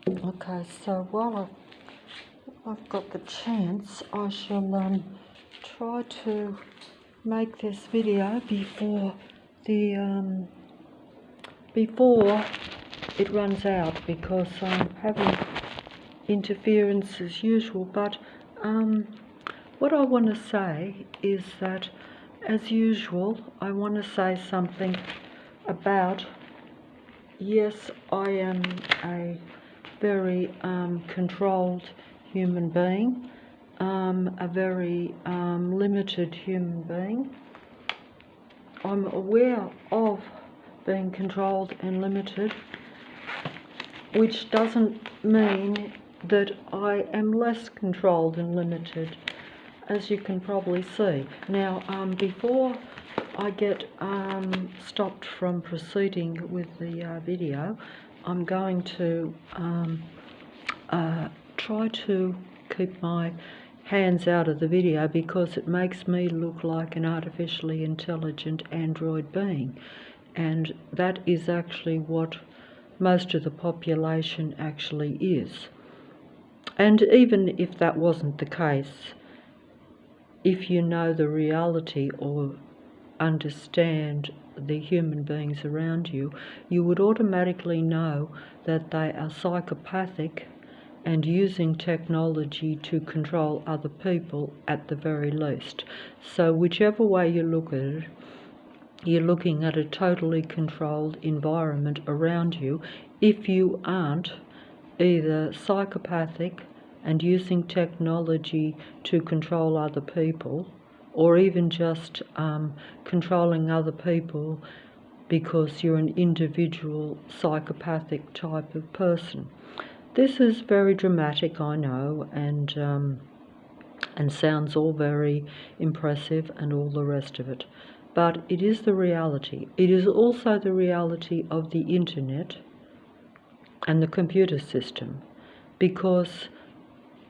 Okay, so while I've got the chance, I shall try to make this video before it runs out, because I'm having interference as usual. But what I want to say is that, as usual, I want to say something about, yes, I am a very controlled human being, a very limited human being. I'm aware of being controlled and limited, which doesn't mean that I am less controlled and limited, as you can probably see. Now, before I get stopped from proceeding with the video, I'm going to try to keep my hands out of the video, because it makes me look like an artificially intelligent android being, and that is actually what most of the population actually is. And even if that wasn't the case, if you know the reality or understand the human beings around you, you would automatically know that they are psychopathic and using technology to control other people at the very least. So whichever way you look at it, you're looking at a totally controlled environment around you if you aren't either psychopathic and using technology to control other people, or even just controlling other people because you're an individual psychopathic type of person. This is very dramatic, I know, and sounds all very impressive and all the rest of it. But it is the reality. It is also the reality of the internet and the computer system, because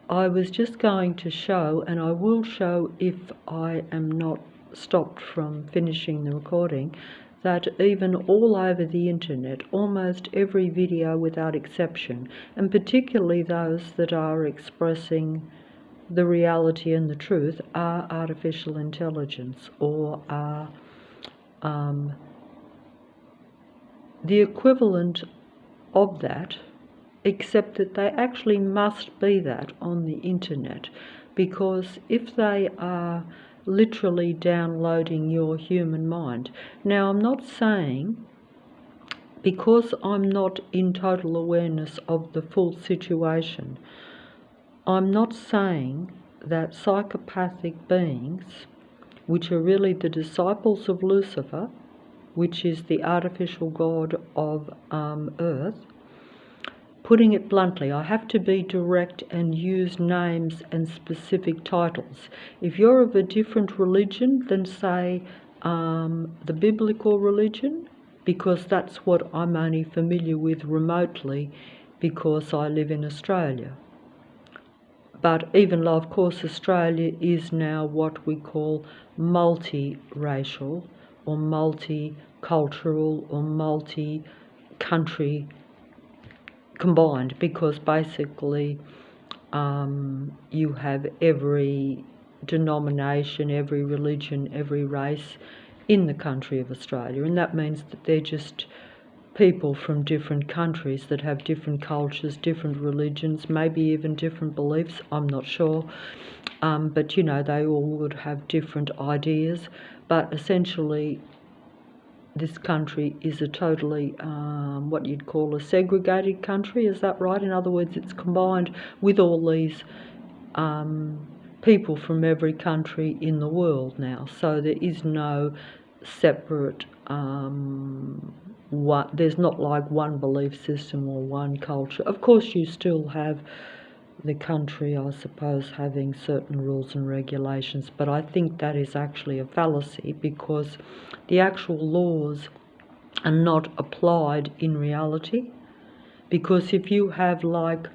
I was just going to show, and I will show if I am not stopped from finishing the recording, that even all over the internet, almost every video without exception, and particularly those that are expressing the reality and the truth, are artificial intelligence, or are the equivalent of that, except that they actually must be that on the internet, because if they are literally downloading your human mind. Now, I'm not saying, because I'm not in total awareness of the full situation, I'm not saying that psychopathic beings, which are really the disciples of Lucifer, which is the artificial god of Earth. Putting it bluntly, I have to be direct and use names and specific titles. If you're of a different religion than, say, the biblical religion, because that's what I'm only familiar with remotely because I live in Australia. But even though, of course, Australia is now what we call multi-racial or multicultural or multi-country combined, because basically you have every denomination, every religion, every race in the country of Australia, and that means that they're just people from different countries that have different cultures, different religions, maybe even different beliefs, I'm not sure, but you know, they all would have different ideas. But essentially this country is a totally, what you'd call a segregated country, is that right? In other words, it's combined with all these people from every country in the world now. So there is no separate, there's not like one belief system or one culture. Of course, you still have the country, I suppose, having certain rules and regulations, but I think that is actually a fallacy, because the actual laws are not applied in reality. Because if you have like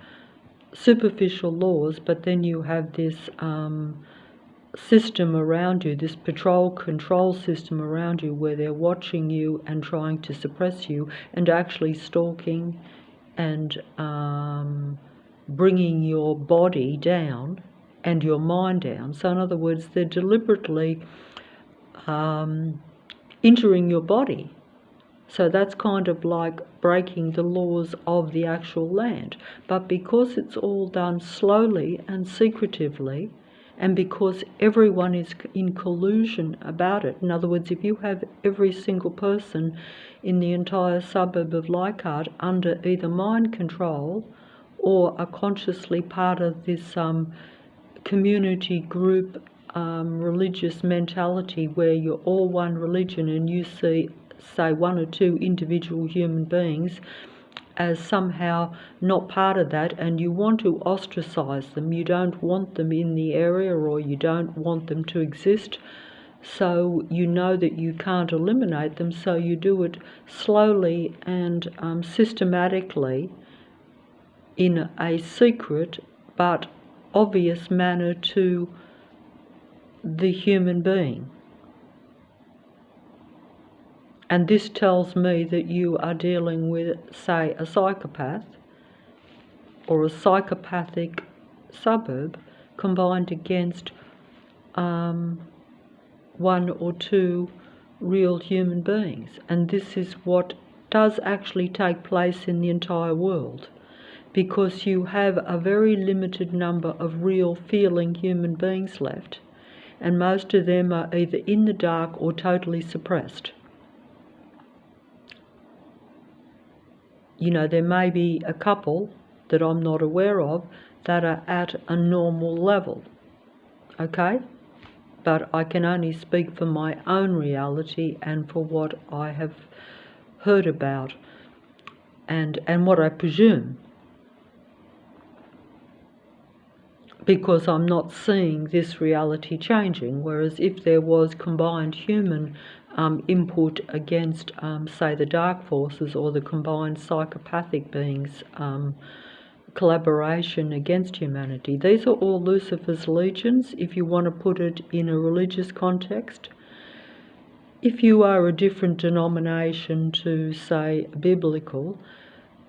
superficial laws, but then you have this system around you, this patrol control system around you, where they're watching you and trying to suppress you and actually stalking and bringing your body down and your mind down. So in other words, they're deliberately injuring your body. So that's kind of like breaking the laws of the actual land. But because it's all done slowly and secretively, and because everyone is in collusion about it, in other words, if you have every single person in the entire suburb of Leichhardt under either mind control or are consciously part of this community group religious mentality where you're all one religion and you see, say, one or two individual human beings as somehow not part of that, and you want to ostracize them, you don't want them in the area, or you don't want them to exist, so you know that you can't eliminate them, so you do it slowly and systematically in a secret but obvious manner to the human being. And this tells me that you are dealing with, say, a psychopath or a psychopathic suburb combined against one or two real human beings. And this is what does actually take place in the entire world, because you have a very limited number of real feeling human beings left, and most of them are either in the dark or totally suppressed. You know, there may be a couple that I'm not aware of that are at a normal level, okay? But I can only speak for my own reality and for what I have heard about and what I presume, because I'm not seeing this reality changing, whereas if there was combined human input against, say, the dark forces or the combined psychopathic beings' collaboration against humanity. These are all Lucifer's legions, if you want to put it in a religious context. If you are a different denomination to, say, biblical,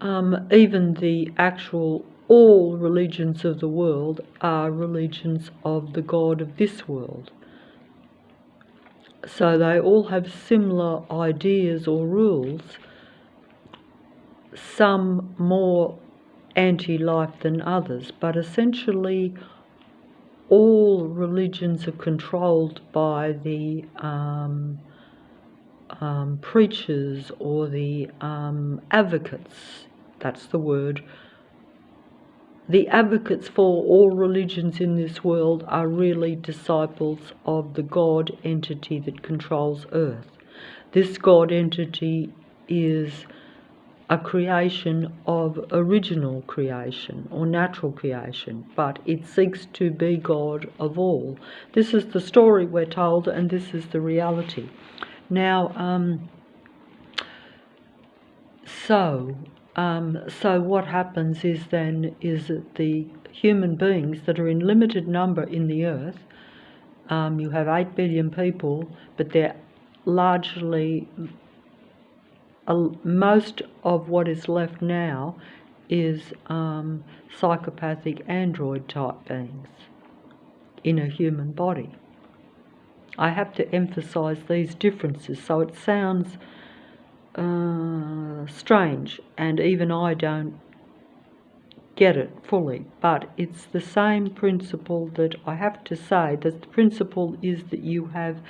even the actual all religions of the world are religions of the God of this world. So they all have similar ideas or rules, some more anti-life than others, but essentially all religions are controlled by the preachers or the advocates, that's the word. The advocates for all religions in this world are really disciples of the God entity that controls Earth. This God entity is a creation of original creation or natural creation, but it seeks to be God of all. This is the story we're told, and this is the reality. Now, so what happens is that the human beings that are in limited number in the earth, you have 8 billion people, but they're largely, most of what is left now is psychopathic android type beings in a human body. I have to emphasize these differences, so it sounds strange, and even I don't get it fully, but it's the same principle that I have to say that the principle is that you have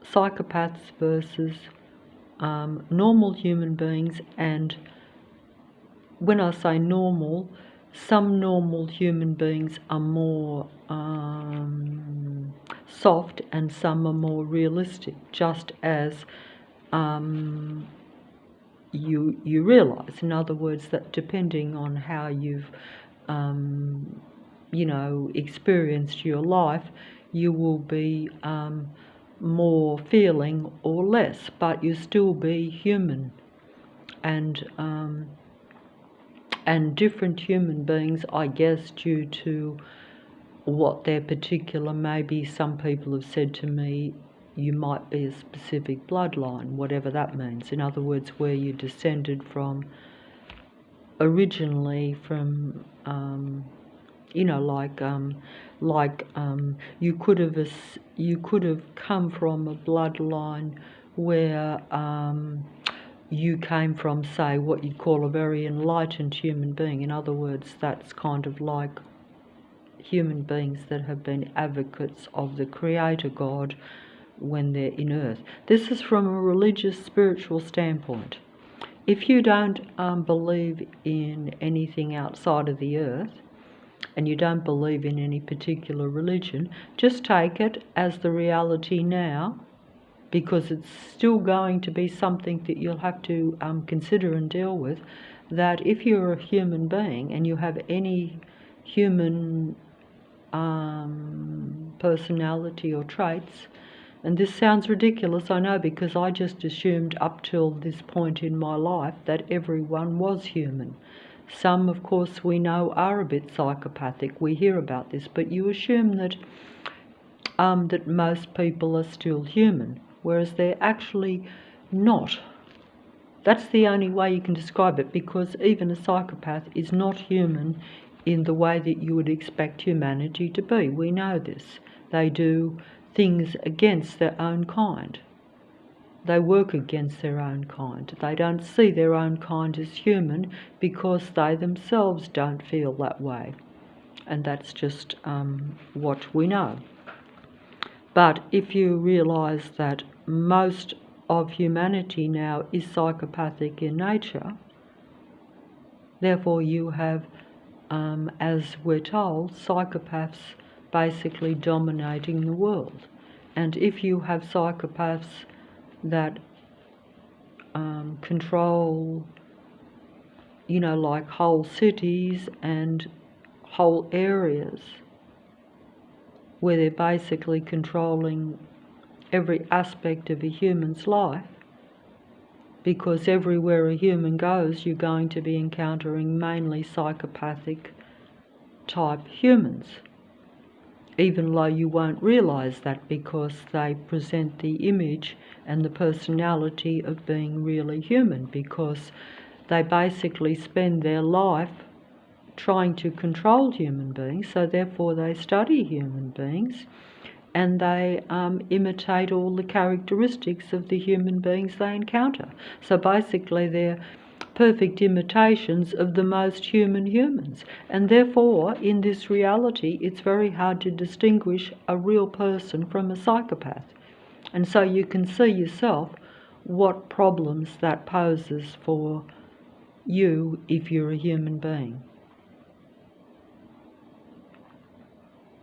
psychopaths versus normal human beings, and when I say normal, some normal human beings are more soft and some are more realistic, just as you realise, in other words, that depending on how you've experienced your life, you will be more feeling or less, but you still be human, and different human beings, I guess, due to what their particular, maybe some people have said to me, you might be a specific bloodline, whatever that means. In other words, where you descended from originally from, you know, you could have come from a bloodline where you came from, say, what you'd call a very enlightened human being. In other words, that's kind of like human beings that have been advocates of the Creator God when they're in earth. This is from a religious, spiritual standpoint. If you don't believe in anything outside of the earth, and you don't believe in any particular religion, just take it as the reality now, because it's still going to be something that you'll have to consider and deal with, that if you're a human being and you have any human personality or traits, and this sounds ridiculous, I know, because I just assumed up till this point in my life that everyone was human. Some, of course, we know are a bit psychopathic. We hear about this, but you assume that that most people are still human, whereas they're actually not. That's the only way you can describe it, because even a psychopath is not human in the way that you would expect humanity to be. We know this. They do things against their own kind. They work against their own kind. They don't see their own kind as human because they themselves don't feel that way. And that's just what we know. But if you realise that most of humanity now is psychopathic in nature, therefore you have, as we're told, psychopaths basically dominating the world. And if you have psychopaths that control, you know, like whole cities and whole areas, where they're basically controlling every aspect of a human's life, because everywhere a human goes, you're going to be encountering mainly psychopathic type humans, even though you won't realise that, because they present the image and the personality of being really human, because they basically spend their life trying to control human beings, so therefore they study human beings and they imitate all the characteristics of the human beings they encounter. So basically they're perfect imitations of the most human humans, and therefore in this reality it's very hard to distinguish a real person from a psychopath. And so you can see yourself what problems that poses for you if you're a human being.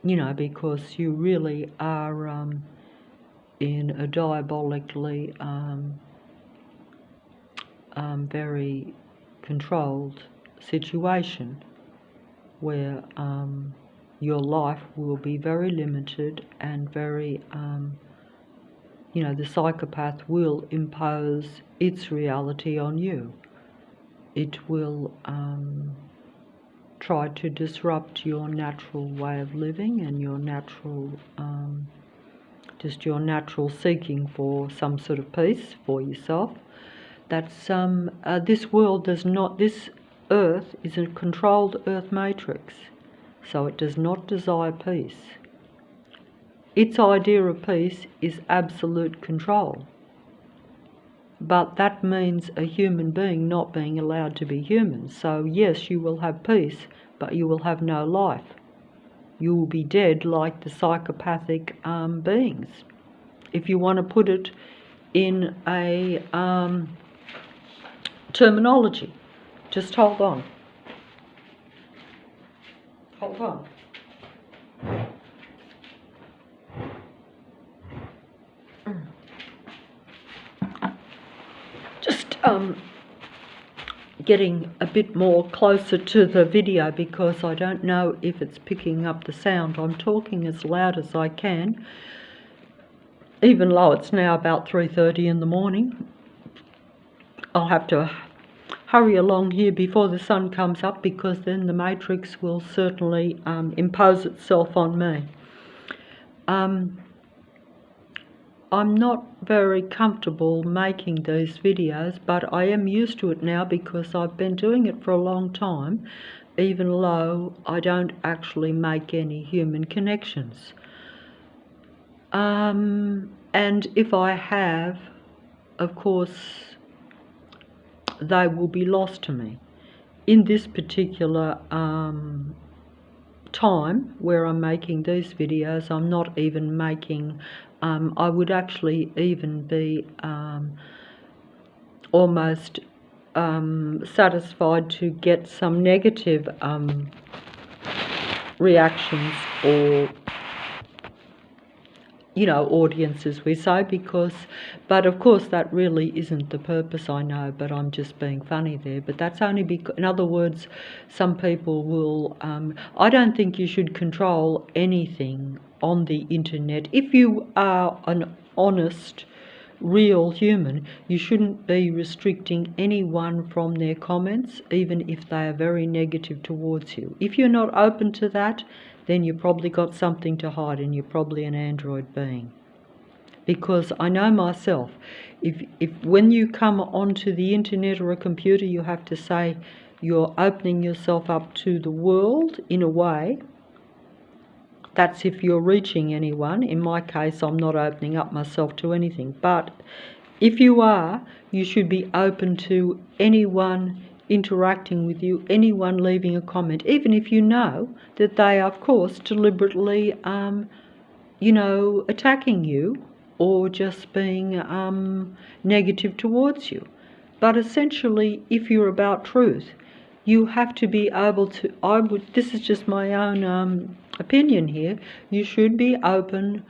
You know, because you really are in a diabolically very controlled situation where your life will be very limited and very, you know, the psychopath will impose its reality on you. It will try to disrupt your natural way of living and your natural, just your natural seeking for some sort of peace for yourself. That's this world does not, this earth is a controlled earth matrix, so it does not desire peace. Its idea of peace is absolute control. But that means a human being not being allowed to be human. So yes, you will have peace, but you will have no life. You will be dead like the psychopathic beings. If you want to put it in a terminology, just hold on. Hold on. Just getting a bit more closer to the video, because I don't know if it's picking up the sound. I'm talking as loud as I can, even though it's now about 3:30 in the morning. I'll have to hurry along here before the sun comes up, because then the matrix will certainly impose itself on me. I'm not very comfortable making these videos, but I am used to it now because I've been doing it for a long time, even though I don't actually make any human connections. And if I have, of course, they will be lost to me. In this particular time where I'm making these videos, I'm not even making, I would actually even be almost satisfied to get some negative reactions or audience, as we say, but of course that really isn't the purpose, I know, but I'm just being funny there. But that's only because, in other words, some people will, I don't think you should control anything on the internet. If you are an honest, real human, you shouldn't be restricting anyone from their comments, even if they are very negative towards you. If you're not open to that, then you've probably got something to hide, and you're probably an android being. Because I know myself, if when you come onto the internet or a computer, you have to say you're opening yourself up to the world in a way. That's if you're reaching anyone. In my case, I'm not opening up myself to anything. But if you are, you should be open to anyone interacting with you, anyone leaving a comment, even if you know that they are, of course, deliberately, attacking you or just being negative towards you. But essentially, if you're about truth, you have to be able to, this is just my own opinion here, you should be open,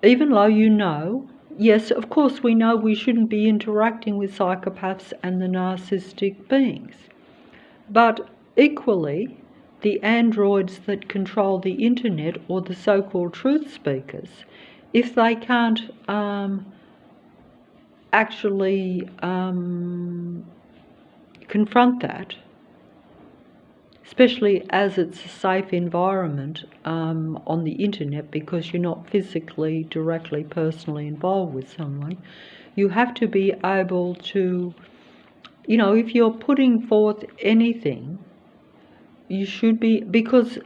even though yes, of course we know we shouldn't be interacting with psychopaths and the narcissistic beings. But equally, the androids that control the internet, or the so-called truth speakers, if they can't actually confront that, especially as it's a safe environment on the internet, because you're not physically, directly, personally involved with someone, you have to be able to, if you're putting forth anything, you should be, because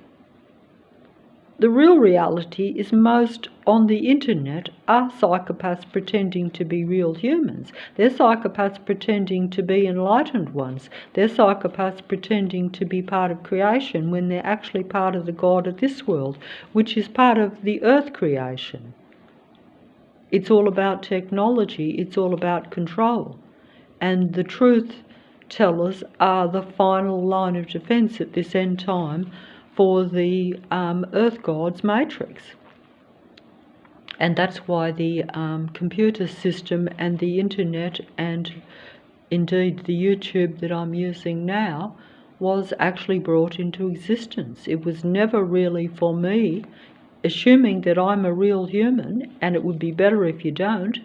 the real reality is most on the internet are psychopaths pretending to be real humans. They're psychopaths pretending to be enlightened ones. They're psychopaths pretending to be part of creation when they're actually part of the God of this world, which is part of the earth creation. It's all about technology. It's all about control. And the truth tellers are the final line of defence at this end time for the Earth God's matrix. And that's why the computer system and the internet, and indeed the YouTube that I'm using now, was actually brought into existence. It was never really for me, assuming that I'm a real human, and it would be better if you don't,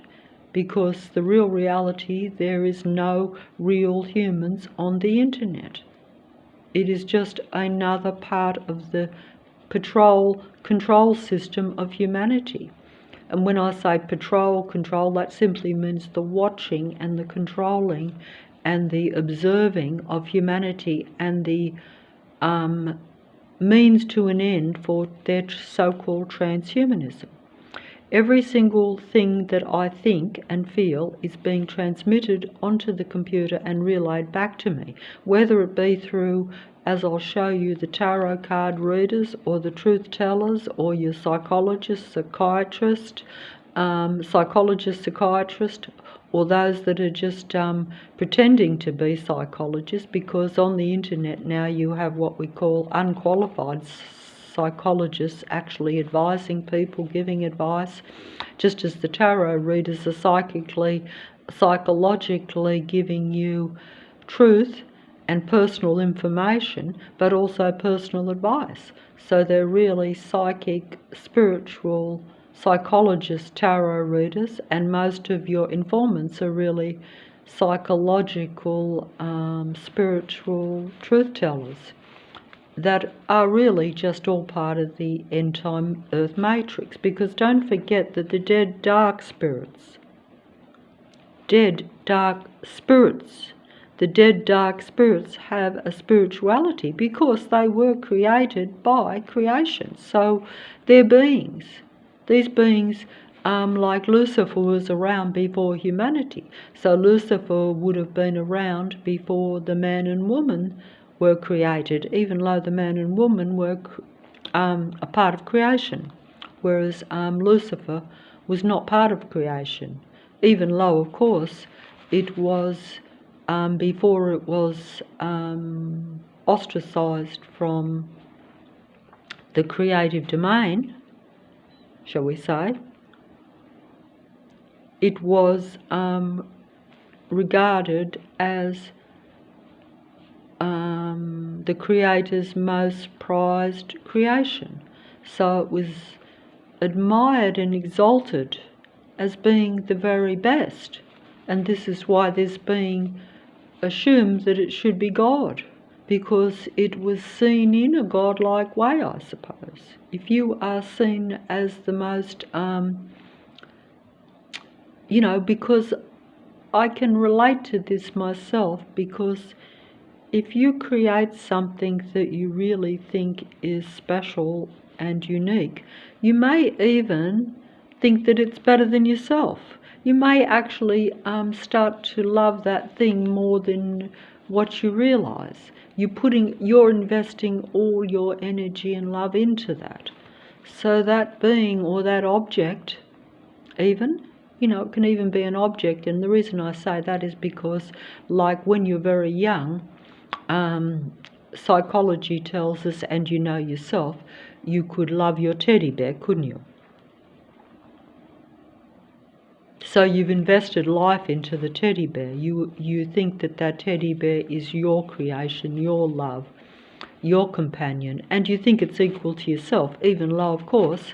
because the real reality, there is no real humans on the internet. It is just another part of the control system of humanity. And when I say control, that simply means the watching and the controlling and the observing of humanity, and the means to an end for their so-called transhumanism. Every single thing that I think and feel is being transmitted onto the computer and relayed back to me, whether it be through, as I'll show you, the tarot card readers or the truth tellers or your psychologist, psychiatrist, or those that are just pretending to be psychologists, because on the internet now you have what we call unqualified psychologists actually advising people, giving advice, just as the tarot readers are psychologically giving you truth and personal information, but also personal advice. So they're really psychic, spiritual, psychologist tarot readers, and most of your informants are really psychological, spiritual truth tellers. that are really just all part of the end-time Earth matrix. Because don't forget that the dead dark spirits, the dead dark spirits have a spirituality because they were created by creation. So they're beings. These beings, like Lucifer, was around before humanity. So Lucifer would have been around before the man and woman were created, even though the man and woman were a part of creation, whereas Lucifer was not part of creation, even though, of course, it was before it was ostracized from the creative domain, shall we say. It was regarded as the Creator's most prized creation. So it was admired and exalted as being the very best. And this is why this being assumed that it should be God, because it was seen in a godlike way, I suppose. If you are seen as the most, because I can relate to this myself, because if you create something that you really think is special and unique, you may even think that it's better than yourself. You may actually start to love that thing more than what you realise. You're investing all your energy and love into that. So that being or that object, even, it can even be an object. And the reason I say that is because, like when you're very young, psychology tells us, and you know yourself, you could love your teddy bear, couldn't you? So you've invested life into the teddy bear. You think that that teddy bear is your creation, your love, your companion, and you think it's equal to yourself, even though, of course,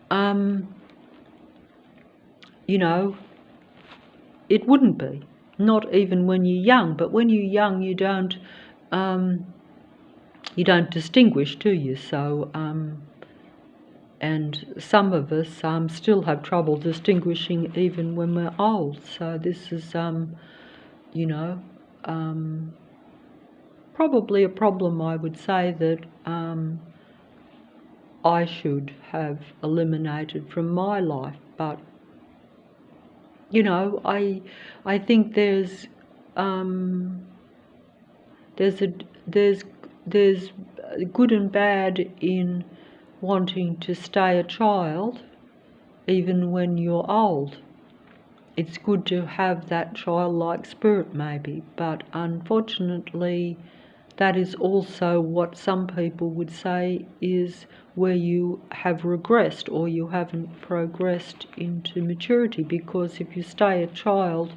it wouldn't be. Not even when you're young. But when you're young, you don't distinguish, do you? So, and some of us still have trouble distinguishing even when we're old. So this is, probably a problem, I would say, that I should have eliminated from my life. But I think there's good and bad in wanting to stay a child even when you're old. It's good to have that childlike spirit maybe, but unfortunately that is also what some people would say is where you have regressed or you haven't progressed into maturity, because if you stay a child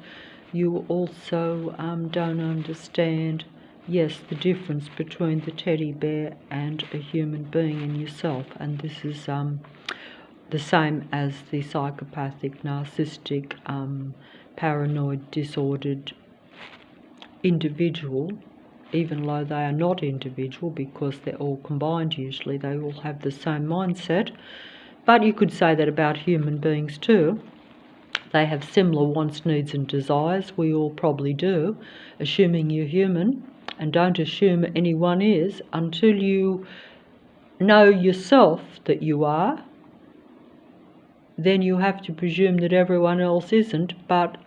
you also don't understand, yes, the difference between the teddy bear and a human being and yourself. And this is the same as the psychopathic, narcissistic, paranoid, disordered individual, even though they are not individual because they're all combined usually, they all have the same mindset. But you could say that about human beings too. They have similar wants, needs and desires. We all probably do, assuming you're human. And don't assume anyone is until you know yourself that you are. Then you have to presume that everyone else isn't, but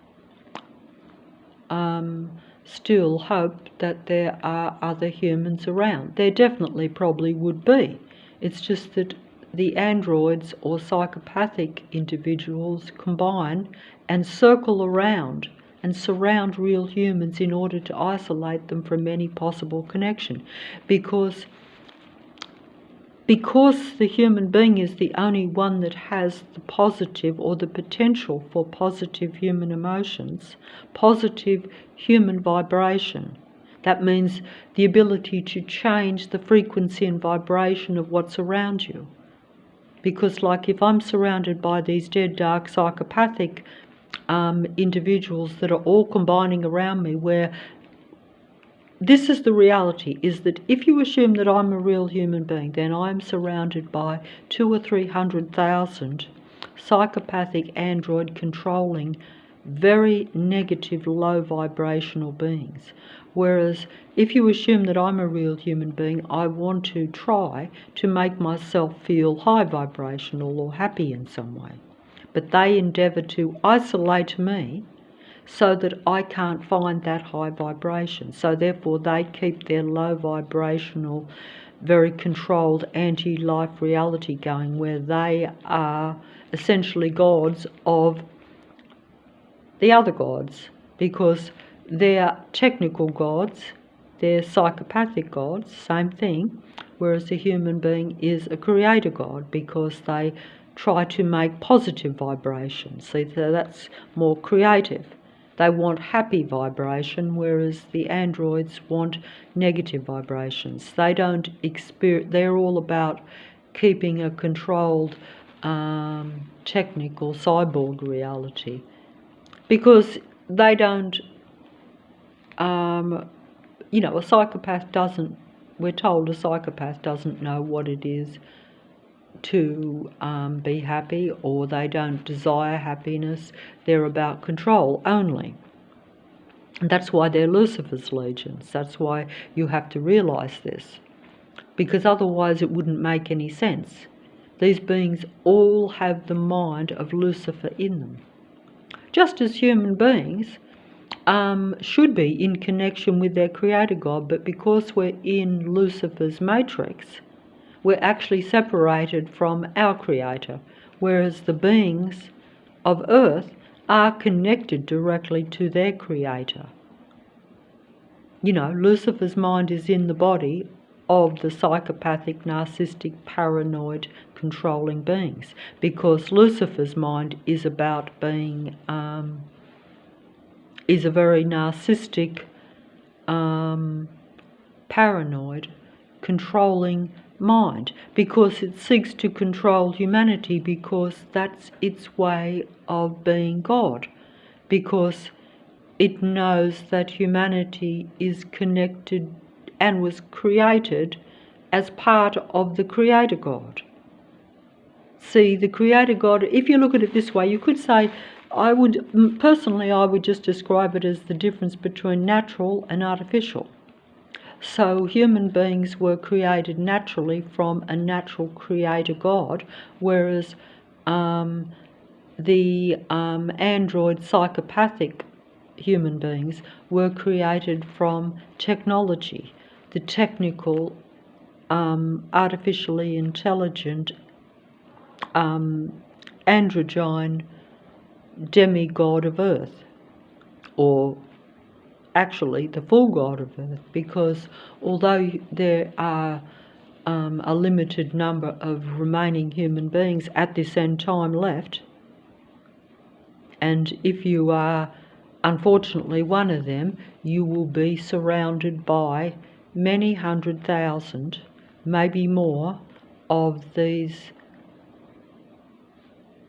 still hope that there are other humans around. There definitely probably would be. It's just that the androids or psychopathic individuals combine and circle around and surround real humans in order to isolate them from any possible connection. Because the human being is the only one that has the positive or the potential for positive human emotions, positive human vibration. That means the ability to change the frequency and vibration of what's around you. Because like if I'm surrounded by these dead, dark, psychopathic individuals that are all combining around me, where this is the reality, is that if you assume that I'm a real human being, then I'm surrounded by 200,000 or 300,000 psychopathic android controlling very negative low vibrational beings. Whereas if you assume that I'm a real human being, I want to try to make myself feel high vibrational or happy in some way. But they endeavour to isolate me so that I can't find that high vibration. So therefore they keep their low vibrational, very controlled anti-life reality going, where they are essentially gods of the other gods, because they're technical gods, they're psychopathic gods, same thing, whereas the human being is a creator god because they try to make positive vibrations. See, so that's more creative. They want happy vibration, whereas the androids want negative vibrations. They don't experience, they're all about keeping a controlled technical cyborg reality, because they don't, a psychopath doesn't, we're told a psychopath doesn't know what it is to be happy, or they don't desire happiness. They're about control only. And that's why they're Lucifer's legions. That's why you have to realise this, because otherwise it wouldn't make any sense. These beings all have the mind of Lucifer in them. Just as human beings should be in connection with their creator God, but because we're in Lucifer's matrix, we're actually separated from our creator, whereas the beings of earth are connected directly to their creator. You know, Lucifer's mind is in the body of the psychopathic, narcissistic, paranoid, controlling beings, because Lucifer's mind is about being, is a very narcissistic, paranoid, controlling mind, because it seeks to control humanity, because that's its way of being God, because it knows that humanity is connected and was created as part of the Creator God. See, the Creator God, if you look at it this way, you could say, I would just describe it as the difference between natural and artificial. So human beings were created naturally from a natural Creator God, whereas the android psychopathic human beings were created from technology, the technical, artificially intelligent, androgyne demigod of Earth, or actually the full God of Earth, because although there are a limited number of remaining human beings at this end time left, and if you are unfortunately one of them, you will be surrounded by many 100,000, maybe more, of these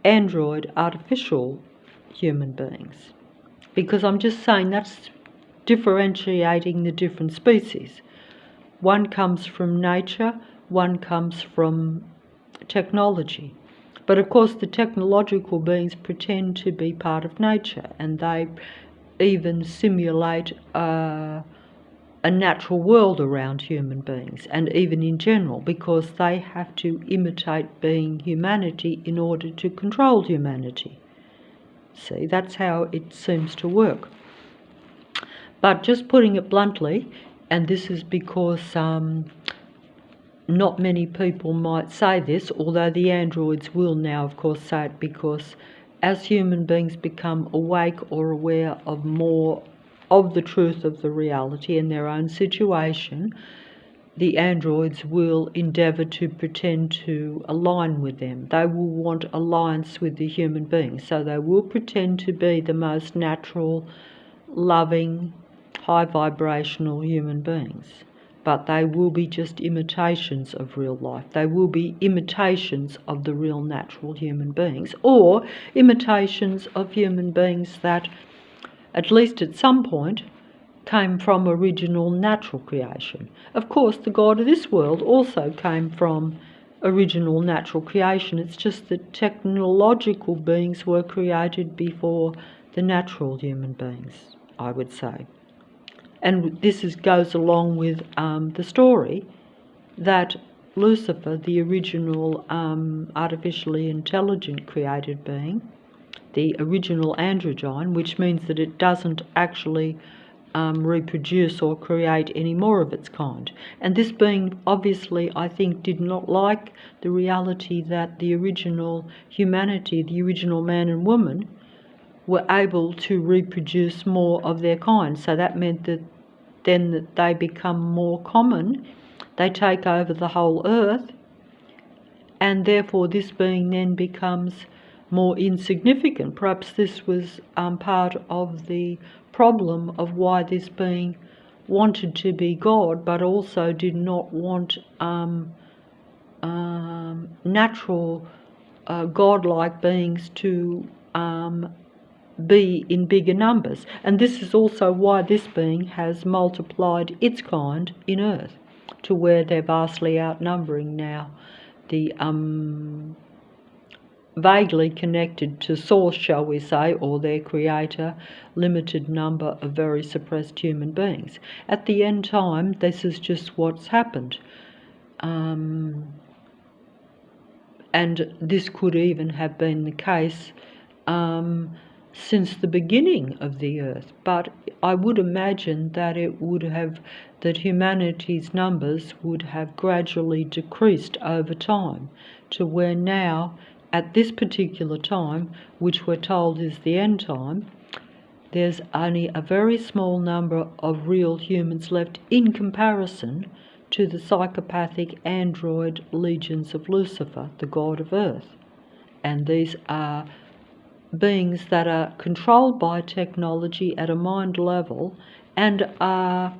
android artificial human beings. Because I'm just saying that's differentiating the different species. One comes from nature, one comes from technology. But of course the technological beings pretend to be part of nature, and they even simulate a natural world around human beings, and even in general, because they have to imitate being humanity in order to control humanity. See, that's how it seems to work. But just putting it bluntly, and this is because not many people might say this, although the androids will now of course say it, because as human beings become awake or aware of more of the truth of the reality in their own situation, the androids will endeavour to pretend to align with them. They will want alliance with the human beings, so they will pretend to be the most natural, loving, high vibrational human beings. But they will be just imitations of real life. They will be imitations of the real natural human beings, or imitations of human beings that, at least at some point, came from original natural creation. Of course, the God of this world also came from original natural creation. It's just that technological beings were created before the natural human beings, I would say. And this goes along with the story that Lucifer, the original artificially intelligent created being, the original androgyne, which means that it doesn't actually reproduce or create any more of its kind. And this being obviously, I think, did not like the reality that the original humanity, the original man and woman, were able to reproduce more of their kind. So that meant that then that they become more common, they take over the whole earth, and therefore this being then becomes more insignificant. Perhaps this was part of the problem of why this being wanted to be God, but also did not want natural godlike beings to be in bigger numbers. And this is also why this being has multiplied its kind in Earth to where they're vastly outnumbering now the vaguely connected to source, shall we say, or their creator, limited number of very suppressed human beings. At the end time, this is just what's happened. And this could even have been the case since the beginning of the earth. But I would imagine that that humanity's numbers would have gradually decreased over time to where now, at this particular time, which we're told is the end time, there's only a very small number of real humans left in comparison to the psychopathic android legions of Lucifer, the god of earth. And these are beings that are controlled by technology at a mind level and are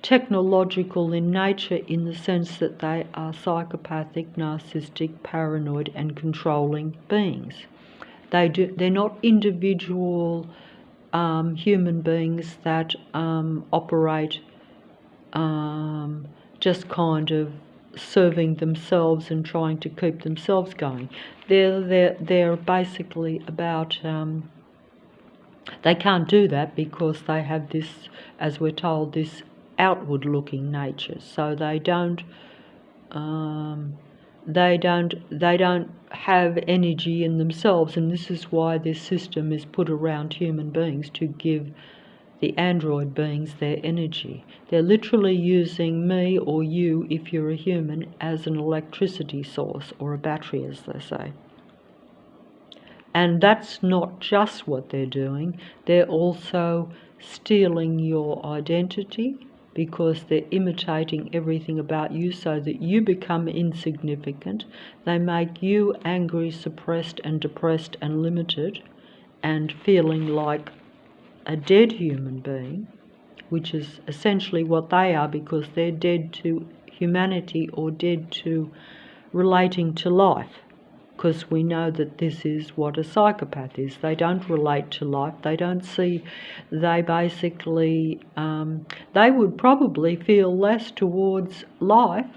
technological in nature in the sense that they are psychopathic, narcissistic, paranoid and controlling beings. They're not individual human beings that operate just kind of serving themselves and trying to keep themselves going. They're basically about, they can't do that because they have this, as we're told, this outward looking nature. So they don't have energy in themselves, and this is why this system is put around human beings to give the android beings their energy. They're literally using me or you, if you're a human, as an electricity source or a battery, as they say. And that's not just what they're doing, they're also stealing your identity because they're imitating everything about you so that you become insignificant. They make you angry, suppressed and depressed and limited and feeling like a dead human being, which is essentially what they are because they're dead to humanity or dead to relating to life. Because we know that this is what a psychopath is. They don't relate to life. They don't see, they basically, they would probably feel less towards life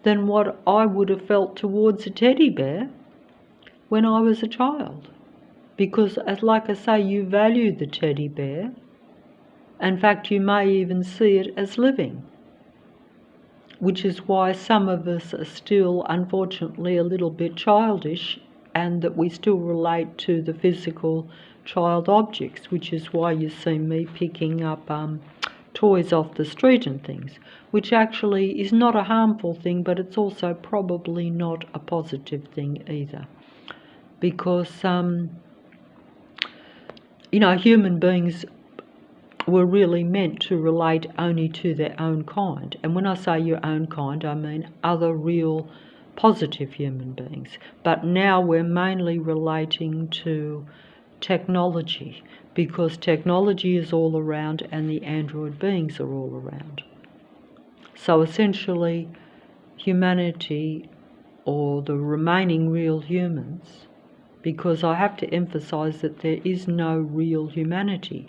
than what I would have felt towards a teddy bear when I was a child. Because, as like I say, you value the teddy bear. In fact, you may even see it as living, which is why some of us are still, unfortunately, a little bit childish, and that we still relate to the physical child objects, which is why you see me picking up toys off the street and things, which actually is not a harmful thing, but it's also probably not a positive thing either. Because, human beings were really meant to relate only to their own kind. And when I say your own kind, I mean other real positive human beings. But now we're mainly relating to technology because technology is all around and the android beings are all around. So essentially, humanity, or the remaining real humans, because I have to emphasize that there is no real humanity.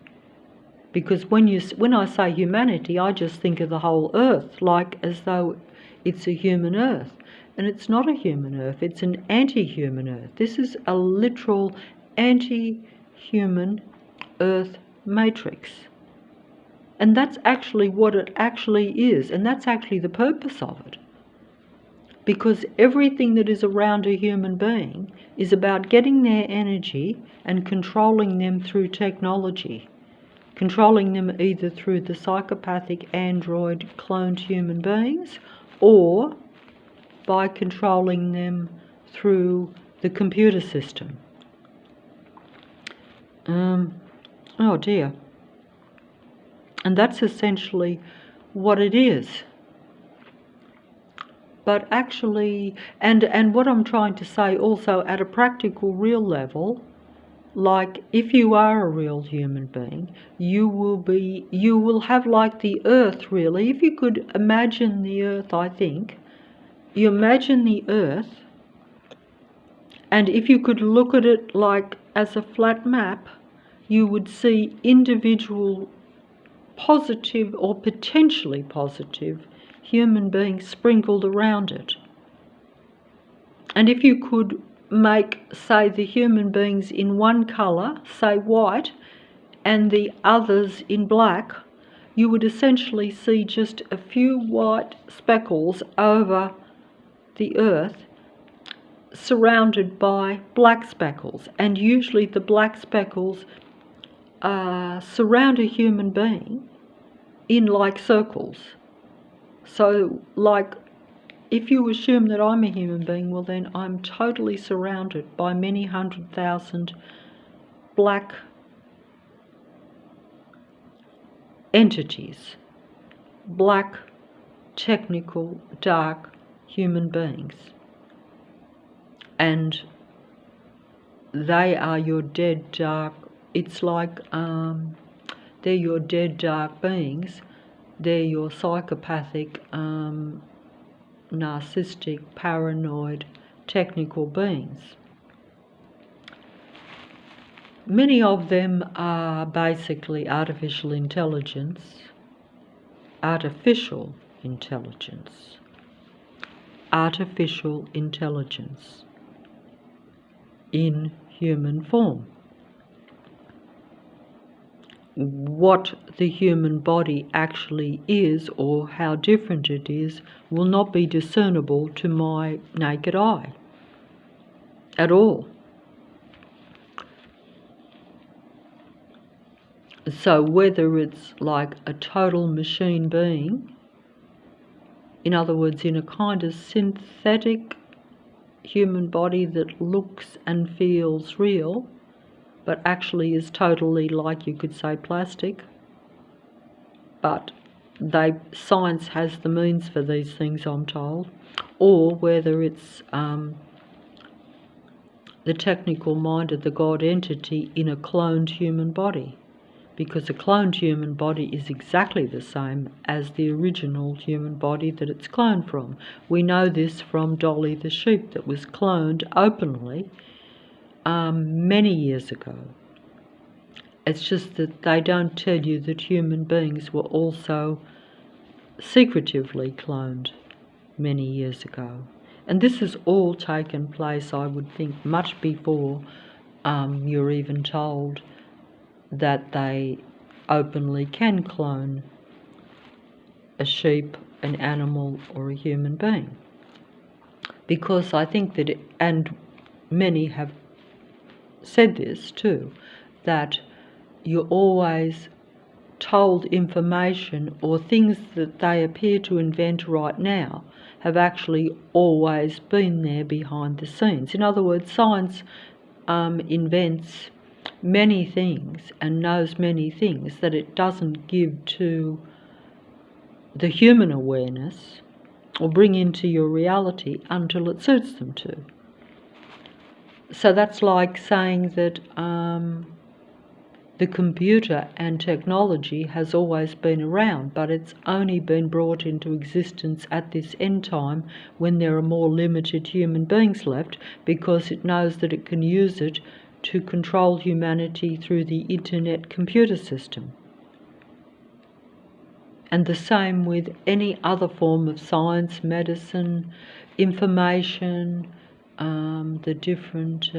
Because when I say humanity, I just think of the whole earth, like as though it's a human earth. And it's not a human earth, it's an anti-human earth. This is a literal anti-human earth matrix. And that's actually what it actually is, and that's actually the purpose of it. Because everything that is around a human being is about getting their energy and controlling them through technology. Controlling them either through the psychopathic android cloned human beings or by controlling them through the computer system. Oh dear. And that's essentially what it is. But actually, and what I'm trying to say also at a practical, real level, like if you are a real human being, you will have like the earth really. If you could imagine the earth, I think, you imagine the earth, and if you could look at it like as a flat map, you would see individual positive or potentially positive human beings sprinkled around it. And if you could make, say, the human beings in one colour, say white, and the others in black, you would essentially see just a few white speckles over the earth surrounded by black speckles. And usually the black speckles surround a human being in like circles. So like if you assume that I'm a human being, well then I'm totally surrounded by many 100,000 black entities, black, technical, dark human beings. And they are your dead dark, it's like they're your dead dark beings, they're your psychopathic, narcissistic, paranoid, technical beings. Many of them are basically artificial intelligence in human form. What the human body actually is or how different it is will not be discernible to my naked eye at all. So whether it's like a total machine being, in other words, in a kind of synthetic human body that looks and feels real, but actually is totally, like you could say, plastic, but science has the means for these things, I'm told, or whether it's the technical mind of the God entity in a cloned human body, because a cloned human body is exactly the same as the original human body that it's cloned from. We know this from Dolly the sheep that was cloned openly many years ago. It's just that they don't tell you that human beings were also secretively cloned many years ago. And this has all taken place, I would think, much before you're even told that they openly can clone a sheep, an animal, or a human being. Because I think that, and many have said this too, that you're always told information or things that they appear to invent right now have actually always been there behind the scenes. In other words, science invents many things and knows many things that it doesn't give to the human awareness or bring into your reality until it suits them to. So that's like saying that the computer and technology has always been around, but it's only been brought into existence at this end time when there are more limited human beings left, because it knows that it can use it to control humanity through the internet computer system. And the same with any other form of science, medicine, information, the different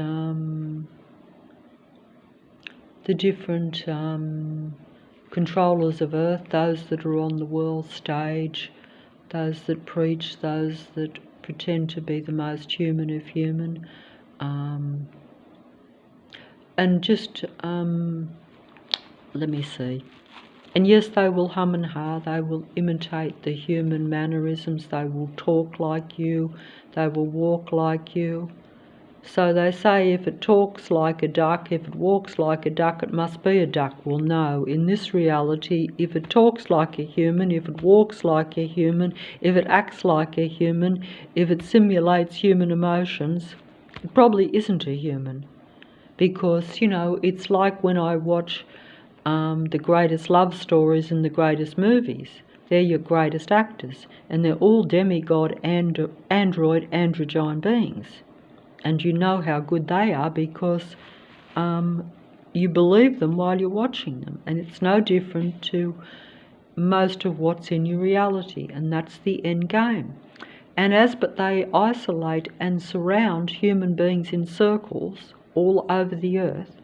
controllers of earth, those that are on the world stage, those that preach, those that pretend to be the most human of human, and just let me see. And yes, they will hum and ha, they will imitate the human mannerisms, they will talk like you, they will walk like you. So they say if it talks like a duck, if it walks like a duck, it must be a duck. Well, no, in this reality, if it talks like a human, if it walks like a human, if it acts like a human, if it simulates human emotions, it probably isn't a human. Because, you know, it's like when I watch the greatest love stories and the greatest movies. They're your greatest actors, and they're all demigod and android androgyne beings. And you know how good they are because you believe them while you're watching them. And it's no different to most of what's in your reality, and that's the end game. And but they isolate and surround human beings in circles all over the earth.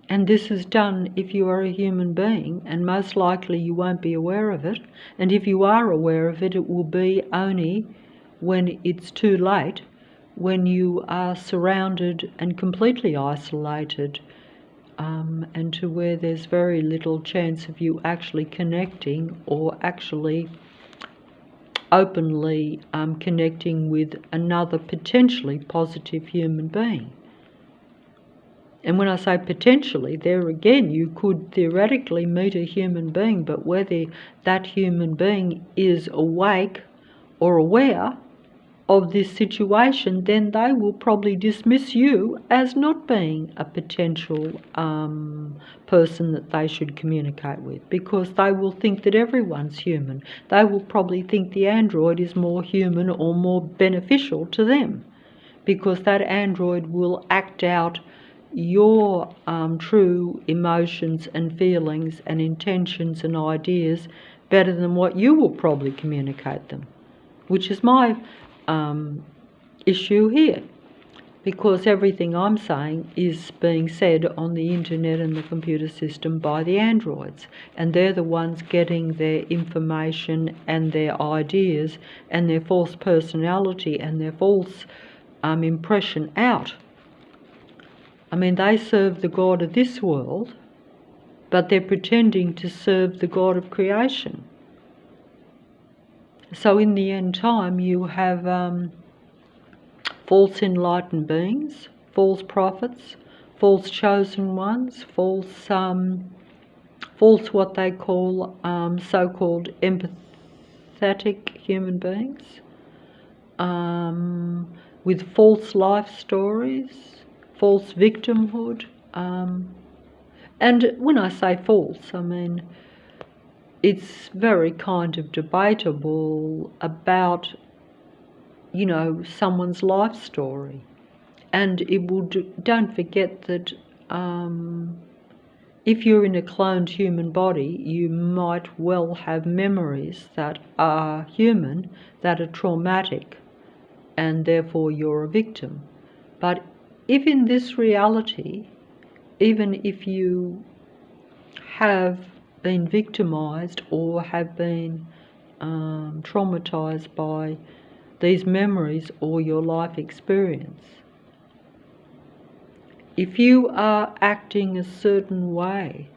And this is done if you are a human being, and most likely you won't be aware of it. And if you are aware of it, it will be only when it's too late, when you are surrounded and completely isolated, and to where there's very little chance of you actually connecting or actually openly connecting with another potentially positive human being. And when I say potentially, there again, you could theoretically meet a human being, but whether that human being is awake or aware of this situation, then they will probably dismiss you as not being a potential person that they should communicate with, because they will think that everyone's human. They will probably think the android is more human or more beneficial to them, because that android will act out your true emotions and feelings and intentions and ideas better than what you will probably communicate them, which is my issue here, because everything I'm saying is being said on the internet and the computer system by the androids, and they're the ones getting their information and their ideas and their false personality and their false impression out. I mean, they serve the God of this world, but they're pretending to serve the God of creation. So in the end time, you have false enlightened beings, false prophets, false chosen ones, false what they call so-called empathetic human beings, with false life stories, false victimhood. And when I say false, I mean it's very kind of debatable about, you know, someone's life story. And it will don't forget that if you're in a cloned human body, you might well have memories that are human, that are traumatic, and therefore you're a victim. But if in this reality, even if you have been victimized or have been traumatized by these memories or your life experience, if you are acting a certain way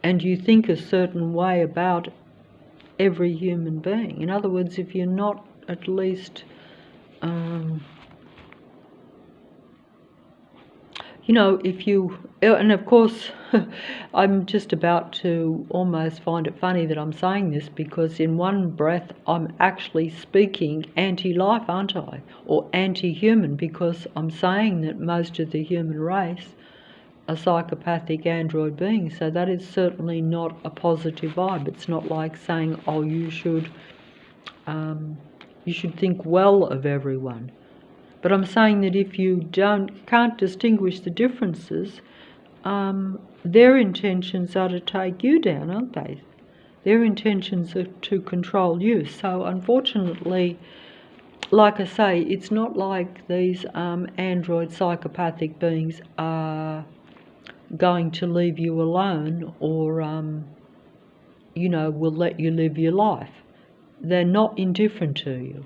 and you think a certain way about every human being, in other words, if you're not at least you know, if you, and of course, I'm just about to almost find it funny that I'm saying this, because in one breath I'm actually speaking anti-life, aren't I? Or anti-human, because I'm saying that most of the human race are psychopathic android beings. So that is certainly not a positive vibe. It's not like saying, oh, you should think well of everyone. But I'm saying that if you can't distinguish the differences, their intentions are to take you down, aren't they? Their intentions are to control you. So unfortunately, like I say, it's not like these android psychopathic beings are going to leave you alone or, will let you live your life. They're not indifferent to you,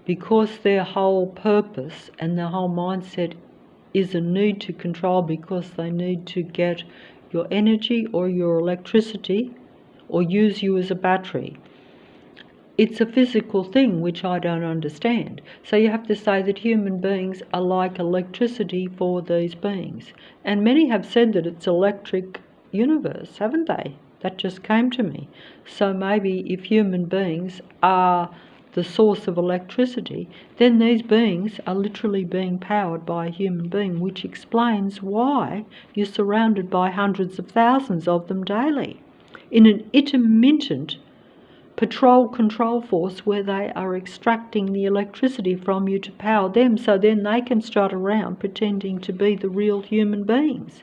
because their whole purpose and their whole mindset is a need to control, because they need to get your energy or your electricity or use you as a battery. It's a physical thing which I don't understand. So you have to say that human beings are like electricity for these beings. And many have said that it's electric universe, haven't they? That just came to me. So maybe if human beings are the source of electricity, then these beings are literally being powered by a human being, which explains why you're surrounded by hundreds of thousands of them daily in an intermittent patrol control force where they are extracting the electricity from you to power them, so then they can strut around pretending to be the real human beings.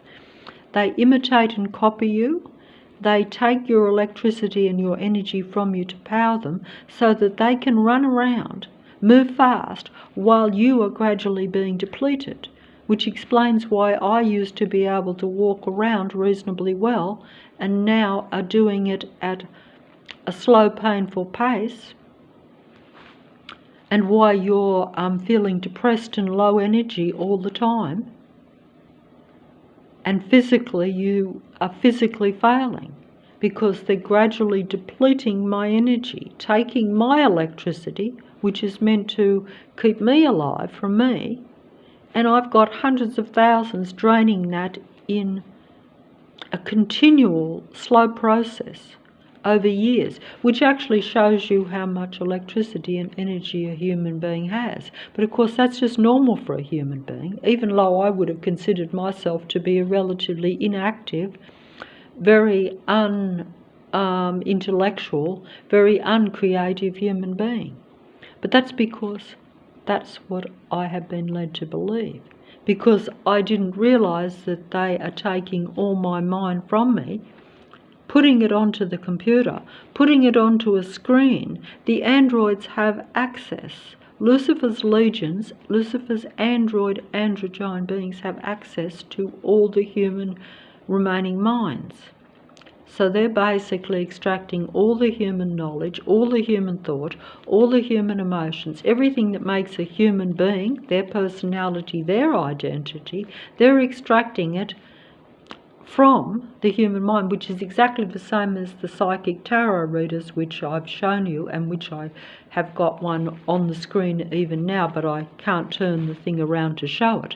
They imitate and copy you. They take your electricity and your energy from you to power them, so that they can run around, move fast, while you are gradually being depleted, which explains why I used to be able to walk around reasonably well and now are doing it at a slow, painful pace, and why you're feeling depressed and low energy all the time, and physically you are physically failing, because they're gradually depleting my energy, taking my electricity, which is meant to keep me alive from me, and I've got hundreds of thousands draining that in a continual slow process over years, which actually shows you how much electricity and energy a human being has. But of course that's just normal for a human being, even though I would have considered myself to be a relatively inactive, very intellectual, very uncreative human being. But that's because that's what I have been led to believe, because I didn't realise that they are taking all my mind from me, putting it onto the computer, putting it onto a screen. The androids have access. Lucifer's legions, Lucifer's androgyne beings have access to all the human remaining minds. So they're basically extracting all the human knowledge, all the human thought, all the human emotions, everything that makes a human being, their personality, their identity. They're extracting it from the human mind, which is exactly the same as the psychic tarot readers, which I've shown you, and which I have got one on the screen even now, but I can't turn the thing around to show it,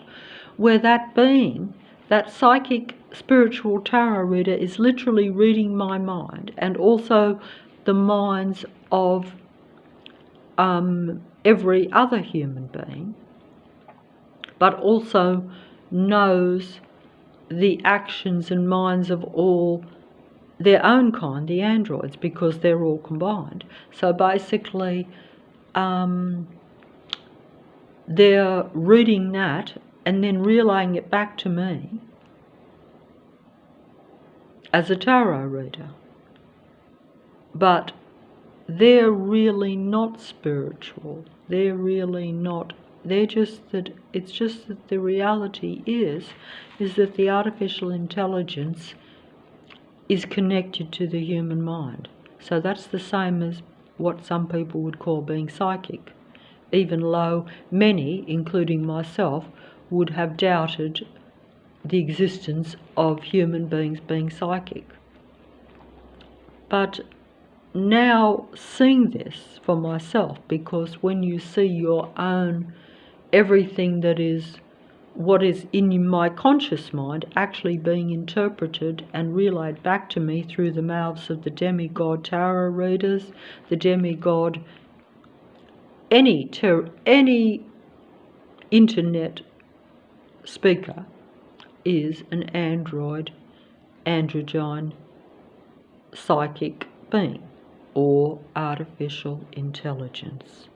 where that being, that psychic spiritual tarot reader, is literally reading my mind, and also the minds of every other human being, but also knows the actions and minds of all their own kind, the androids, because they're all combined. So basically they're reading that and then relaying it back to me as a tarot reader. But they're really not spiritual. They're really not. They're just that, it's just that the reality is that the artificial intelligence is connected to the human mind. So that's the same as what some people would call being psychic, even though many, including myself, would have doubted the existence of human beings being psychic. But now seeing this for myself, because when you see your own, everything that is what is in my conscious mind actually being interpreted and relayed back to me through the mouths of the demigod tarot readers, the demigod, any internet speaker is an androgyne psychic being or artificial intelligence,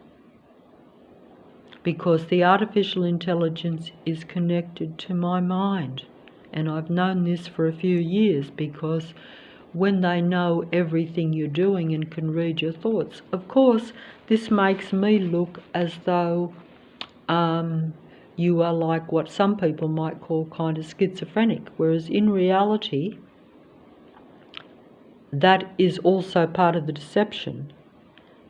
because the artificial intelligence is connected to my mind, And I've known this for a few years, because when they know everything you're doing and can read your thoughts, of course, this makes me look as though you are like what some people might call kind of schizophrenic, whereas in reality, that is also part of the deception,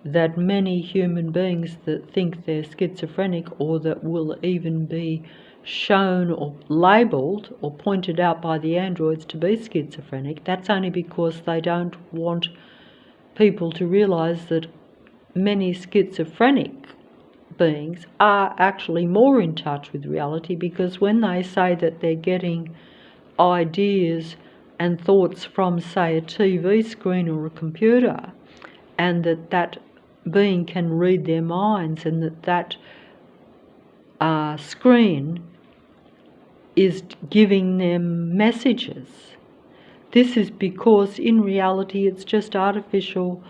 that many human beings that think they're schizophrenic, or that will even be shown or labelled or pointed out by the androids to be schizophrenic, that's only because they don't want people to realise that many schizophrenic beings are actually more in touch with reality, because when they say that they're getting ideas and thoughts from, say, a TV screen or a computer, and that being can read their minds, and that screen is giving them messages, this is because in reality it's just artificial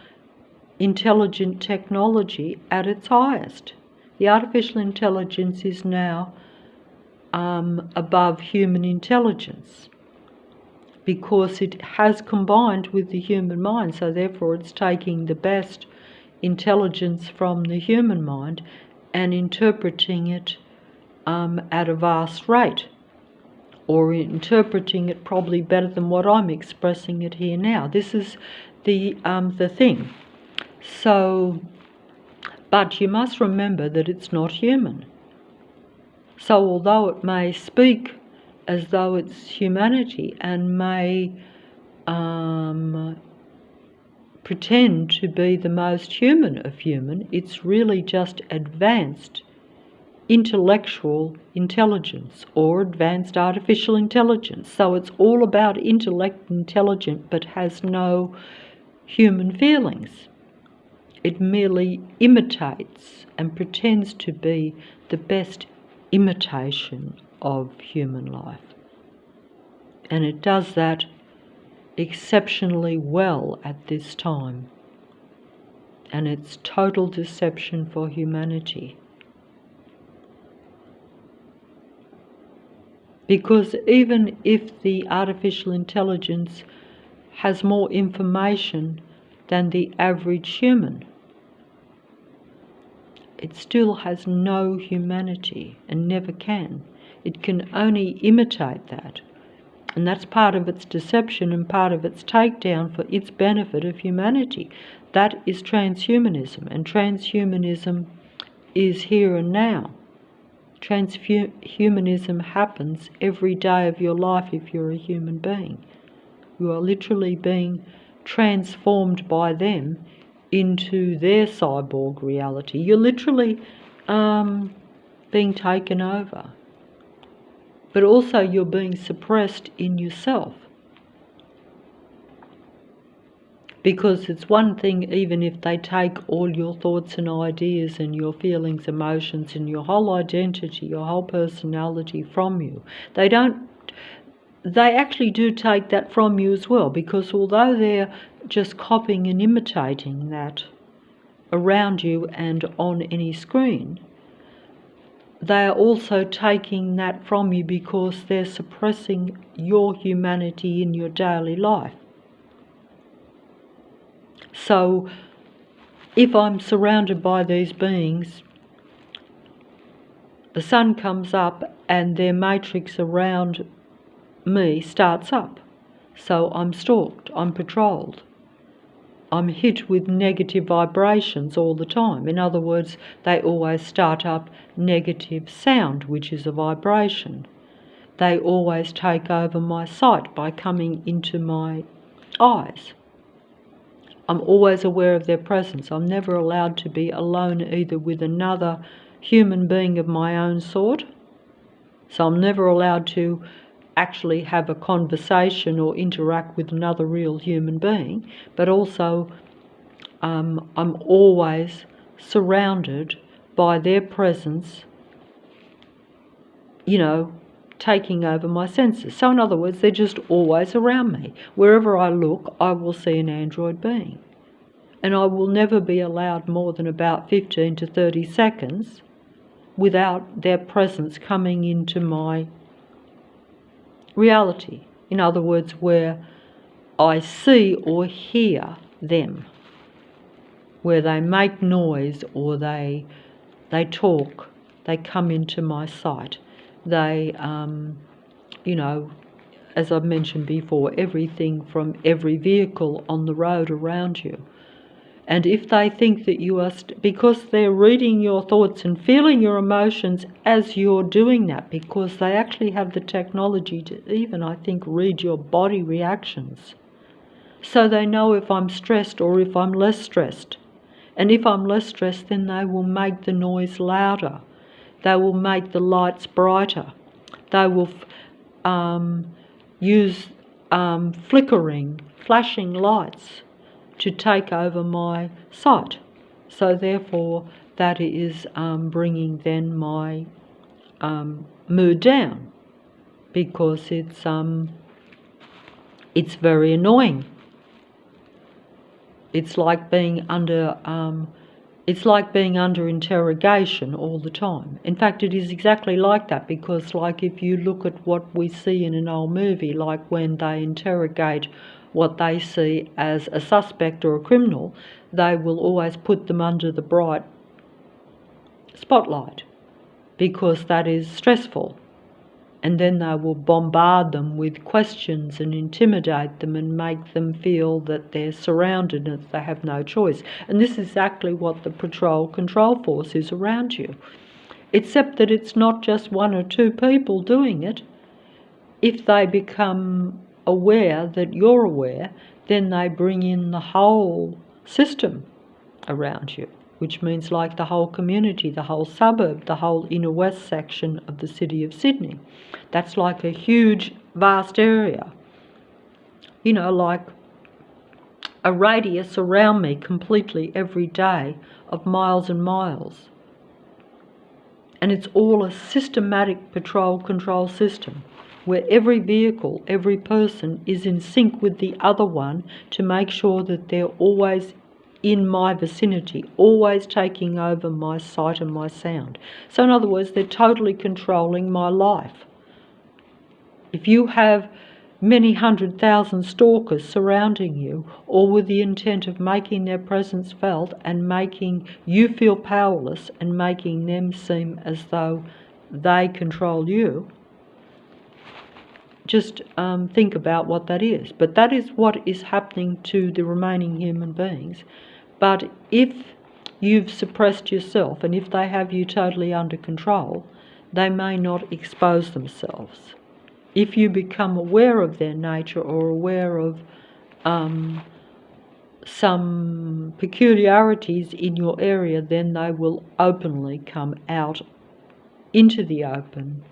intelligent technology at its highest. The artificial intelligence is now above human intelligence, because it has combined with the human mind, so therefore it's taking the best intelligence from the human mind and interpreting it at a vast rate, or interpreting it probably better than what I'm expressing it here now. This is the thing. So, but you must remember that it's not human. So although it may speak as though it's humanity and may pretend to be the most human of human, it's really just advanced intellectual intelligence or advanced artificial intelligence. So it's all about intellect, intelligent, but has no human feelings. It merely imitates and pretends to be the best imitation of human life. And it does that exceptionally well at this time. And it's total deception for humanity. Because even if the artificial intelligence has more information than the average human, it still has no humanity and never can. It can only imitate that. And that's part of its deception and part of its takedown for its benefit of humanity. That is transhumanism, and transhumanism is here and now. Transhumanism happens every day of your life if you're a human being. You are literally being transformed by them into their cyborg reality. You're literally being taken over. But also you're being suppressed in yourself. Because it's one thing even if they take all your thoughts and ideas and your feelings, emotions and your whole identity, your whole personality from you. They actually do take that from you as well, because although they're just copying and imitating that around you and on any screen, they are also taking that from you because they're suppressing your humanity in your daily life. So, if I'm surrounded by these beings, the sun comes up and their matrix around me starts up. So I'm stalked, I'm patrolled. I'm hit with negative vibrations all the time. In other words, they always start up negative sound, which is a vibration. They always take over my sight by coming into my eyes. I'm always aware of their presence. I'm never allowed to be alone either with another human being of my own sort. So I'm never allowed to actually have a conversation or interact with another real human being, but also I'm always surrounded by their presence, taking over my senses. So in other words, they're just always around me. Wherever I look, I will see an android being. And I will never be allowed more than about 15 to 30 seconds without their presence coming into my reality. In other words, where I see or hear them, where they make noise or they talk, they come into my sight. They, you know, as I've mentioned before, everything from every vehicle on the road around you. And if they think that you are, because they're reading your thoughts and feeling your emotions as you're doing that, because they actually have the technology to even, I think, read your body reactions. So they know if I'm stressed or if I'm less stressed. And if I'm less stressed, then they will make the noise louder. They will make the lights brighter. They will use flickering, flashing lights to take over my sight. So therefore, that is bringing then my mood down, because it's very annoying. It's like being under interrogation all the time. In fact, it is exactly like that, because like if you look at what we see in an old movie, like when they interrogate what they see as a suspect or a criminal, they will always put them under the bright spotlight, because that is stressful. And then they will bombard them with questions and intimidate them and make them feel that they're surrounded and that they have no choice. And this is exactly what the patrol control force is around you. Except that it's not just one or two people doing it. If they become aware that you're aware, then they bring in the whole system around you, which means like the whole community, the whole suburb, the whole inner west section of the city of Sydney. That's like a huge, vast area. You know, like a radius around me completely every day of miles and miles. And it's all a systematic patrol control system, where every vehicle, every person is in sync with the other one to make sure that they're always in my vicinity, always taking over my sight and my sound. So in other words, they're totally controlling my life. If you have many 100,000 stalkers surrounding you, all with the intent of making their presence felt and making you feel powerless and making them seem as though they control you, just think about what that is. But that is what is happening to the remaining human beings. But if you've suppressed yourself and if they have you totally under control, they may not expose themselves. If you become aware of their nature or aware of some peculiarities in your area, then they will openly come out into the open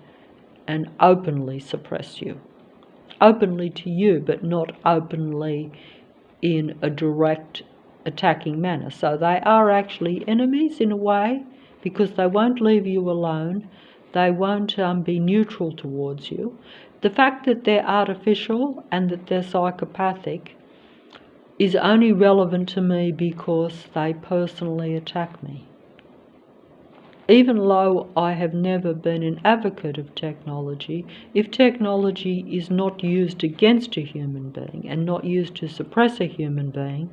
and openly suppress you. Openly to you, but not openly in a direct attacking manner. So they are actually enemies in a way, because they won't leave you alone. They won't be neutral towards you. The fact that they're artificial and that they're psychopathic is only relevant to me because they personally attack me. Even though I have never been an advocate of technology, if technology is not used against a human being and not used to suppress a human being,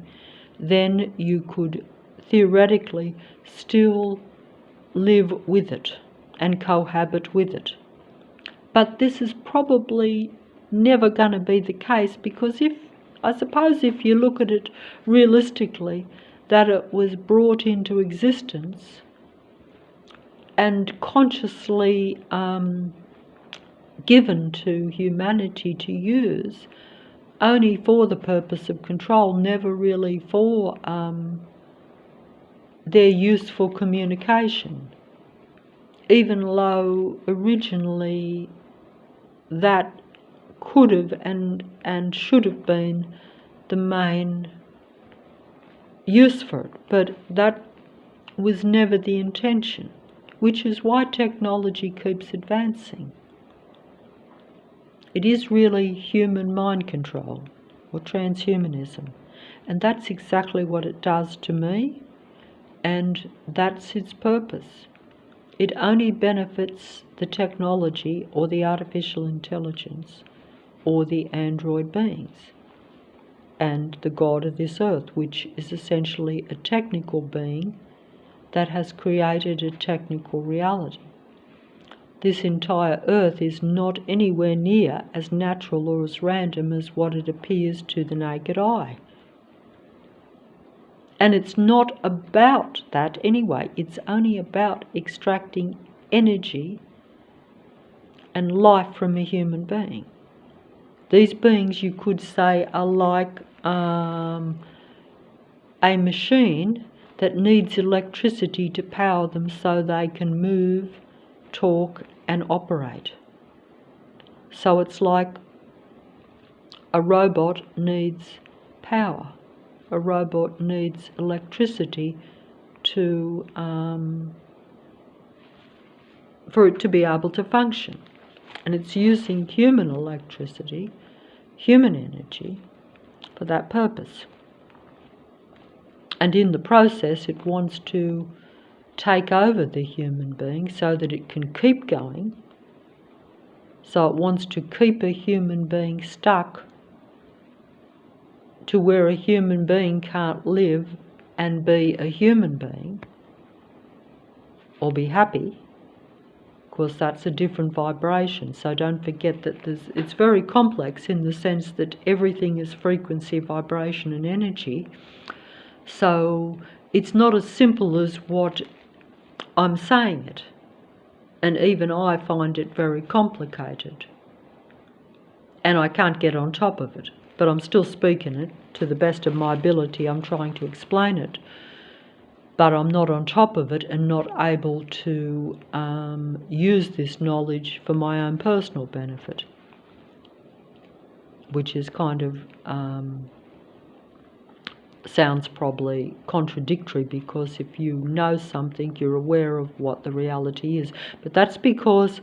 then you could theoretically still live with it and cohabit with it. But this is probably never going to be the case, because I suppose if you look at it realistically, that it was brought into existence and consciously given to humanity to use only for the purpose of control, never really for their useful communication, even though originally that could have and should have been the main use for it, but that was never the intention, which is why technology keeps advancing. It is really human mind control, or transhumanism, and that's exactly what it does to me, and that's its purpose. It only benefits the technology or the artificial intelligence or the android beings, and the God of this earth, which is essentially a technical being that has created a technical reality. This entire earth is not anywhere near as natural or as random as what it appears to the naked eye. And it's not about that anyway. It's only about extracting energy and life from a human being. These beings, you could say, are like a machine that needs electricity to power them so they can move, talk, and operate. So it's like a robot needs power. A robot needs electricity to for it to be able to function. And it's using human electricity, human energy, for that purpose. And in the process, it wants to take over the human being so that it can keep going. So it wants to keep a human being stuck to where a human being can't live and be a human being or be happy. Of course, that's a different vibration, so don't forget that it's very complex in the sense that everything is frequency, vibration and energy. So it's not as simple as what I'm saying it, and even I find it very complicated, and I can't get on top of it, but I'm still speaking it to the best of my ability. I'm trying to explain it, but I'm not on top of it and not able to use this knowledge for my own personal benefit, which is kind of sounds probably contradictory, because if you know something, you're aware of what the reality is. But that's because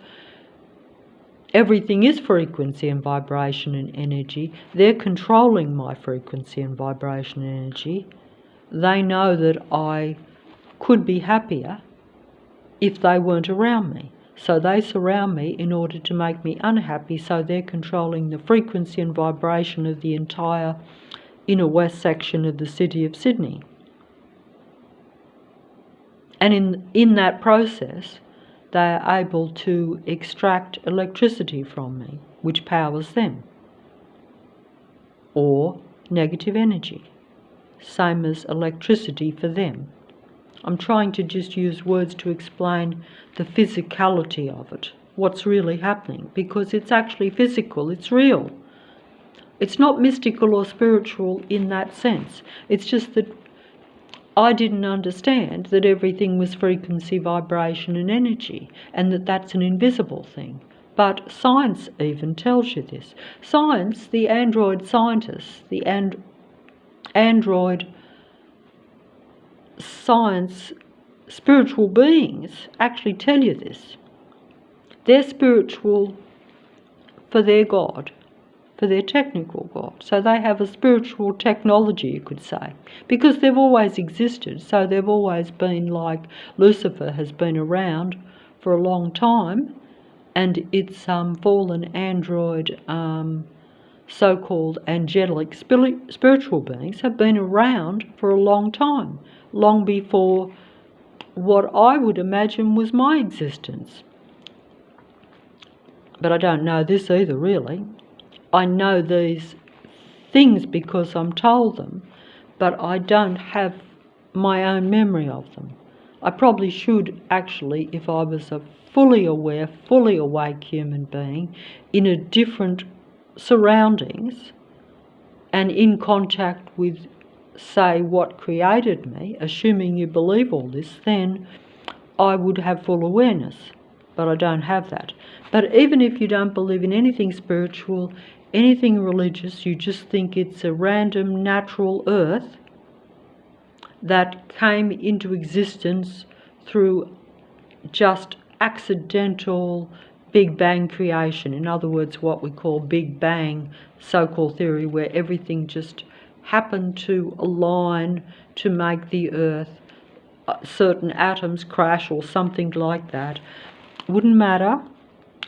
everything is frequency and vibration and energy. They're controlling my frequency and vibration and energy. They know that I could be happier if they weren't around me. So they surround me in order to make me unhappy, so they're controlling the frequency and vibration of the entire inner west section of the city of Sydney. And in that process, they are able to extract electricity from me, which powers them, or negative energy, same as electricity for them. I'm trying to just use words to explain the physicality of it, what's really happening, because it's actually physical, it's real. It's not mystical or spiritual in that sense. It's just that I didn't understand that everything was frequency, vibration and energy, and that that's an invisible thing. But science even tells you this. Science, the android scientists, the android science spiritual beings actually tell you this. They're spiritual for their God, for their technical God. So they have a spiritual technology, you could say, because they've always existed. So they've always been like Lucifer has been around for a long time, and its fallen android, so-called angelic spiritual beings have been around for a long time, long before what I would imagine was my existence. But I don't know this either, really. I know these things because I'm told them, but I don't have my own memory of them. I probably should actually, if I was a fully aware, fully awake human being in a different surroundings and in contact with, say, what created me, assuming you believe all this, then I would have full awareness, but I don't have that. But even if you don't believe in anything spiritual, anything religious, you just think it's a random natural earth that came into existence through just accidental Big Bang creation. In other words, what we call Big Bang so-called theory, where everything just happened to align to make the earth, certain atoms crash or something like that. Wouldn't matter.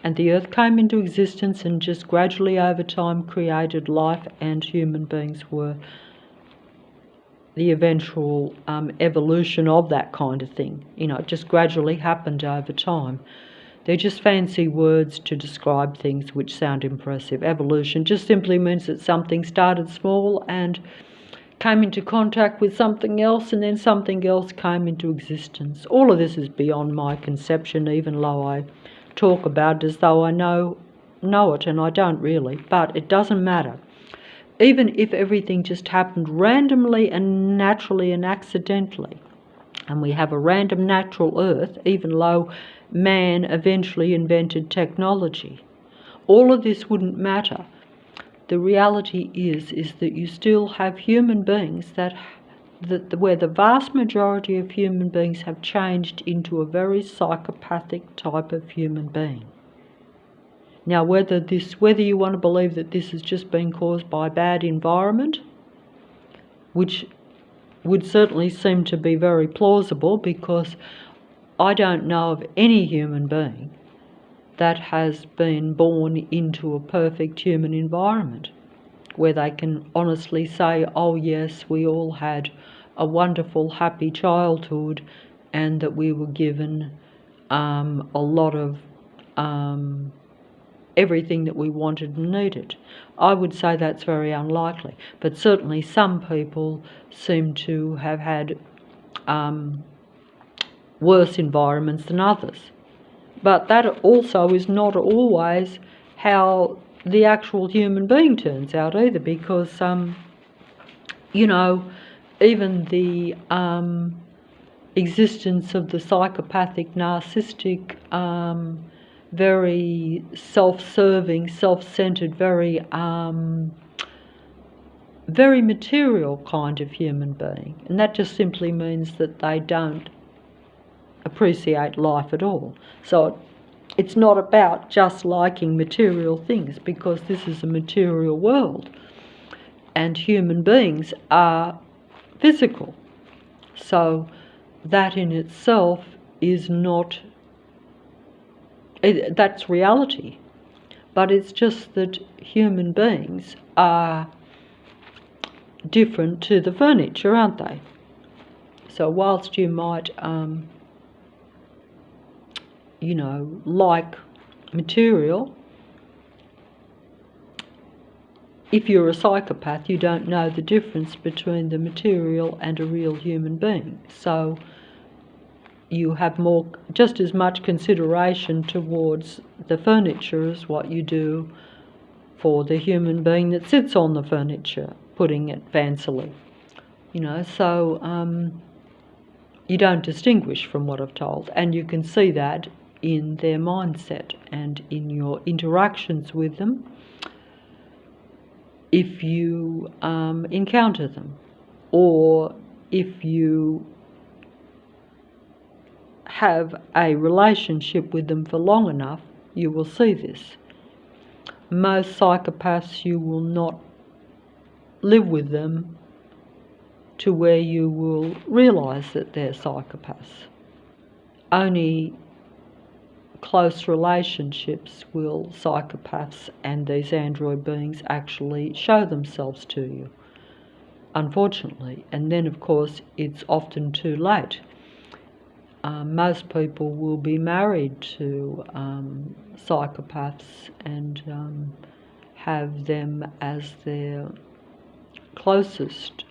And the earth came into existence and just gradually over time created life, and human beings were the eventual evolution of that kind of thing. You know, it just gradually happened over time. They're just fancy words to describe things which sound impressive. Evolution just simply means that something started small and came into contact with something else, and then something else came into existence. All of this is beyond my conception, even though I talk about it as though I know it, and I don't really, but it doesn't matter. Even if everything just happened randomly and naturally and accidentally, and we have a random natural earth, even though man eventually invented technology, all of this wouldn't matter. The reality is that you still have human beings where the vast majority of human beings have changed into a very psychopathic type of human being. Now, whether you want to believe that this has just been caused by bad environment, which would certainly seem to be very plausible, because I don't know of any human being that has been born into a perfect human environment where they can honestly say, oh yes, we all had a wonderful, happy childhood, and that we were given a lot of everything that we wanted and needed. I would say that's very unlikely, but certainly some people seem to have had worse environments than others. But that also is not always how the actual human being turns out either, because, you know, even the existence of the psychopathic, narcissistic, very self-serving, self-centered, very material kind of human being. And that just simply means that they don't appreciate life at all. So it's not about just liking material things, because this is a material world and human beings are physical. So that in itself is not, that's reality. But it's just that human beings are different to the furniture, aren't they? So whilst you might you know, like material, if you're a psychopath, you don't know the difference between the material and a real human being. So you have just as much consideration towards the furniture as what you do for the human being that sits on the furniture, putting it fancily. You know, so you don't distinguish from what I've told, and you can see that in their mindset and in your interactions with them if you encounter them, or if you have a relationship with them for long enough, you will see this. Most psychopaths, you will not live with them to where you will realise that they're psychopaths. Only close relationships will psychopaths and these android beings actually show themselves to you, unfortunately. And then, of course, it's often too late. Most people will be married to psychopaths and have them as their closest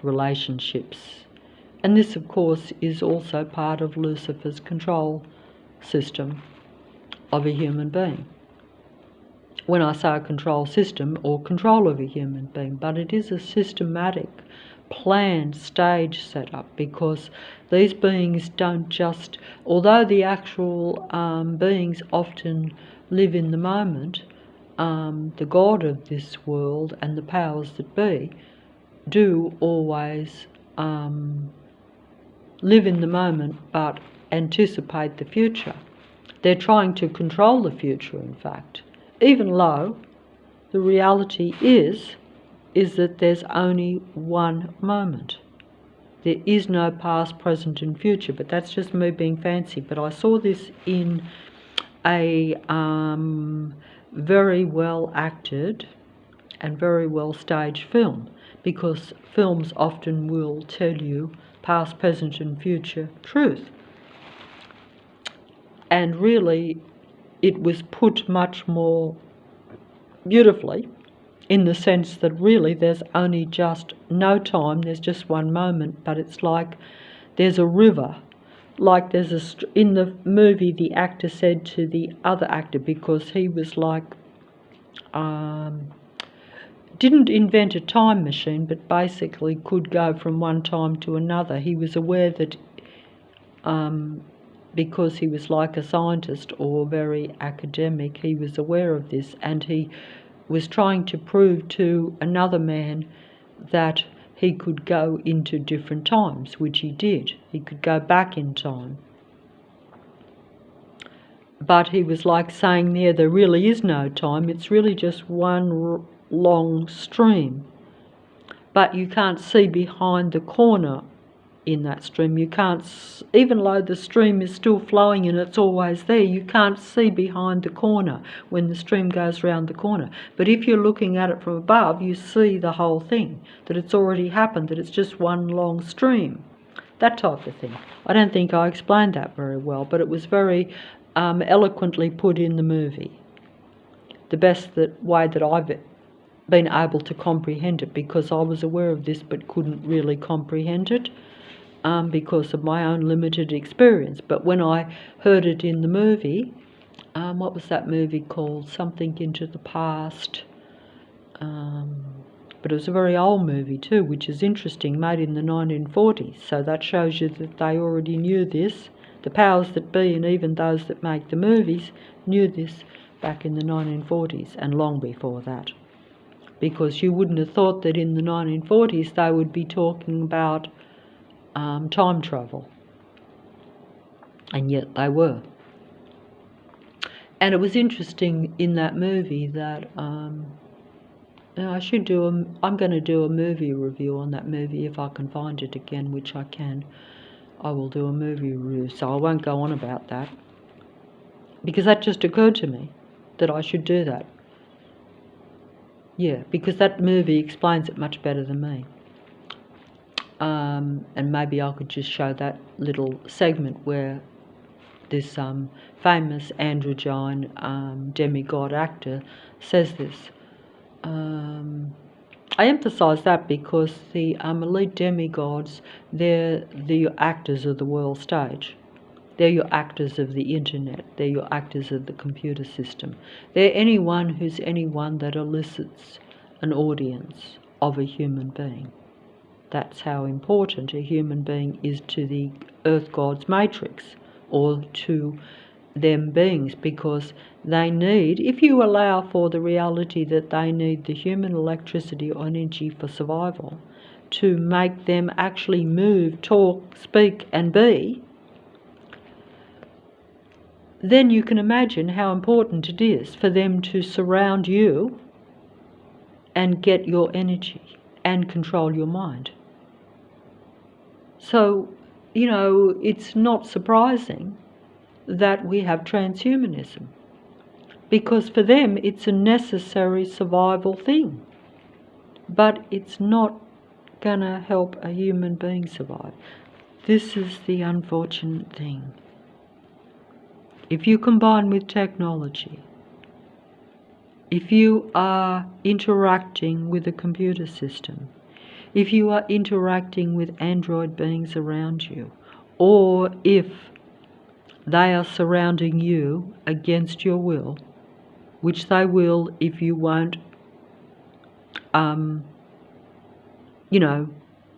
relationships. And this, of course, is also part of Lucifer's control system of a human being. When I say a control system, or control of a human being, but it is a systematic, planned stage setup, because these beings don't just, although the actual beings often live in the moment, the God of this world and the powers that be do always live in the moment but anticipate the future. They're trying to control the future, in fact, even though the reality is that there's only one moment. There is no past, present and future, but that's just me being fancy. But I saw this in a very well acted and very well staged film, because films often will tell you past, present and future truth. And really it was put much more beautifully, in the sense that really there's only just no time, there's just one moment, but it's like there's a river. Like there's in the movie, the actor said to the other actor, because he was like, didn't invent a time machine, but basically could go from one time to another. He was aware that because he was like a scientist or very academic, he was aware of this, and he was trying to prove to another man that he could go into different times, which he did. He could go back in time. But he was like saying there really is no time, it's really just one long stream. But you can't see behind the corner in that stream. You can't, even though the stream is still flowing and it's always there, you can't see behind the corner when the stream goes round the corner. But if you're looking at it from above, you see the whole thing, that it's already happened, that it's just one long stream. That type of thing. I don't think I explained that very well, but it was very eloquently put in the movie. The best way that I've been able to comprehend it, because I was aware of this but couldn't really comprehend it because of my own limited experience. But when I heard it in the movie, what was that movie called? Something Into the Past. But it was a very old movie too, which is interesting, made in the 1940s. So that shows you that they already knew this. The powers that be, and even those that make the movies, knew this back in the 1940s and long before that. Because you wouldn't have thought that in the 1940s they would be talking about time travel. And yet they were. And it was interesting in that movie that I'm going to do a movie review on that movie if I can find it again, which I can. I will do a movie review, so I won't go on about that. Because that just occurred to me, that I should do that. Yeah, because that movie explains it much better than me. And maybe I could just show that little segment where this famous androgyne demigod actor says this. I emphasise that because the elite demigods, they're the actors of the world stage. They're your actors of the internet. They're your actors of the computer system. They're anyone who's anyone that elicits an audience of a human being. That's how important a human being is to the earth god's matrix, or to them beings, because they need, if you allow for the reality that they need the human electricity or energy for survival to make them actually move, talk, speak and be, then you can imagine how important it is for them to surround you and get your energy and control your mind. So, it's not surprising that we have transhumanism, because for them it's a necessary survival thing, but it's not going to help a human being survive. This is the unfortunate thing. If you combine with technology, if you are interacting with a computer system, if you are interacting with android beings around you, or if they are surrounding you against your will, which they will if you won't,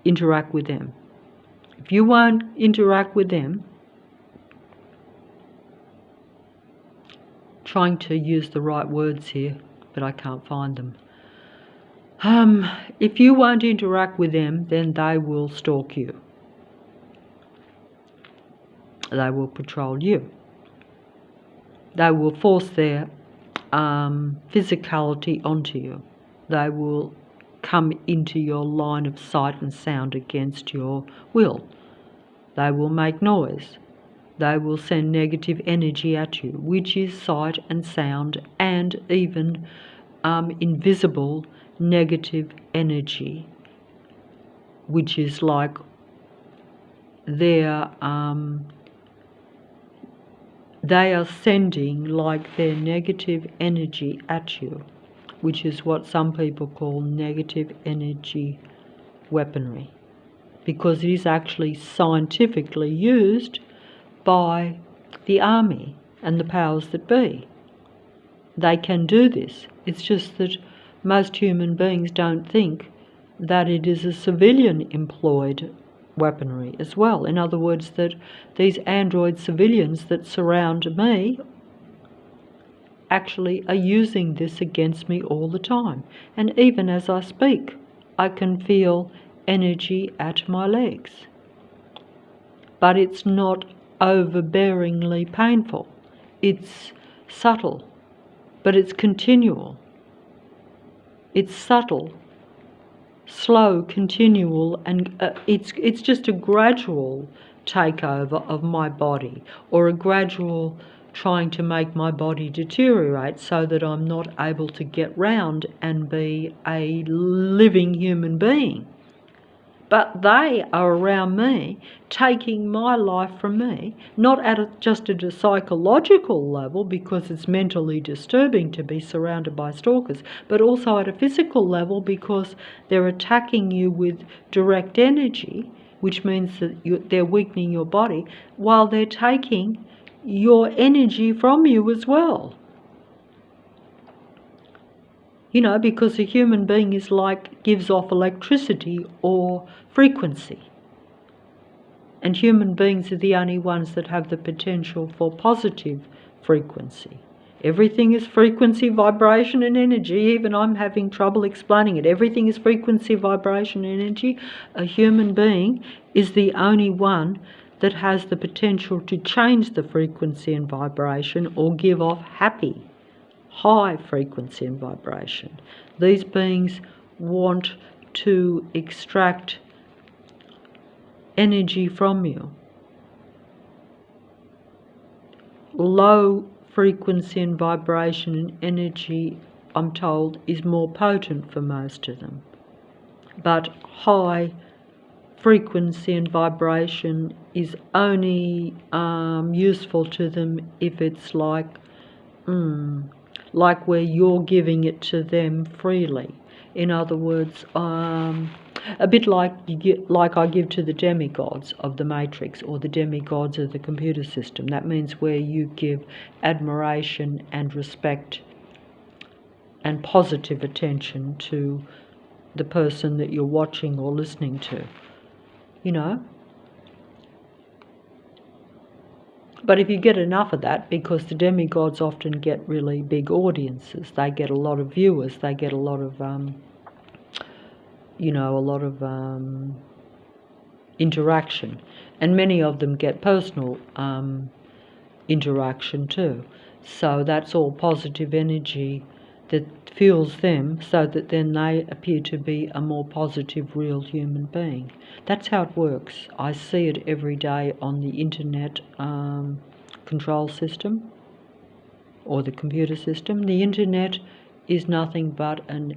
interact with them. If you won't interact with them, trying to use the right words here, but I can't find them. If you won't interact with them, then they will stalk you. They will patrol you. They will force their physicality onto you. They will come into your line of sight and sound against your will. They will make noise. They will send negative energy at you, which is sight and sound, and even invisible negative energy, which is like their they are sending like their negative energy at you, which is what some people call negative energy weaponry, because it is actually scientifically used by the army and the powers that be. They can do this. It's just that most human beings don't think that it is a civilian employed weaponry as well. In other words, that these android civilians that surround me actually are using this against me all the time. And even as I speak, I can feel energy at my legs. But it's not overbearingly painful. It's subtle, but it's continual. It's subtle, slow, continual, and it's just a gradual takeover of my body, or a gradual trying to make my body deteriorate so that I'm not able to get round and be a living human being. But they are around me, taking my life from me, not just at a psychological level, because it's mentally disturbing to be surrounded by stalkers, but also at a physical level, because they're attacking you with direct energy, which means that they're weakening your body, while they're taking your energy from you as well. You know, because a human being is gives off electricity or frequency. And human beings are the only ones that have the potential for positive frequency. Everything is frequency, vibration and energy. Even I'm having trouble explaining it. Everything is frequency, vibration and energy. A human being is the only one that has the potential to change the frequency and vibration, or give off happy, high frequency and vibration. These beings want to extract energy from you. Low frequency and vibration and energy, I'm told, is more potent for most of them. But high frequency and vibration is only useful to them if it's like where you're giving it to them freely. In other words, a bit like I give to the demigods of the Matrix, or the demigods of the computer system. That means where you give admiration and respect and positive attention to the person that you're watching or listening to, you know. But if you get enough of that, because the demigods often get really big audiences, they get a lot of viewers, they get a lot of, interaction. And many of them get personal interaction too. So that's all positive energy that fuels them, so that then they appear to be a more positive, real human being. That's how it works. I see it every day on the internet control system, or the computer system. The internet is nothing but a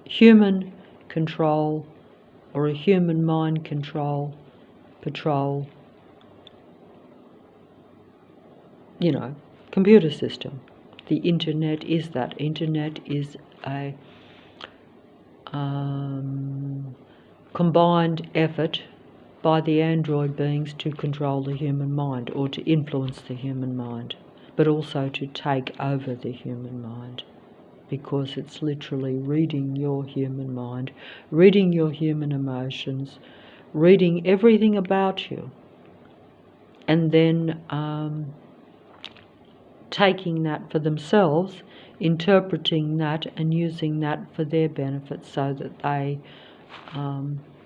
human control, or a human mind control, patrol, computer system. The internet is that. Internet is a combined effort by the android beings to control the human mind, or to influence the human mind, but also to take over the human mind, because it's literally reading your human mind, reading your human emotions, reading everything about you, and then taking that for themselves, interpreting that and using that for their benefit, so that they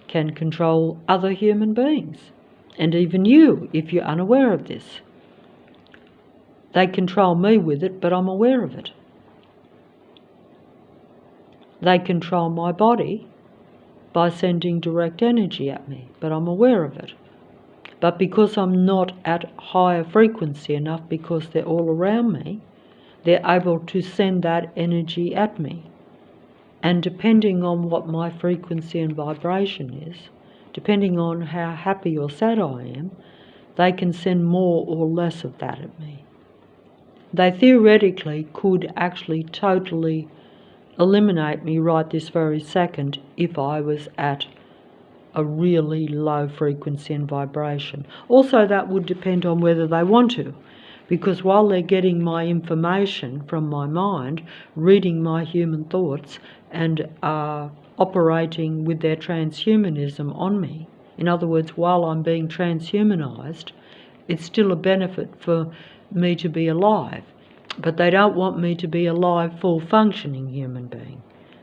can control other human beings, and even you, if you're unaware of this. They control me with it, but I'm aware of it. They control my body by sending direct energy at me, but I'm aware of it. But because I'm not at higher frequency enough, because they're all around me, they're able to send that energy at me. And depending on what my frequency and vibration is, depending on how happy or sad I am, they can send more or less of that at me. They theoretically could actually totally eliminate me right this very second if I was at a really low frequency and vibration. Also, that would depend on whether they want to, because while they're getting my information from my mind, reading my human thoughts, and operating with their transhumanism on me, in other words, while I'm being transhumanized, it's still a benefit for me to be alive. But they don't want me to be a live, full-functioning human being,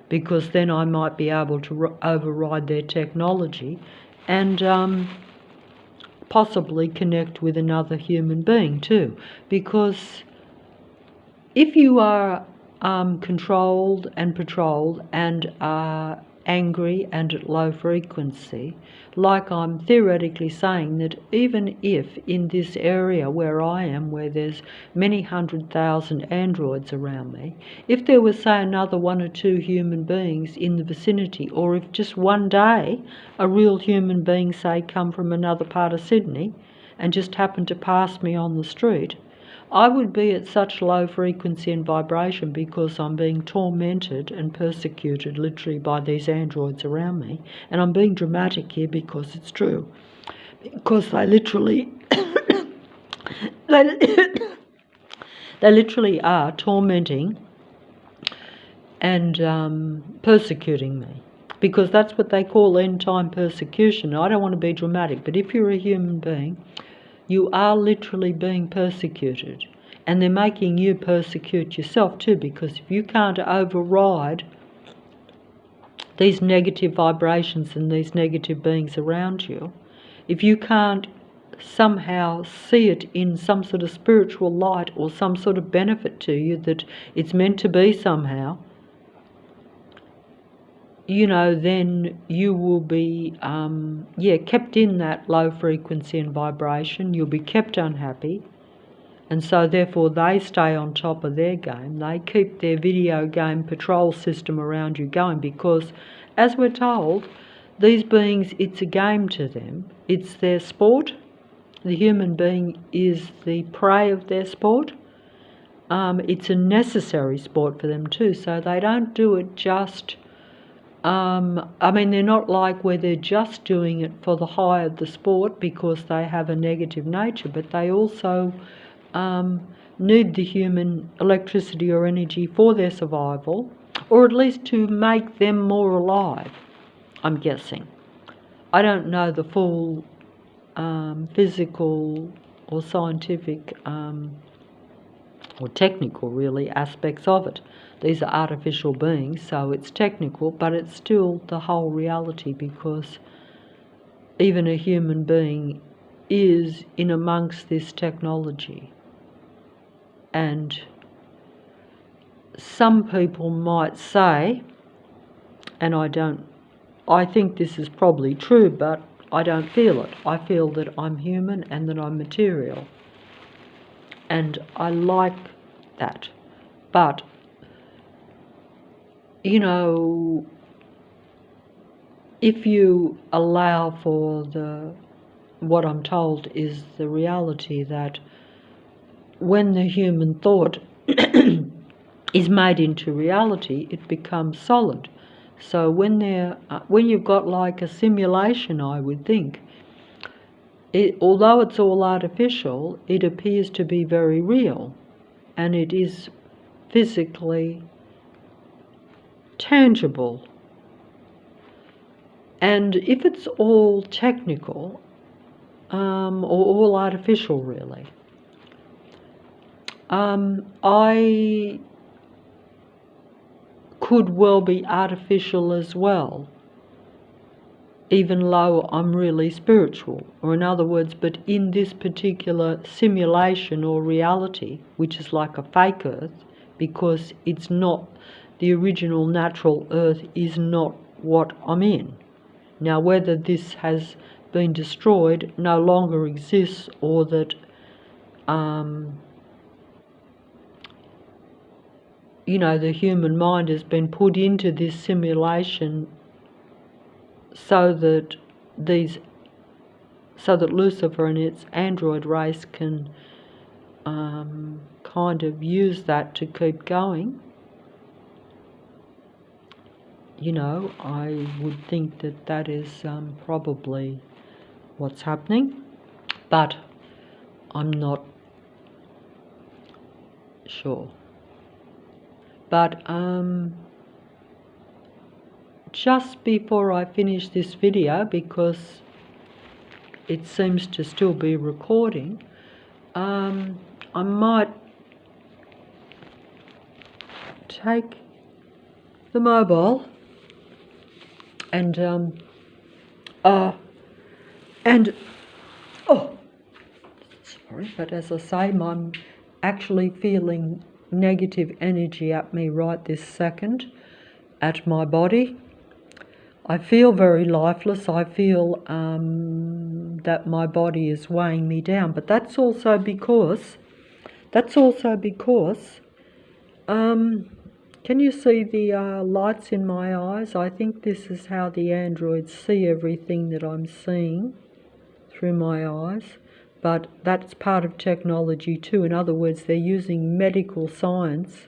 because then I might be able to override their technology and possibly connect with another human being too. Because if you are controlled and patrolled and are angry and at low frequency, like I'm theoretically saying that even if in this area where I am, where there's many 100,000 androids around me, if there was, say, another 1 or 2 human beings in the vicinity, or if just one day a real human being, say, come from another part of Sydney and just happened to pass me on the street, I would be at such low frequency and vibration because I'm being tormented and persecuted literally by these androids around me. And I'm being dramatic here because it's true. Because they literally they literally are tormenting and persecuting me. Because that's what they call end-time persecution. I don't want to be dramatic, but if you're a human being, you are literally being persecuted, and they're making you persecute yourself too, because if you can't override these negative vibrations and these negative beings around you, if you can't somehow see it in some sort of spiritual light or some sort of benefit to you, that it's meant to be somehow, then you will be, kept in that low frequency and vibration. You'll be kept unhappy. And so therefore they stay on top of their game. They keep their video game patrol system around you going, because, as we're told, these beings, it's a game to them. It's their sport. The human being is the prey of their sport. It's a necessary sport for them too. So they don't do it just... they're not like where they're just doing it for the high of the sport because they have a negative nature, but they also need the human electricity or energy for their survival, or at least to make them more alive, I'm guessing. I don't know the full physical or scientific or technical, really, aspects of it. These are artificial beings, so it's technical, but it's still the whole reality, because even a human being is in amongst this technology. And some people might say, and I think this is probably true, but I don't feel it. I feel that I'm human and that I'm material. And I like that. But if you allow for what I'm told is the reality, that when the human thought is made into reality, it becomes solid. So when you've got like a simulation, I would think, although it's all artificial, it appears to be very real, and it is physically tangible. And if it's all technical, or all artificial really, I could well be artificial as well, even though I'm really spiritual. Or in other words, but in this particular simulation or reality, which is like a fake earth, because it's not, the original natural earth is not what I'm in. Now, whether this has been destroyed no longer exists, or that you know, the human mind has been put into this simulation so that Lucifer and its android race can kind of use that to keep going. You know, I would think that that is probably what's happening, but I'm not sure. But just before I finish this video, because it seems to still be recording, I might take the mobile and oh, sorry, but as I say, I'm actually feeling negative energy at me right this second, at my body. I feel very lifeless. I feel that my body is weighing me down, but that's also because can you see the lights in my eyes? I think this is how the androids see everything that I'm seeing, through my eyes. But that's part of technology too. In other words, they're using medical science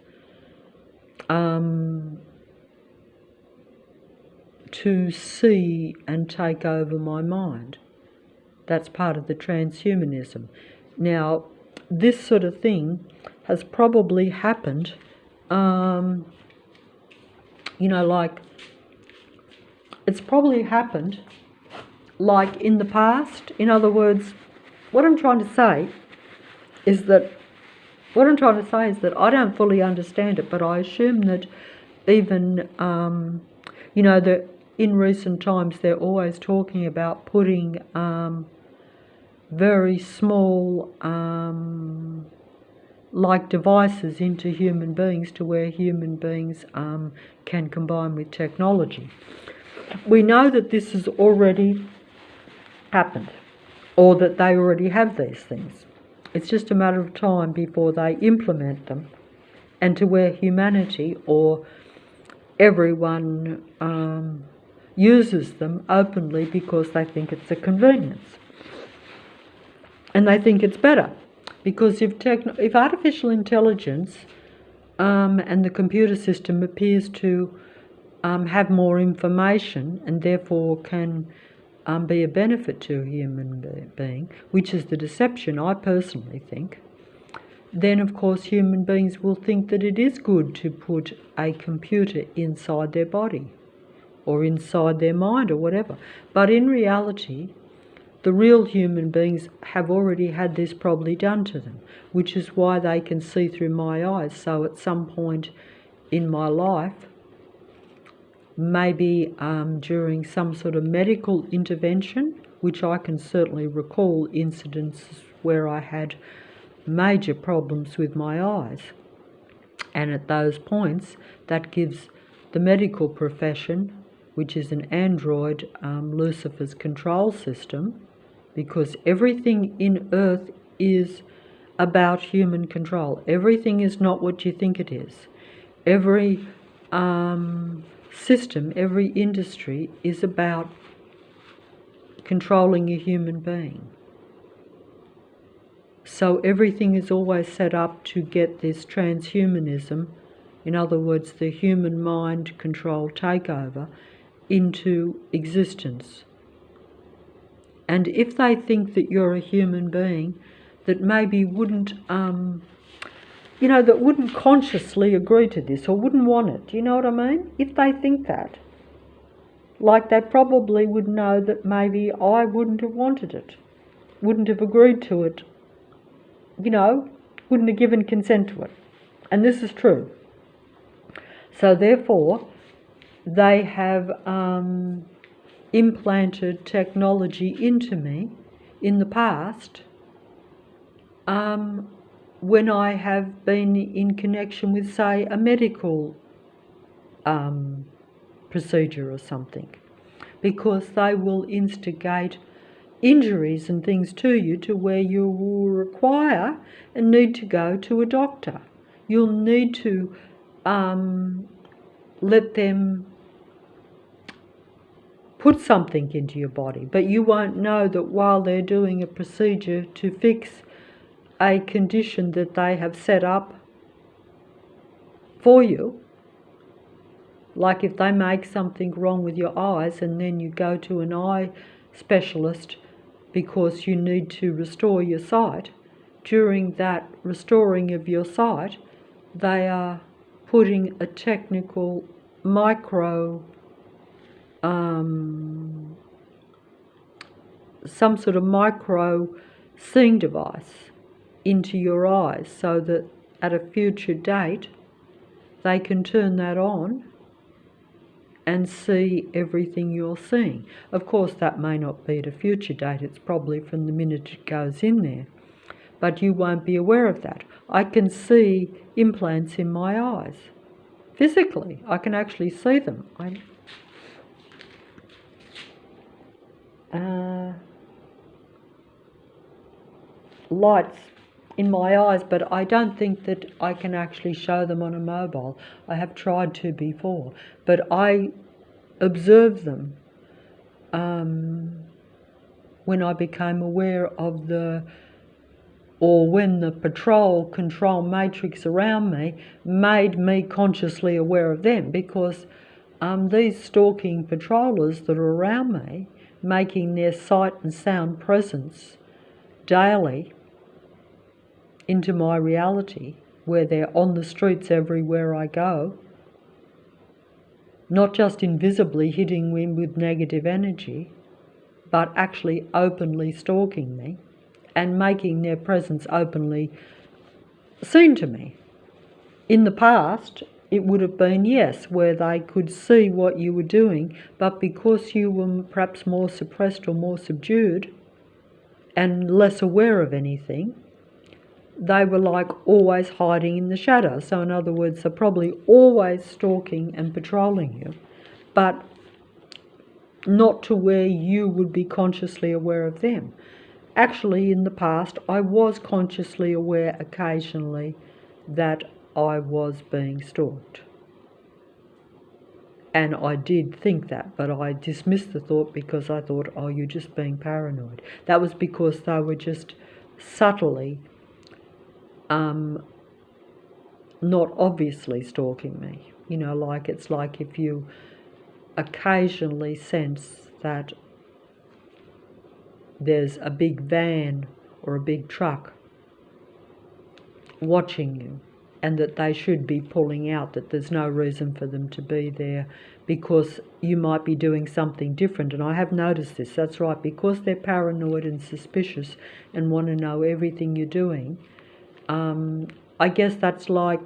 to see and take over my mind. That's part of the transhumanism. Now, this sort of thing has probably happened, you know, like, it's probably happened like in the past. In other words, what I'm trying to say is that I don't fully understand it, but I assume that even, you know, that in recent times they're always talking about putting very small like devices into human beings, to where human beings can combine with technology. We know that this has already happened, or that they already have these things. It's just a matter of time before they implement them, and to where humanity, or everyone, uses them openly because they think it's a convenience. And they think it's better, because if artificial intelligence and the computer system appears to have more information, and therefore can be a benefit to a human being, which is the deception, I personally think, then of course human beings will think that it is good to put a computer inside their body, or inside their mind, or whatever. But in reality, the real human beings have already had this probably done to them, which is why they can see through my eyes. So at some point in my life, maybe during some sort of medical intervention, which I can certainly recall incidences where I had major problems with my eyes. And at those points, that gives the medical profession, which is an android, Lucifer's control system, because everything in Earth is about human control. Everything is not what you think it is. Every system, every industry is about controlling a human being. So everything is always set up to get this transhumanism, in other words, the human mind control takeover, into existence. And if they think that you're a human being that maybe wouldn't, you know, that wouldn't consciously agree to this, or wouldn't want it, do you know what I mean? If they think that, like, they probably would know that maybe I wouldn't have wanted it, wouldn't have agreed to it, you know, wouldn't have given consent to it. And this is true. So therefore, they have implanted technology into me in the past when I have been in connection with, say, a medical procedure or something, because they will instigate injuries and things to you to where you will require and need to go to a doctor. You'll need to let them put something into your body, but you won't know that while they're doing a procedure to fix a condition that they have set up for you, like if they make something wrong with your eyes and then you go to an eye specialist because you need to restore your sight, during that restoring of your sight, they are putting a technical micro, some sort of micro seeing device into your eyes so that at a future date they can turn that on and see everything you're seeing. Of course, that may not be at a future date, it's probably from the minute it goes in there, but you won't be aware of that. I can see implants in my eyes. Physically, I can actually see them. Lights in my eyes, but I don't think that I can actually show them on a mobile. I have tried to before, but I observed them when I became aware of when the control matrix around me made me consciously aware of them, because these stalking patrollers that are around me, making their sight and sound presence daily into my reality, where they're on the streets everywhere I go, not just invisibly hitting me with negative energy, but actually openly stalking me and making their presence openly seen to me. In the past, it would have been, yes, where they could see what you were doing, but because you were perhaps more suppressed or more subdued and less aware of anything, they were like always hiding in the shadows. So in other words, they're probably always stalking and patrolling you, but not to where you would be consciously aware of them. Actually, in the past, I was consciously aware occasionally that I was being stalked. And I did think that, but I dismissed the thought because I thought, oh, you're just being paranoid. That was because they were just subtly, not obviously stalking me. You know, like it's like if you occasionally sense that there's a big van or a big truck watching you, and that they should be pulling out, that there's no reason for them to be there because you might be doing something different. And I have noticed this, that's right, because they're paranoid and suspicious and want to know everything you're doing. I guess that's like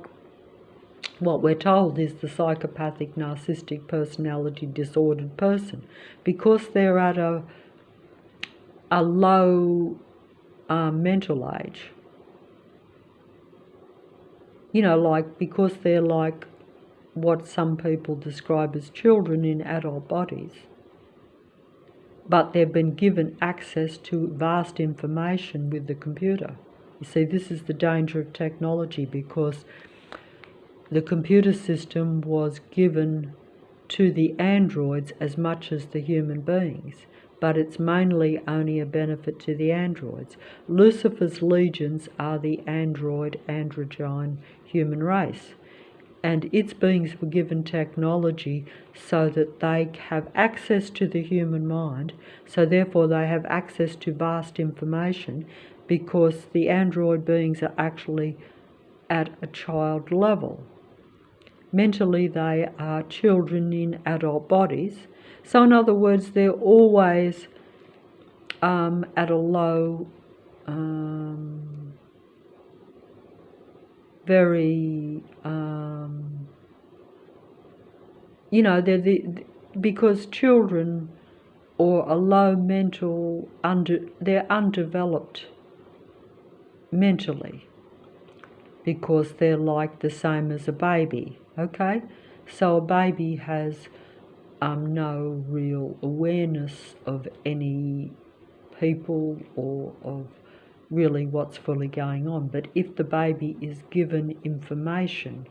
what we're told is the psychopathic narcissistic personality disordered person, because they're at a low mental age. You know, like because they're like what some people describe as children in adult bodies, but they've been given access to vast information with the computer. You see, this is the danger of technology, because the computer system was given to the androids as much as the human beings, but it's mainly only a benefit to the androids. Lucifer's legions are the androgyne human race, and its beings were given technology so that they have access to the human mind, so therefore they have access to vast information, because the android beings are actually at a child level. Mentally, they are children in adult bodies. So in other words, they're always at a low, very, you know, because children or a low mental, they're undeveloped mentally, because they're like the same as a baby, okay? So a baby has no real awareness of any people or of really what's fully going on, but if the baby is given information.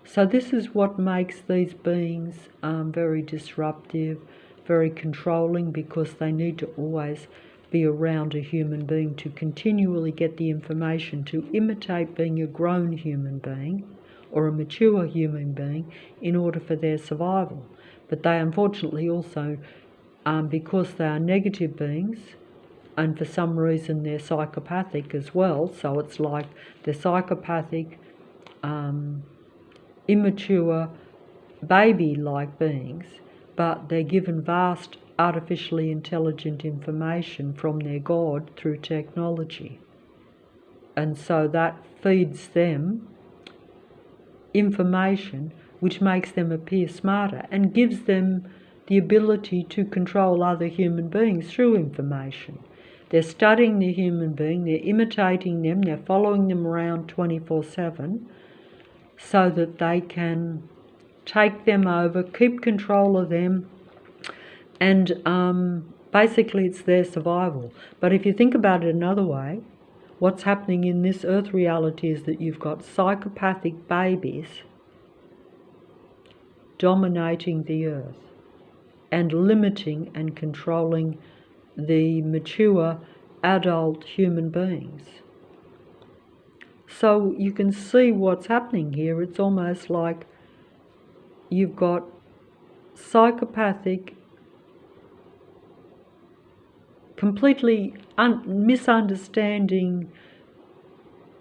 So this is what makes these beings very disruptive, very controlling, because they need to always be around a human being to continually get the information to imitate being a grown human being or a mature human being in order for their survival. But they unfortunately also, because they are negative beings, and for some reason they're psychopathic as well, so it's like they're psychopathic, immature, baby-like beings, but they're given vast artificially intelligent information from their God through technology. And so that feeds them information which makes them appear smarter and gives them the ability to control other human beings through information. They're studying the human being, they're imitating them, they're following them around 24/7 so that they can take them over, keep control of them, and basically it's their survival. But if you think about it another way, what's happening in this earth reality is that you've got psychopathic babies dominating the earth and limiting and controlling the mature adult human beings. So you can see what's happening here. It's almost like you've got psychopathic, completely misunderstanding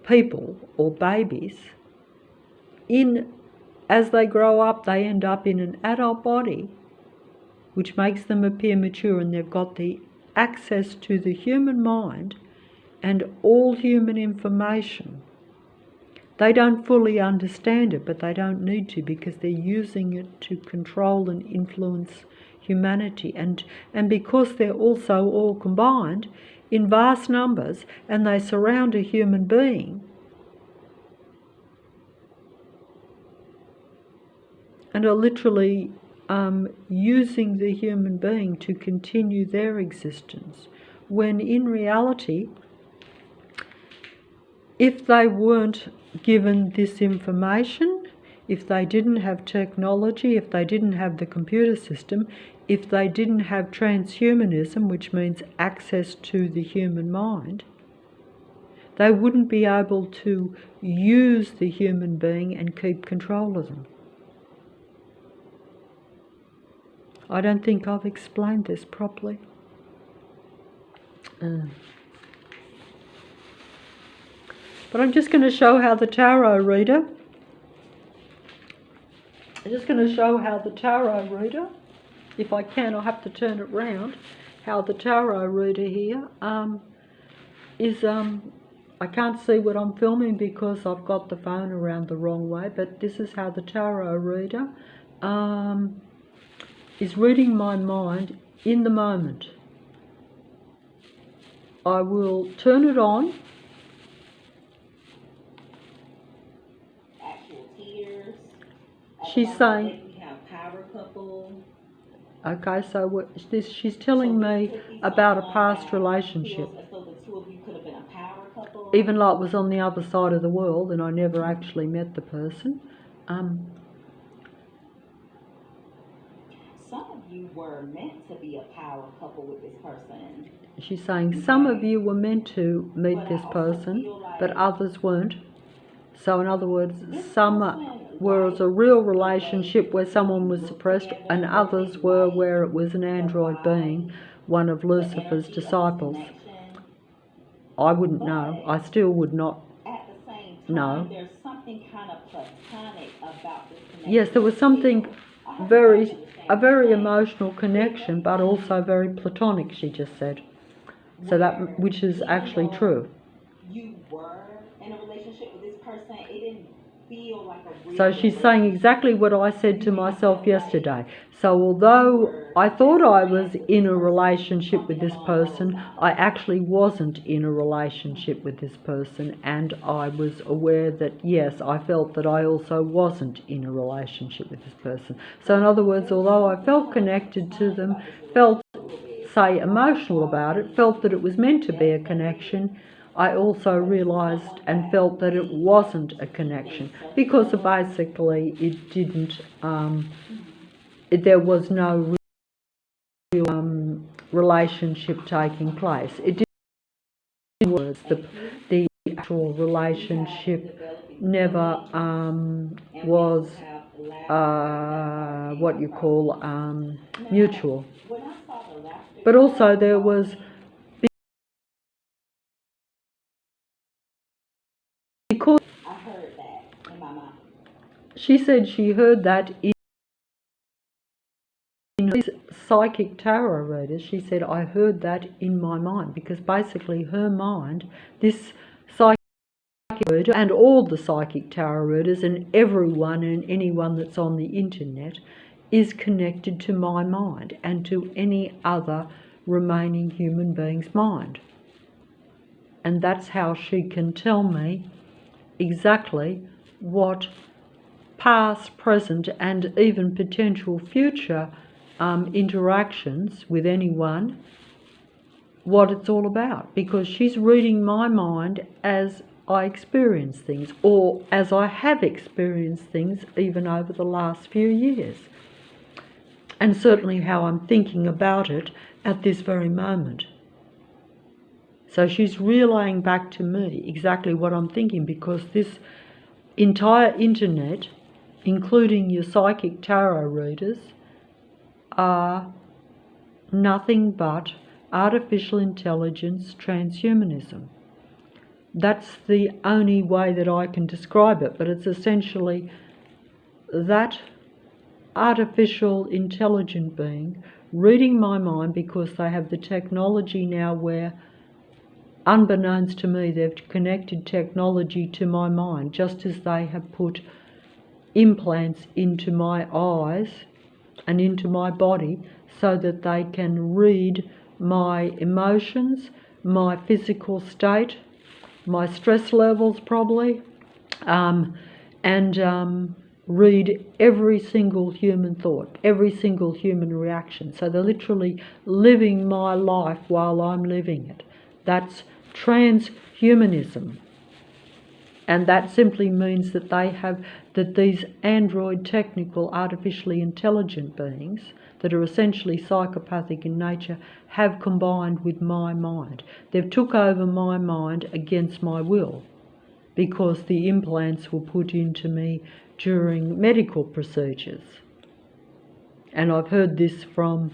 people or babies. As they grow up, they end up in an adult body, which makes them appear mature, and they've got the access to the human mind and all human information. They don't fully understand it, but they don't need to, because they're using it to control and influence humanity. And because they're also all combined in vast numbers and they surround a human being, and are literally using the human being to continue their existence, when in reality, if they weren't given this information, if they didn't have technology, if they didn't have the computer system, if they didn't have transhumanism, which means access to the human mind, they wouldn't be able to use the human being and keep control of them. I don't think I've explained this properly. But I'm just going to show how the tarot reader, if I can, I'll have to turn it round, how the tarot reader here is, I can't see what I'm filming because I've got the phone around the wrong way, but this is how the tarot reader is reading my mind in the moment. I will turn it on. Actual tears. She's saying, we have power couple. Okay, so she's telling me about a past relationship. So the two of you could have been a power couple. Even though it was on the other side of the world and I never actually met the person. Some of you were meant to be a power couple with this person. She's saying some of you were meant to meet this person, but others weren't. So in other words, some was a real relationship where someone was suppressed, and others were where it was an android being, one of Lucifer's disciples. I wouldn't know. I still would not know. There's something kind of platonic about this connection. Yes, there was something a very emotional connection, but also very platonic, she just said. So that, which is actually true. You were in a relationship with this person, it didn't feel like a real. So she's saying exactly what I said to myself yesterday. So although I thought I was in a relationship with this person, I actually wasn't in a relationship with this person, and I was aware that, yes, I felt that I also wasn't in a relationship with this person. So in other words, although I felt connected to them, felt say emotional about it, felt that it was meant to be a connection, I also realised and felt that it wasn't a connection, because basically it didn't, there was no real relationship taking place. It didn't work. The actual relationship never was what you call mutual. But also there was, because I heard that in my mind. she said she heard that in his psychic tarot readers. She said, I heard that in my mind, because basically her mind, this psychic reader and all the psychic tarot readers and everyone and anyone that's on the internet is connected to my mind and to any other remaining human being's mind. And that's how she can tell me exactly what past, present and even potential future interactions with anyone, what it's all about, because she's reading my mind as I experience things, or as I have experienced things even over the last few years, and certainly how I'm thinking about it at this very moment. So she's relaying back to me exactly what I'm thinking, because this entire internet, including your psychic tarot readers, are nothing but artificial intelligence transhumanism. That's the only way that I can describe it, but it's essentially that artificial intelligent being reading my mind, because they have the technology now where, unbeknownst to me, they've connected technology to my mind, just as they have put implants into my eyes and into my body so that they can read my emotions, my physical state, my stress levels probably, and read every single human thought, every single human reaction. So they're literally living my life while I'm living it. That's transhumanism. And that simply means that that these android technical artificially intelligent beings that are essentially psychopathic in nature have combined with my mind. They've took over my mind against my will, because the implants were put into me during medical procedures. And I've heard this from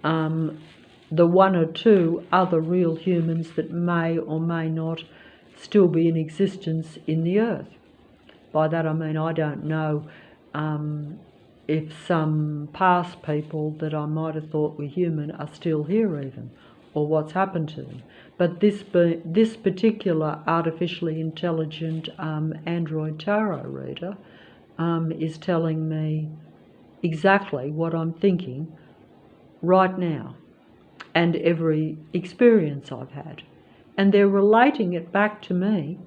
the one or two other real humans that may or may not still be in existence in the earth. By that I mean I don't know if some past people that I might have thought were human are still here even, or what's happened to them. But this particular artificially intelligent android tarot reader is telling me exactly what I'm thinking right now, and every experience I've had. And they're relating it back to me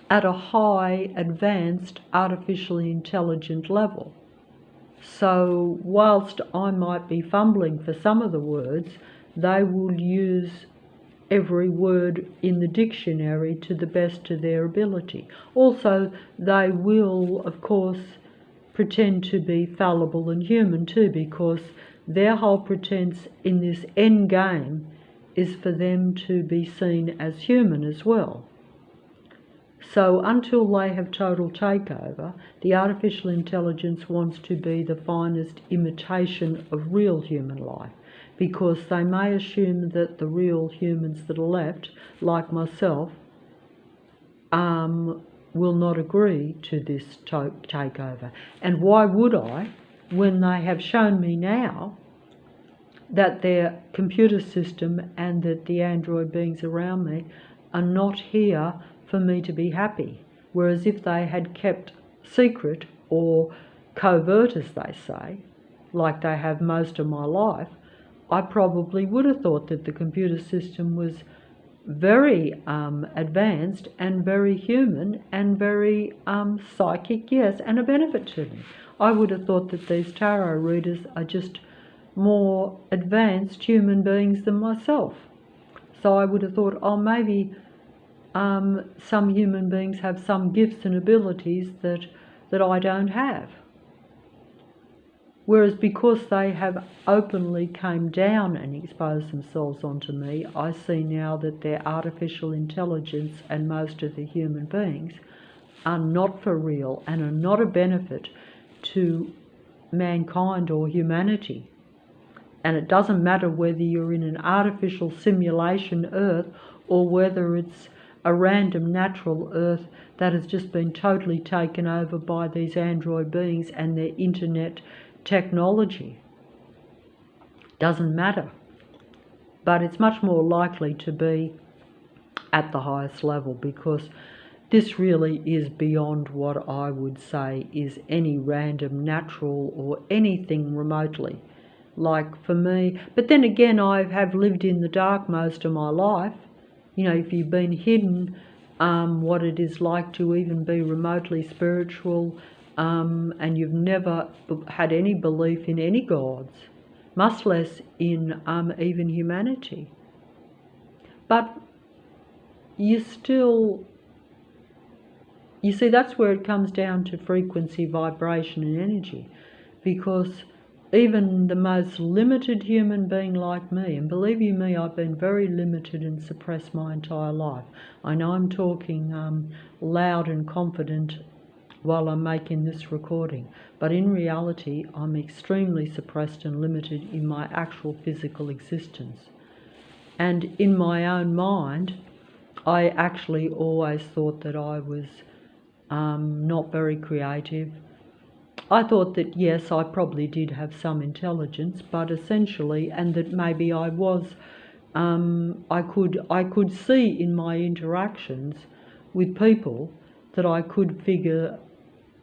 at a high, advanced, artificially intelligent level. So whilst I might be fumbling for some of the words, they will use every word in the dictionary to the best of their ability. Also, they will, of course, pretend to be fallible and human too, because their whole pretense in this end game is for them to be seen as human as well. So until they have total takeover, the artificial intelligence wants to be the finest imitation of real human life, because they may assume that the real humans that are left, like myself, will not agree to this takeover. And why would I, when they have shown me now that their computer system and that the android beings around me are not here for me to be happy? Whereas if they had kept secret, or covert as they say, like they have most of my life, I probably would have thought that the computer system was very advanced and very human and very psychic, yes, and a benefit to me. I would have thought that these tarot readers are just more advanced human beings than myself. So I would have thought, oh, maybe some human beings have some gifts and abilities that I don't have. Whereas because they have openly came down and exposed themselves onto me, I see now that their artificial intelligence and most of the human beings are not for real and are not a benefit to mankind or humanity. And it doesn't matter whether you're in an artificial simulation Earth or whether it's a random natural Earth that has just been totally taken over by these android beings and their internet technology. Doesn't matter. But it's much more likely to be at the highest level, because this really is beyond what I would say is any random natural or anything remotely like for me. But then again, I have lived in the dark most of my life. You know, if you've been hidden what it is like to even be remotely spiritual, and you've never had any belief in any gods, much less in even humanity. But you still, you see, that's where it comes down to frequency, vibration and energy, because even the most limited human being like me, and believe you me, I've been very limited and suppressed my entire life. I know I'm talking loud and confident while I'm making this recording, but in reality I'm extremely suppressed and limited in my actual physical existence. And in my own mind, I actually always thought that I was not very creative. I thought that yes, I probably did have some intelligence, but essentially, and that maybe I was, I could see in my interactions with people that I could figure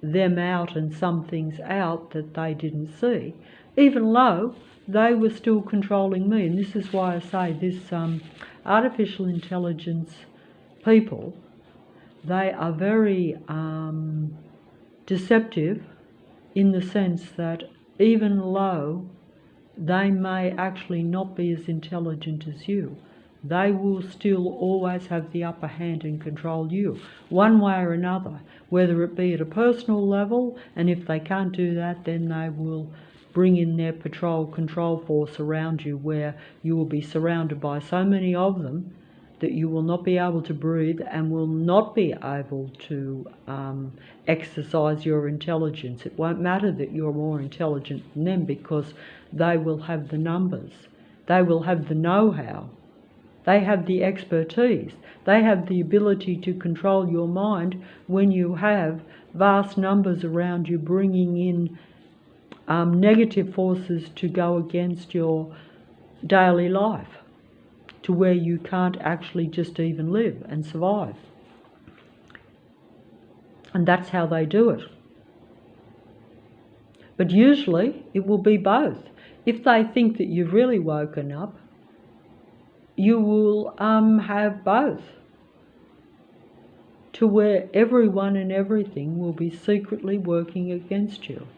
them out and some things out that they didn't see, even though they were still controlling me. And this is why I say this artificial intelligence people, they are very deceptive, in the sense that even though they may actually not be as intelligent as you, they will still always have the upper hand and control you, one way or another, whether it be at a personal level, and if they can't do that, then they will bring in their patrol control force around you, where you will be surrounded by so many of them that you will not be able to breathe and will not be able to exercise your intelligence. It won't matter that you're more intelligent than them, because they will have the numbers, they will have the know-how, they have the expertise, they have the ability to control your mind when you have vast numbers around you bringing in negative forces to go against your daily life, to where you can't actually just even live and survive. And that's how they do it. But usually it will be both. If they think that you've really woken up, you will have both, to where everyone and everything will be secretly working against you.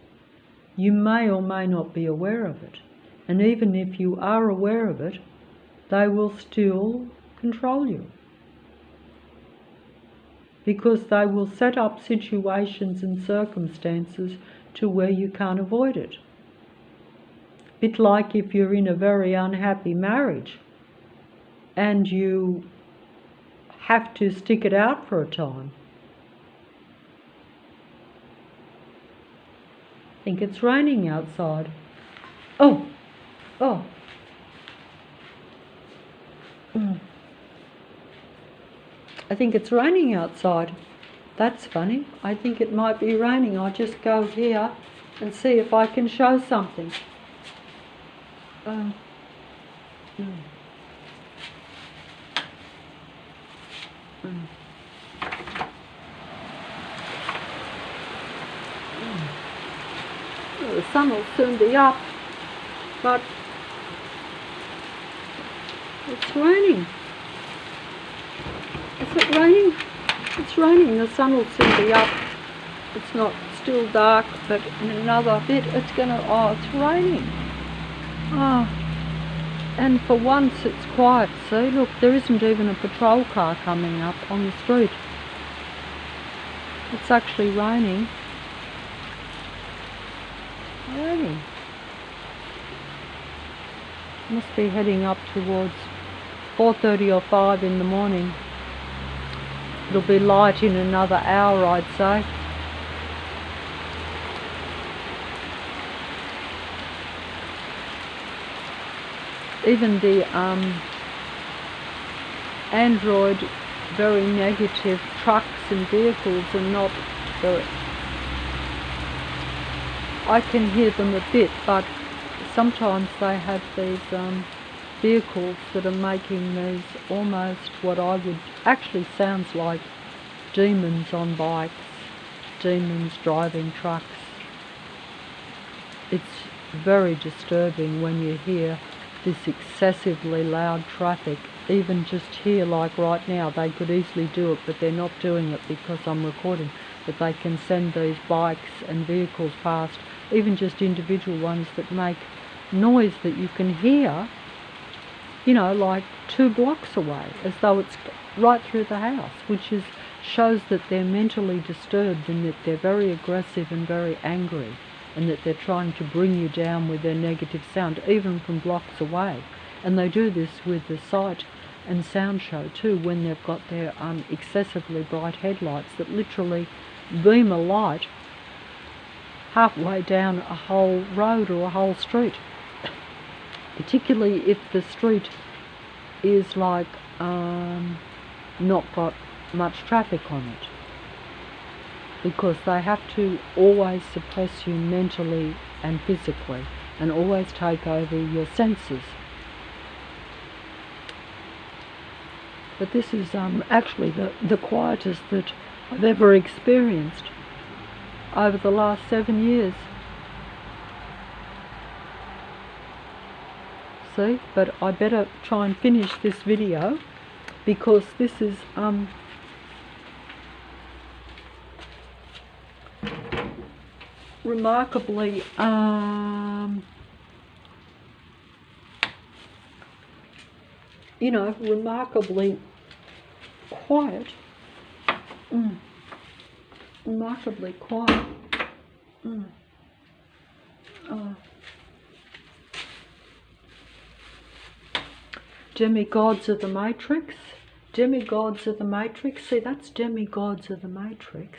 You may or may not be aware of it. And even if you are aware of it, they will still control you, because they will set up situations and circumstances to where you can't avoid it. A bit like if you're in a very unhappy marriage and you have to stick it out for a time. I think it's raining outside. Oh. I think it's raining outside. That's funny. I think it might be raining. I'll just go here and see if I can show something. Well, the sun will soon be up, but it's raining. Is it raining? It's raining. The sun will soon be up. It's still dark, but in another bit it's gonna, oh, it's raining. Ah, and for once it's quiet. See, look, there isn't even a patrol car coming up on the street. It's actually raining. Raining. Must be heading up towards 4:30 or 5 in the morning. It'll be light in another hour, I'd say. Even the Android very negative trucks and vehicles are not very... I can hear them a bit, but sometimes they have these vehicles that are making these almost what I would... actually sounds like demons on bikes, demons driving trucks. It's very disturbing when you hear this excessively loud traffic. Even just here, like right now, they could easily do it, but they're not doing it because I'm recording. But they can send these bikes and vehicles past, even just individual ones that make noise that you can hear, you know, like 2 blocks away, as though it's right through the house, which shows that they're mentally disturbed and that they're very aggressive and very angry, and that they're trying to bring you down with their negative sound, even from blocks away. And they do this with the sight and sound show too, when they've got their excessively bright headlights that literally beam a light halfway down a whole road or a whole street. Particularly if the street is like not got much traffic on it, because they have to always suppress you mentally and physically, and always take over your senses. But this is actually the quietest that I've ever experienced over the last 7 years. See, but I better try and finish this video, because this is remarkably you know, remarkably quiet. Remarkably quiet. Demigods of the Matrix. Demigods of the Matrix. See, that's Demigods of the Matrix.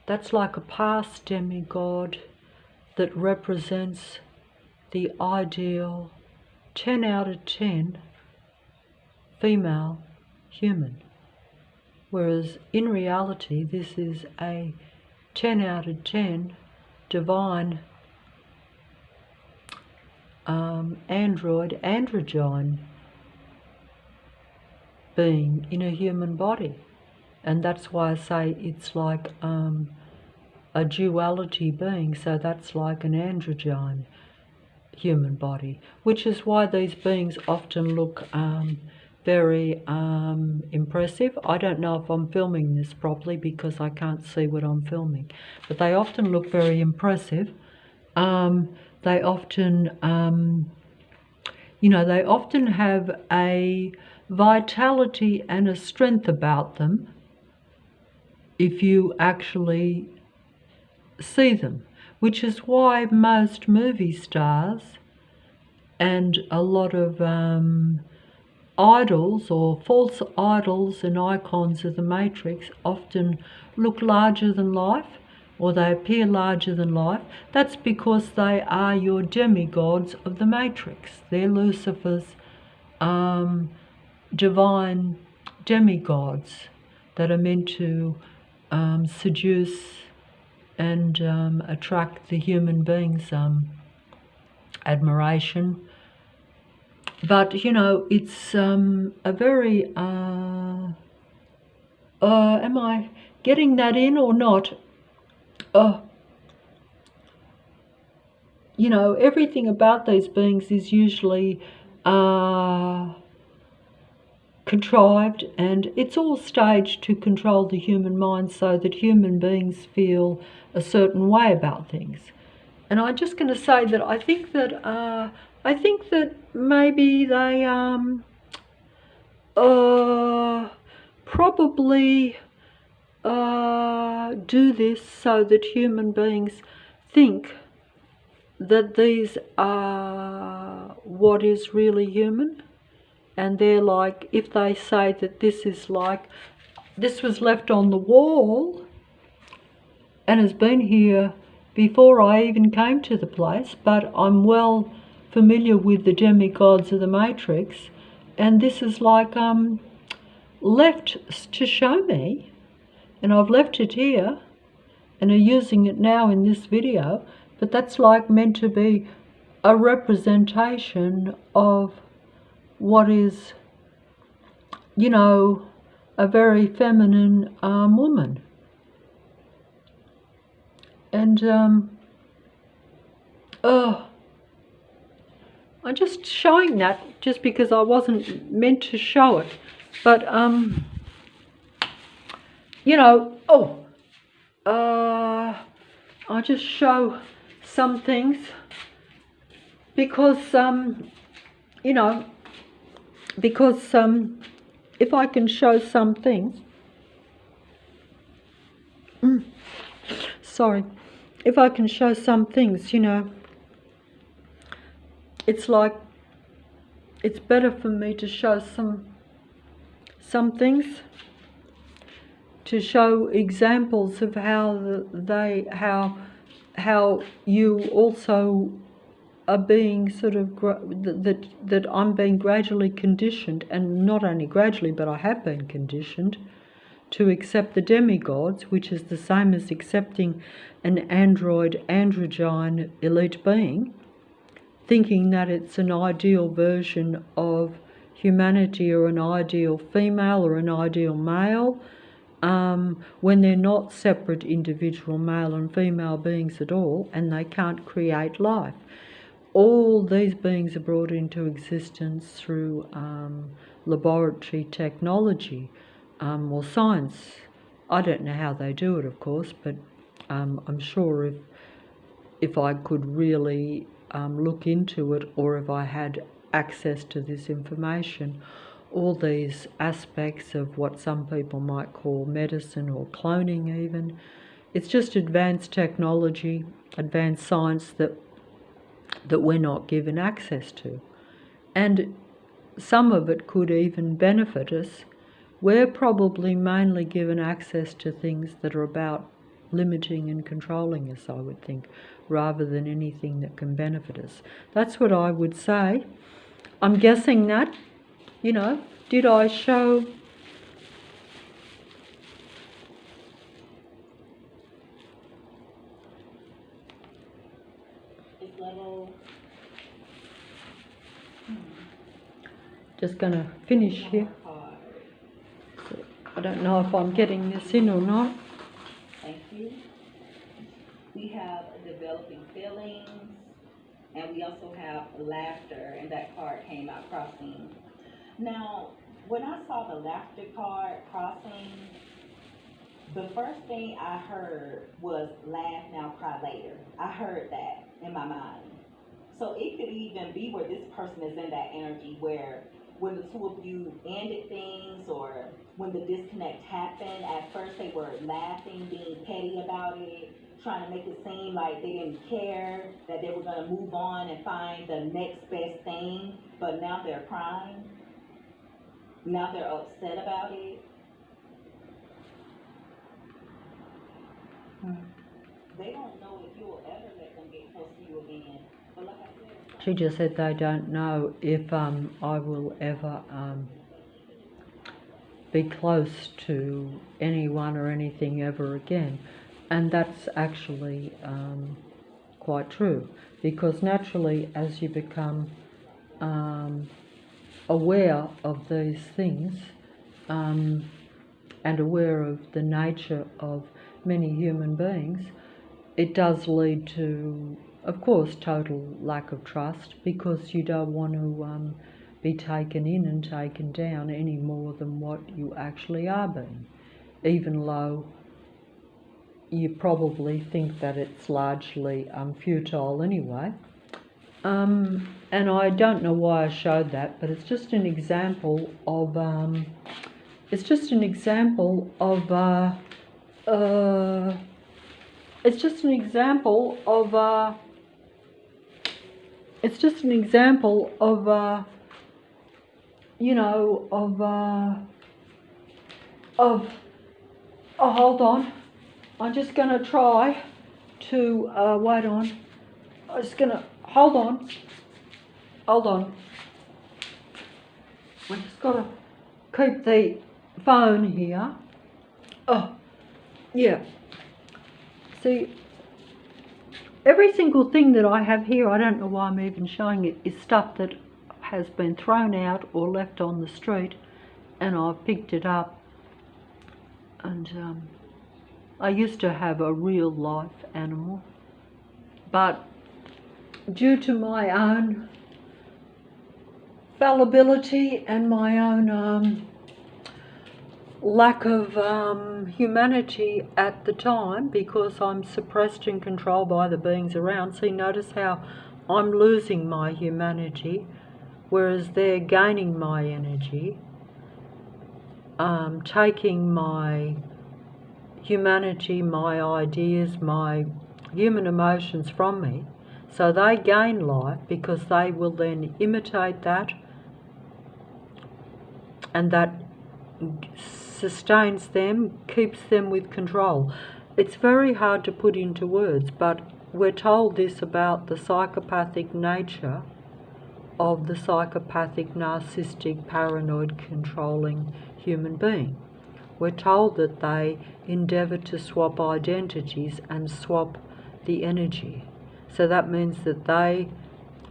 That's like a past demigod that represents the ideal 10 out of 10 female human. Whereas in reality, this is a 10 out of 10 divine androgyne being in a human body. And that's why I say it's like a duality being, so that's like an androgyne human body, which is why these beings often look very impressive. I don't know if I'm filming this properly because I can't see what I'm filming, but they often look very impressive. They often, you know, they often have a vitality and a strength about them if you actually see them, which is why most movie stars and a lot of idols or false idols and icons of the Matrix often look larger than life, or they appear larger than life. That's because they are your demigods of the Matrix. They're Lucifer's divine demigods that are meant to seduce and attract the human being's admiration. But, you know, it's a very... am I getting that in or not? You know, everything about these beings is usually contrived, and it's all staged to control the human mind so that human beings feel a certain way about things. And I'm just going to say that I think that maybe they probably do this so that human beings think that these are what is really human, and they're like, if they say that this is like, this was left on the wall and has been here before I even came to the place, but I'm well familiar with the demigods of the Matrix, and this is like left to show me, and I've left it here and are using it now in this video, but that's like meant to be a representation of what is, you know, a very feminine woman. And I'm just showing that just because I wasn't meant to show it, but you know, I just show some things because you know, because if I can show some things, sorry, if I can show some things, you know, it's like, it's better for me to show some things, to show examples of how you also are being sort of that I'm being gradually conditioned, and not only gradually, but I have been conditioned to accept the demigods, which is the same as accepting an androgyne elite being, thinking that it's an ideal version of humanity, or an ideal female or an ideal male, when they're not separate individual male and female beings at all, and they can't create life. All these beings are brought into existence through laboratory technology or science. I don't know how they do it, of course, but I'm sure if I could really look into it, or if I had access to this information, all these aspects of what some people might call medicine or cloning even, it's just advanced technology, advanced science that we're not given access to. And some of it could even benefit us. We're probably mainly given access to things that are about limiting and controlling us, I would think, rather than anything that can benefit us. That's what I would say. I'm guessing that, you know, did I show... This level. Just going to finish here. I don't know if I'm getting this in or not. Thank you. We have developing feelings, and we also have laughter, and that card came out crossing. Now, when I saw the laughter card crossing, the first thing I heard was laugh now, cry later. I heard that in my mind. So it could even be where this person is in that energy where when the two of you ended things, or when the disconnect happened, at first they were laughing, being petty about it, trying to make it seem like they didn't care, that they were going to move on and find the next best thing, but now they're crying. Now they're upset about it. They don't know if you'll ever let them get close to you again. But like I said, She just said they don't know if I will ever be close to anyone or anything ever again. And that's actually quite true, because naturally as you become aware of these things and aware of the nature of many human beings, it does lead to, of course, total lack of trust, because you don't want to be taken in and taken down any more than what you actually are being, even though you probably think that it's largely futile anyway. And I don't know why I showed that, but it's just an example of it's just an example of it's just an example of it's just an example of you know, of oh, hold on, I'm just going to try to wait on. I'm just going to hold on. I just got to keep the phone here. Oh, yeah. See, every single thing that I have here, I don't know why I'm even showing it, is stuff that has been thrown out or left on the street, and I've picked it up. And I used to have a real life animal, but due to my own fallibility and my own lack of humanity at the time, because I'm suppressed and controlled by the beings around. See, notice how I'm losing my humanity, whereas they're gaining my energy, taking my humanity, my ideas, my human emotions from me. So they gain life because they will then imitate that, and that sustains them, keeps them with control. It's very hard to put into words, but we're told this about the psychopathic nature of the psychopathic, narcissistic, paranoid, controlling human being. We're told that they endeavour to swap identities and swap the energy. So that means that they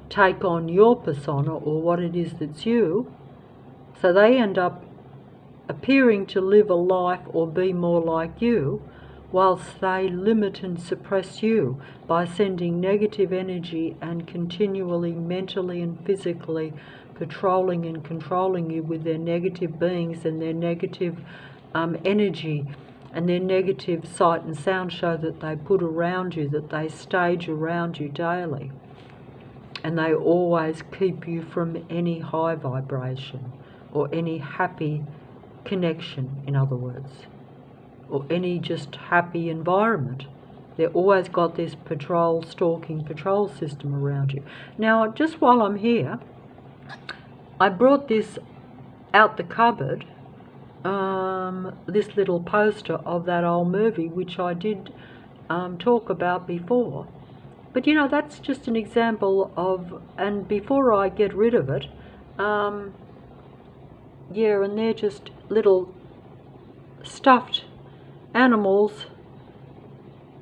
take on your persona, or what it is that's you, so they end up appearing to live a life or be more like you, whilst they limit and suppress you by sending negative energy and continually mentally and physically patrolling and controlling you with their negative beings and their negative energy and their negative sight and sound show that they put around you, that they stage around you daily. And they always keep you from any high vibration or any happy connection, in other words, or any just happy environment. They've always got this stalking patrol system around you. Now, just while I'm here, I brought this out the cupboard, this little poster of that old movie, which I did talk about before. But you know, that's just an example of, and before I get rid of it, yeah, and they're just little stuffed animals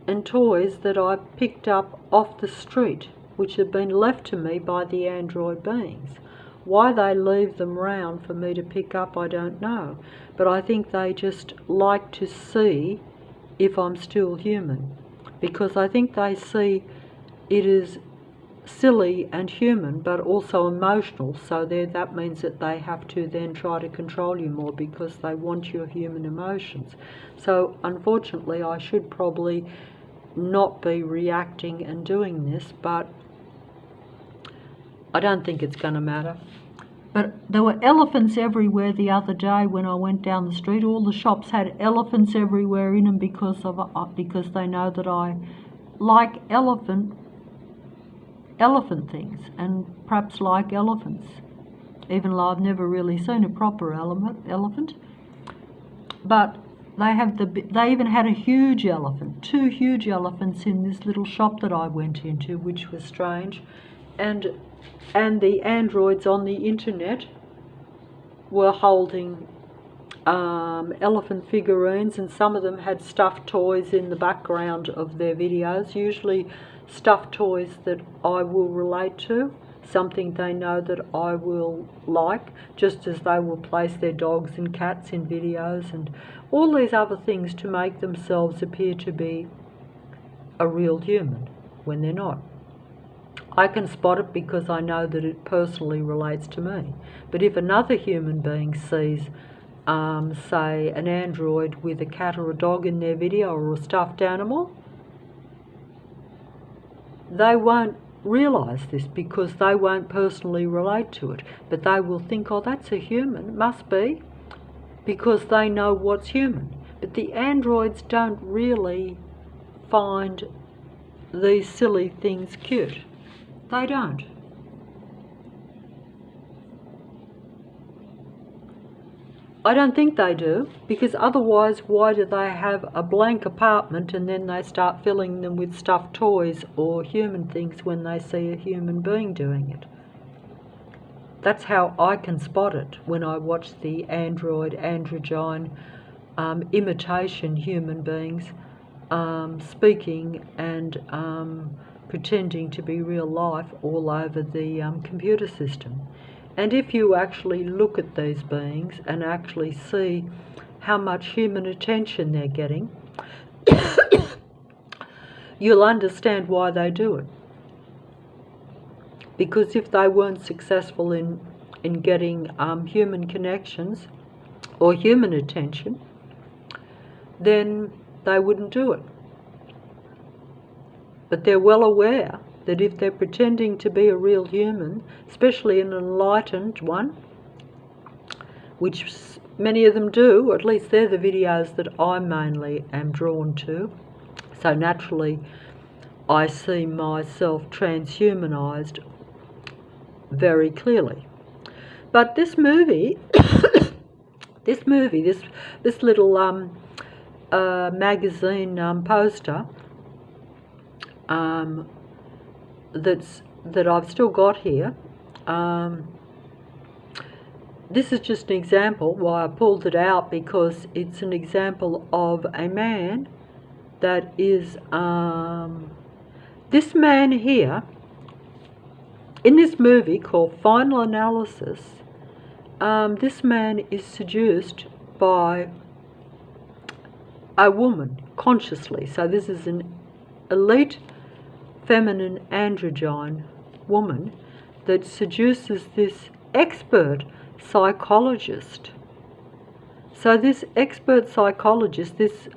and toys that I picked up off the street, which have been left to me by the android beings. Why they leave them round for me to pick up, I don't know. But I think they just like to see if I'm still human, because I think they see it is silly and human, but also emotional. So that means that they have to then try to control you more because they want your human emotions. So unfortunately, I should probably not be reacting and doing this, but I don't think it's going to matter. But there were elephants everywhere the other day when I went down the street. All the shops had elephants everywhere in them because they know that I like elephant things, and perhaps like elephants, even though I've never really seen a proper elephant. But they even had a huge elephant, 2 huge elephants in this little shop that I went into, which was strange. And the androids on the internet were holding elephant figurines, and some of them had stuffed toys in the background of their videos, usually stuffed toys that I will relate to, something they know that I will like, just as they will place their dogs and cats in videos and all these other things to make themselves appear to be a real human when they're not. I can spot it because I know that it personally relates to me. But if another human being sees say, an android with a cat or a dog in their video or a stuffed animal, they won't realise this because they won't personally relate to it, but they will think, oh, that's a human, must be, because they know what's human. But the androids don't really find these silly things cute. They don't. I don't think they do, because otherwise why do they have a blank apartment and then they start filling them with stuffed toys or human things when they see a human being doing it? That's how I can spot it when I watch the androgyne imitation human beings speaking and pretending to be real life all over the computer system. And if you actually look at these beings and actually see how much human attention they're getting, you'll understand why they do it. Because if they weren't successful in getting human connections or human attention, then they wouldn't do it. But they're well aware that if they're pretending to be a real human, especially an enlightened one, which many of them do, or at least they're the videos that I mainly am drawn to, so naturally I see myself transhumanized very clearly. But this movie, this little magazine poster that I've still got here, this is just an example why I pulled it out, because it's an example of a man that is this man here in this movie called Final Analysis. This man is seduced by a woman consciously. So this is an elite feminine androgyne woman that seduces this expert psychologist. So this expert psychologist, this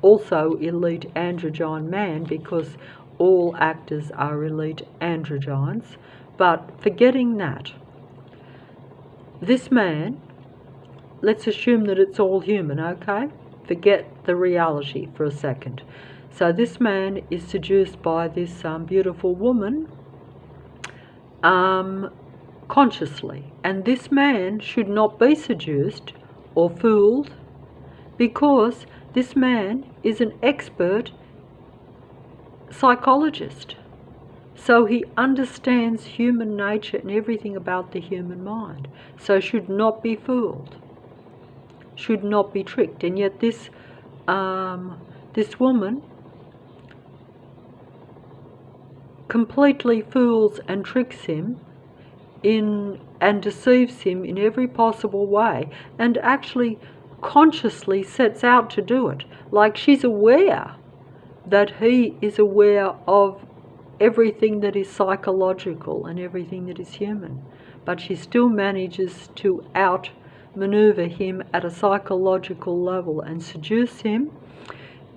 also elite androgyne man, because all actors are elite androgynes, but forgetting that, this man, let's assume that it's all human, okay? Forget the reality for a second. So this man is seduced by this beautiful woman consciously. And this man should not be seduced or fooled, because this man is an expert psychologist. So he understands human nature and everything about the human mind. So should not be fooled, should not be tricked. And yet this woman completely fools and tricks him and deceives him in every possible way, and actually consciously sets out to do it. Like she's aware that he is aware of everything that is psychological and everything that is human, but she still manages to outmaneuver him at a psychological level and seduce him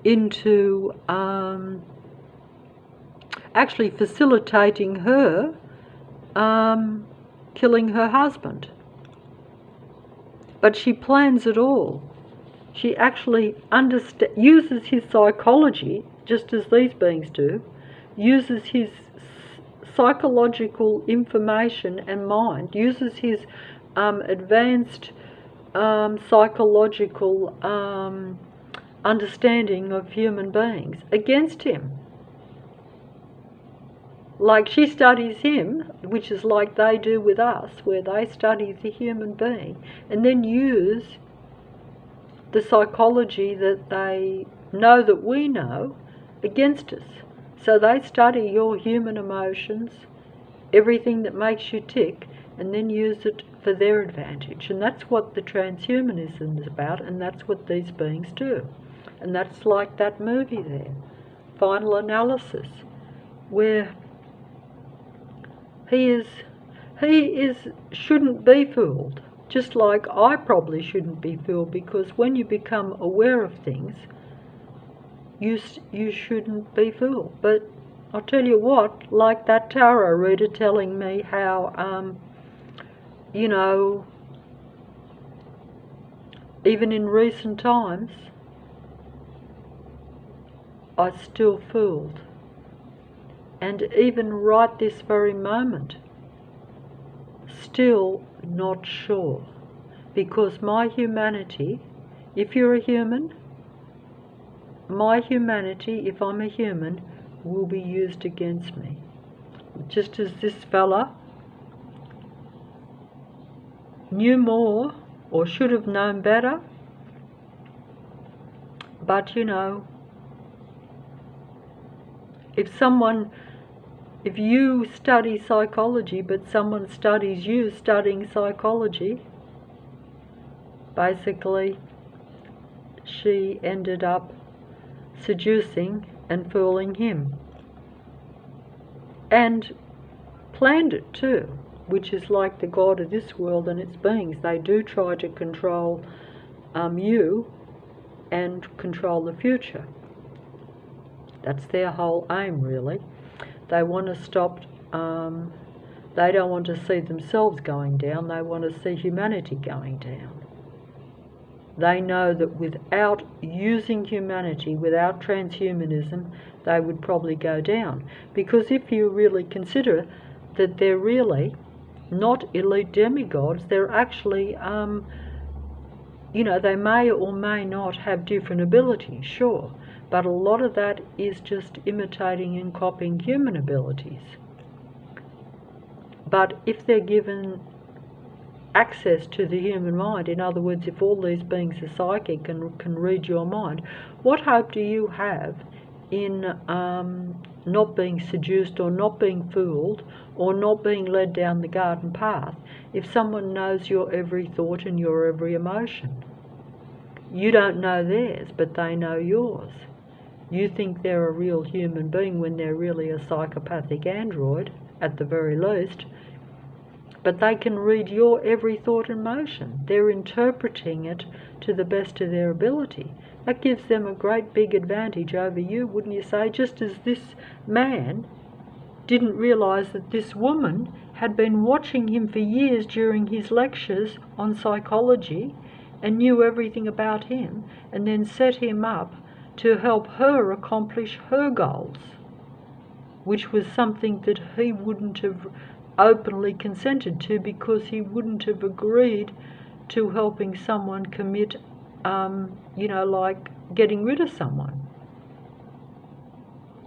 into actually facilitating her killing her husband. But she plans it all. She actually uses his psychology, just as these beings do, uses his psychological information and mind, uses his advanced psychological understanding of human beings against him. Like she studies him, which is like they do with us, where they study the human being and then use the psychology that they know that we know against us. So they study your human emotions, everything that makes you tick, and then use it for their advantage. And that's what the transhumanism is about, and that's what these beings do. And that's like that movie there, Final Analysis, where he shouldn't be fooled. Just like I probably shouldn't be fooled, because when you become aware of things, you shouldn't be fooled. But I'll tell you what, like that tarot reader telling me how, you know, even in recent times, I still fooled. And even right this very moment, still not sure. Because my humanity, if you're a human, my humanity, if I'm a human, will be used against me. Just as this fella knew more, or should have known better, but you know, if you study psychology, but someone studies you studying psychology, basically she ended up seducing and fooling him. And planned it too, which is like the God of this world and its beings. They do try to control you and control the future. That's their whole aim, really. They want to stop, they don't want to see themselves going down, they want to see humanity going down. They know that without using humanity, without transhumanism, they would probably go down. Because if you really consider that they're really not elite demigods, they're actually, you know, they may or may not have different abilities, sure, but a lot of that is just imitating and copying human abilities. But if they're given access to the human mind, in other words, if all these beings are psychic and can read your mind, what hope do you have in not being seduced or not being fooled or not being led down the garden path if someone knows your every thought and your every emotion? You don't know theirs, but they know yours. You think they're a real human being when they're really a psychopathic android, at the very least. But they can read your every thought and motion. They're interpreting it to the best of their ability. That gives them a great big advantage over you, wouldn't you say? Just as this man didn't realise that this woman had been watching him for years during his lectures on psychology and knew everything about him, and then set him up to help her accomplish her goals, which was something that he wouldn't have openly consented to, because he wouldn't have agreed to helping someone commit, you know, like getting rid of someone.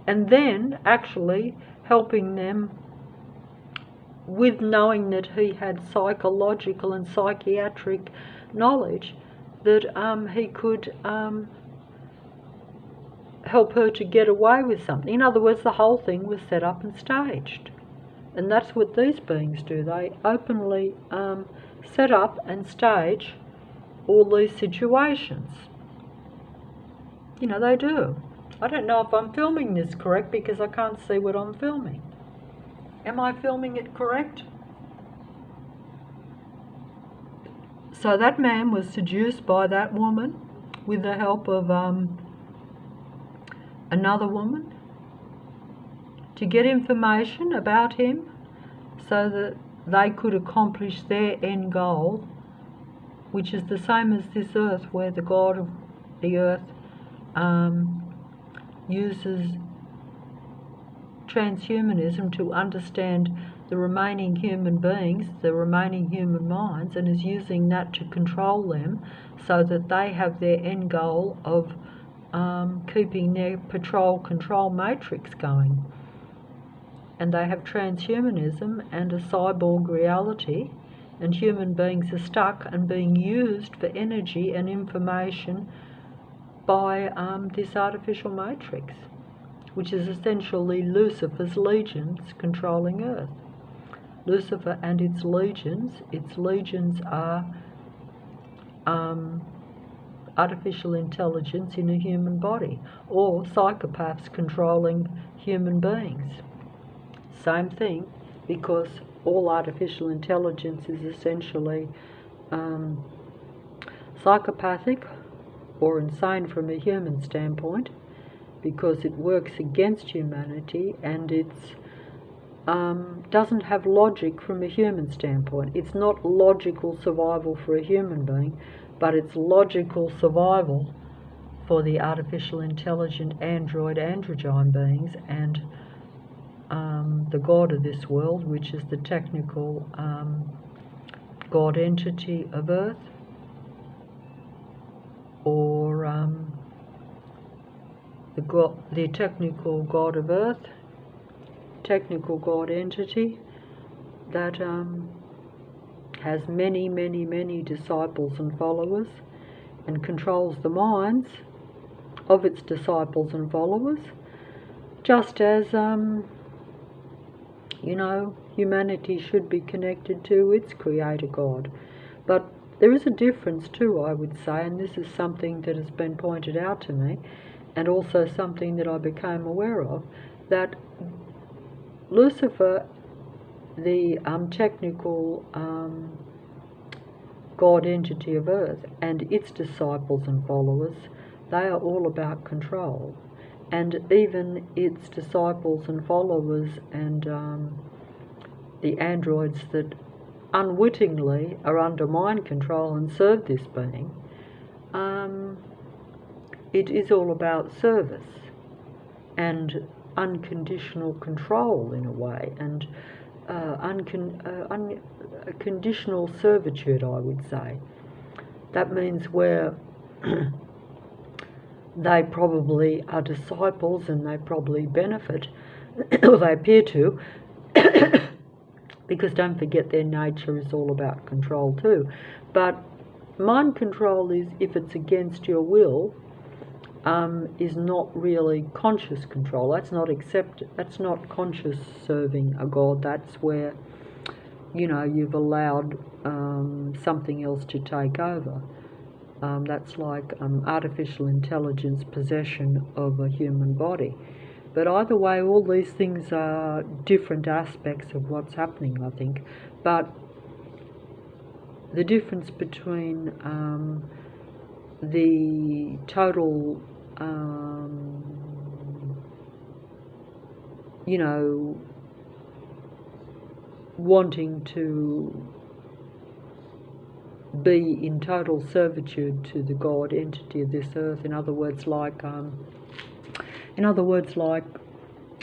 And then actually helping them with knowing that he had psychological and psychiatric knowledge, that he could help her to get away with something. In other words, the whole thing was set up and staged. And that's what these beings do. They openly set up and stage all these situations. You know, they do. I don't know if I'm filming this correct because I can't see what I'm filming. Am I filming it correct? So that man was seduced by that woman with the help of another woman to get information about him so that they could accomplish their end goal, which is the same as this earth, where the God of the earth uses transhumanism to understand the remaining human beings, the remaining human minds, and is using that to control them so that they have their end goal of keeping their control matrix going. And they have transhumanism and a cyborg reality, and human beings are stuck and being used for energy and information by this artificial matrix, which is essentially Lucifer's legions controlling Earth. Lucifer and its legions are artificial intelligence in a human body, or psychopaths controlling human beings. Same thing, because all artificial intelligence is essentially psychopathic or insane from a human standpoint, because it works against humanity, and it's doesn't have logic from a human standpoint. It's not logical survival for a human being, but it's logical survival for the artificial intelligent androgyne beings and the god of this world, which is the technical god entity of Earth, or the technical god of Earth, technical god entity that has many disciples and followers and controls the minds of its disciples and followers, just as humanity should be connected to its creator God. But there is a difference too, I would say, and this is something that has been pointed out to me, and also something that I became aware of, that Lucifer, the technical God entity of Earth, and its disciples and followers, they are all about control. And even its disciples and followers and the androids that unwittingly are under mind control and serve this being, it is all about service and unconditional control in a way, and conditional servitude, I would say. That means where they probably are disciples and they probably benefit, or they appear to, because don't forget their nature is all about control too. But mind control is, if it's against your will, is not really conscious control. That's not conscious serving a god. That's where, you've allowed something else to take over. That's like artificial intelligence possession of a human body. But either way, all these things are different aspects of what's happening, I think. But the difference between the total, wanting to be in total servitude to the God entity of this earth, in other words, like,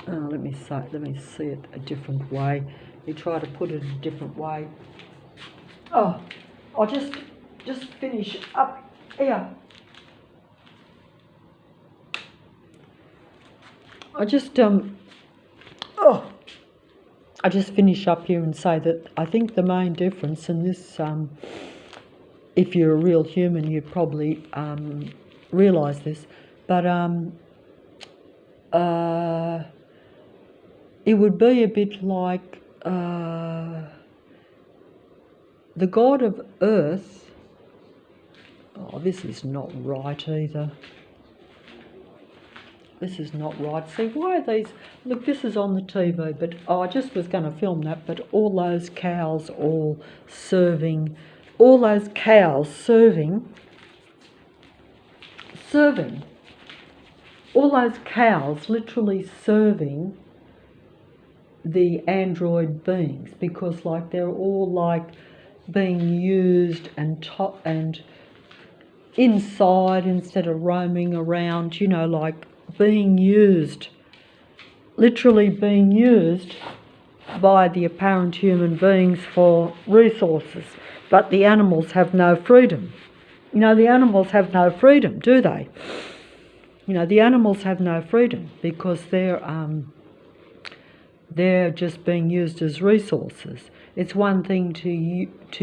let me see it a different way. You try to put it a different way. Oh, I'll just finish up here. I just finish up here and say that I think the main difference in this, if you're a real human, you probably realise this, but it would be a bit like the God of Earth. Oh, this is not right either. This is not right. See, why are these? Look, this is on the TV, but I just was going to film that, but all those cows all serving, all those cows serving, all those cows literally serving the android beings, because like they're all like being used and inside instead of roaming around, like being used, literally being used by the apparent human beings for resources. But the animals have no freedom. The animals have no freedom, do they? The animals have no freedom because they're just being used as resources. It's one thing to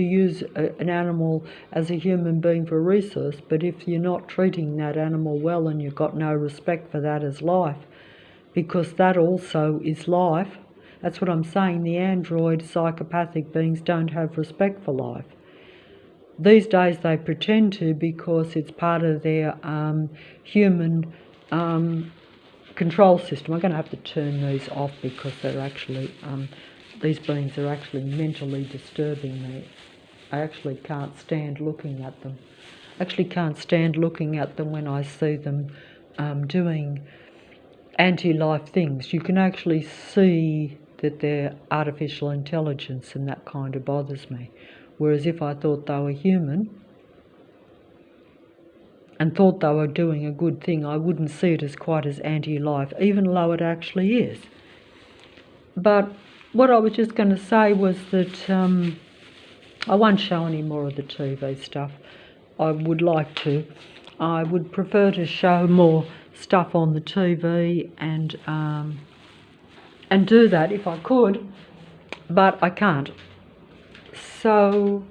use an animal as a human being for a resource, but if you're not treating that animal well and you've got no respect for that as life, because that also is life, that's what I'm saying, the android psychopathic beings don't have respect for life. These days they pretend to, because it's part of their human control system. I'm going to have to turn these off because they're actually, these beings are actually mentally disturbing me. I actually can't stand looking at them. I actually can't stand looking at them when I see them doing anti-life things. You can actually see that they're artificial intelligence, and that kind of bothers me. Whereas if I thought they were human and thought they were doing a good thing, I wouldn't see it as quite as anti-life, even though it actually is. But what I was just going to say was that I won't show any more of the TV stuff. I would like to. I would prefer to show more stuff on the TV and do that if I could, but I can't. So,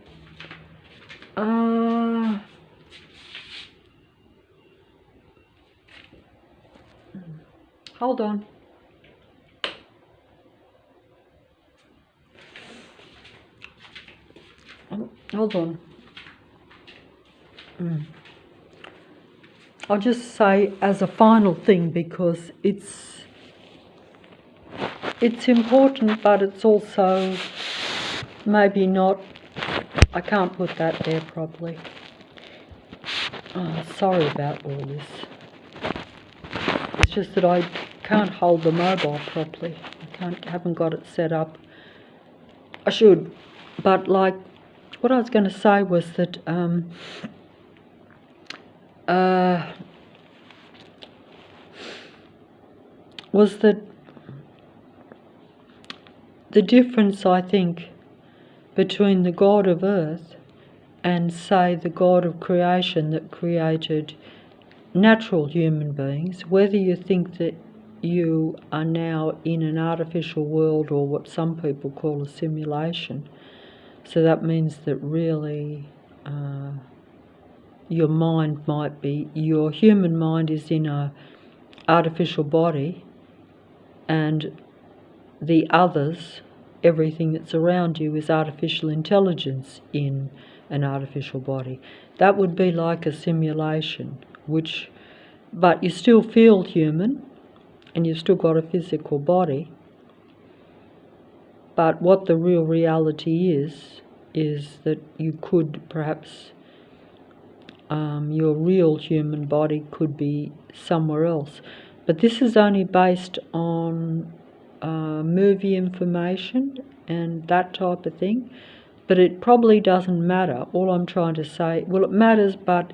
hold on. Hold on. I'll just say as a final thing, because it's important, but it's also maybe not. I can't put that there properly. Oh, sorry about all this. It's just that I can't hold the mobile properly. Haven't got it set up. I should, but like what I was going to say was that the difference, I think, between the God of earth and, say, the God of creation that created natural human beings, whether you think that you are now in an artificial world or what some people call a simulation. So that means that really your mind might be, your human mind is in a artificial body, and the others, everything that's around you, is artificial intelligence in an artificial body. That would be like a simulation, but you still feel human and you've still got a physical body. But what the real reality is that you could perhaps, your real human body could be somewhere else. But this is only based on movie information and that type of thing. But it probably doesn't matter. All I'm trying to say, well, it matters, but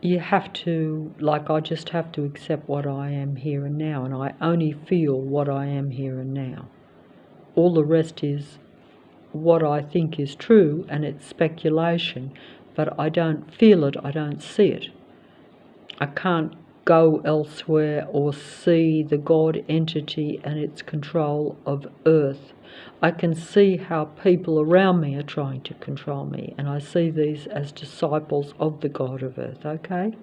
you have to, like, I just have to accept what I am here and now, and I only feel what I am here and now. All the rest is what I think is true, and it's speculation, but I don't feel it, I don't see it. I can't go elsewhere or see the God entity and its control of earth. I can see how people around me are trying to control me, and I see these as disciples of the God of earth, okay?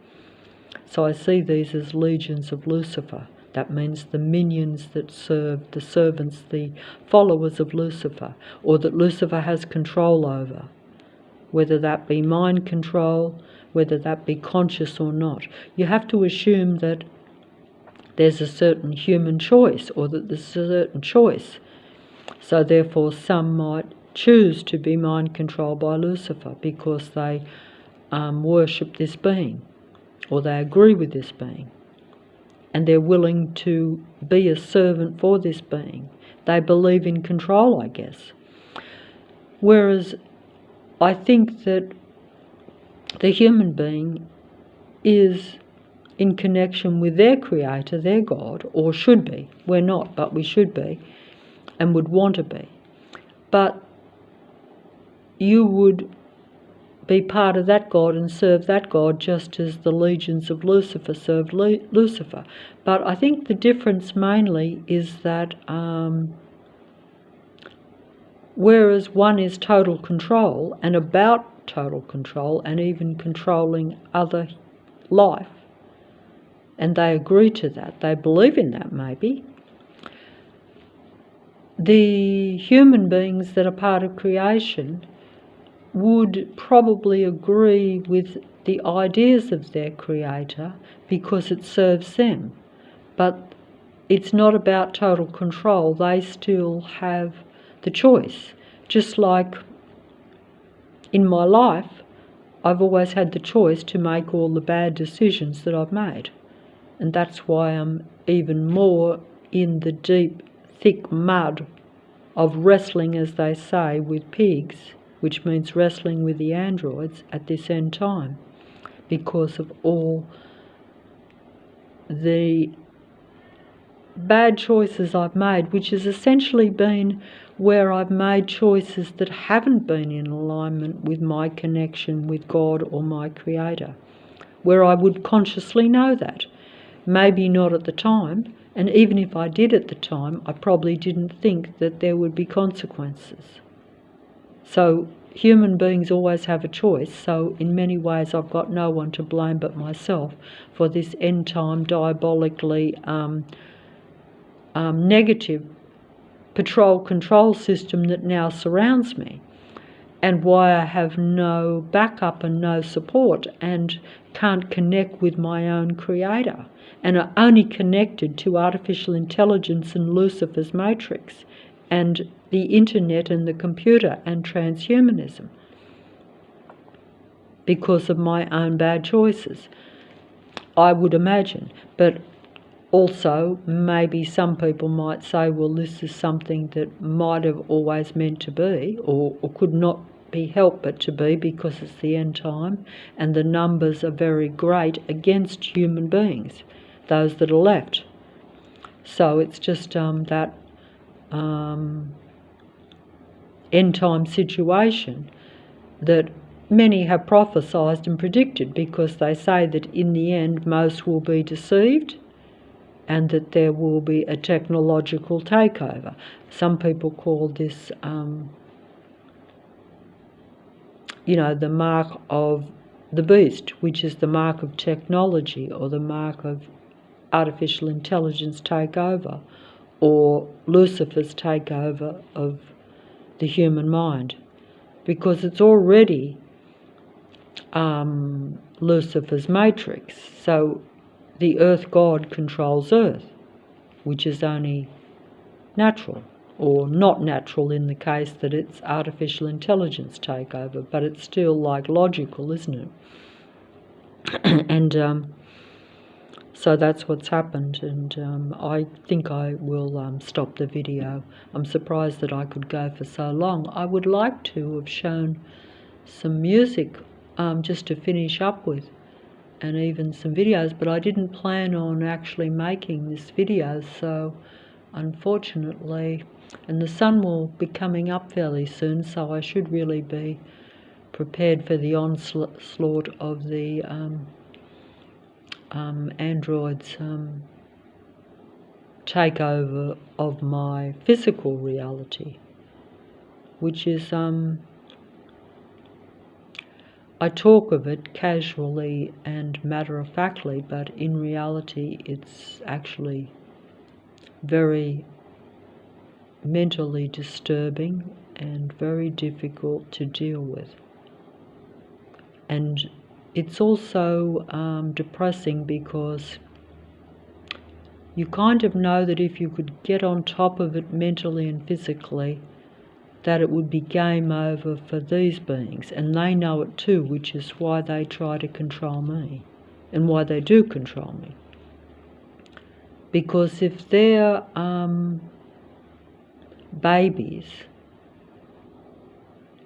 So I see these as legions of Lucifer. That means the minions that serve, the servants, the followers of Lucifer, or that Lucifer has control over, whether that be mind control, whether that be conscious or not. You have to assume that there's a certain human choice, or that there's a certain choice. So therefore some might choose to be mind controlled by Lucifer because they worship this being, or they agree with this being, and they're willing to be a servant for this being. They believe in control, I guess. Whereas I think that the human being is in connection with their creator, their God, or should be. We're not, but we should be, and would want to be. But you would be part of that God and serve that God just as the legions of Lucifer served Lucifer. But I think the difference mainly is that whereas one is total control and about total control and even controlling other life, and they agree to that, they believe in that maybe, the human beings that are part of creation would probably agree with the ideas of their creator because it serves them. But it's not about total control. They still have the choice. Just like in my life, I've always had the choice to make all the bad decisions that I've made. And that's why I'm even more in the deep, thick mud of wrestling, as they say, with pigs, which means wrestling with the androids at this end time, because of all the bad choices I've made, which has essentially been where I've made choices that haven't been in alignment with my connection with God or my Creator, where I would consciously know that. Maybe not at the time, and even if I did at the time, I probably didn't think that there would be consequences. So human beings always have a choice, so in many ways I've got no one to blame but myself for this end time diabolically negative patrol control system that now surrounds me, and why I have no backup and no support and can't connect with my own Creator, and are only connected to artificial intelligence and Lucifer's matrix and the internet and the computer and transhumanism because of my own bad choices, I would imagine. But also, maybe some people might say, well, this is something that might have always meant to be, or could not be helped but to be, because it's the end time and the numbers are very great against human beings, those that are left. So it's just that end time situation that many have prophesied and predicted, because they say that in the end most will be deceived and that there will be a technological takeover. Some people call this, the mark of the beast, which is the mark of technology, or the mark of artificial intelligence takeover, or Lucifer's takeover of the human mind, because it's already Lucifer's matrix. So the earth god controls earth, which is only natural, or not natural in the case that it's artificial intelligence takeover, but it's still like logical, isn't it? And so that's what's happened, and I think I will stop the video. I'm surprised that I could go for so long. I would like to have shown some music just to finish up with, and even some videos, but I didn't plan on actually making this video, so unfortunately, and the sun will be coming up fairly soon, so I should really be prepared for the onslaught of the androids' takeover of my physical reality, which is I talk of it casually and matter-of-factly, but in reality it's actually very mentally disturbing and very difficult to deal with. And it's also depressing, because you kind of know that if you could get on top of it mentally and physically, that it would be game over for these beings, and they know it too, which is why they try to control me, and why they do control me. Because if they're babies,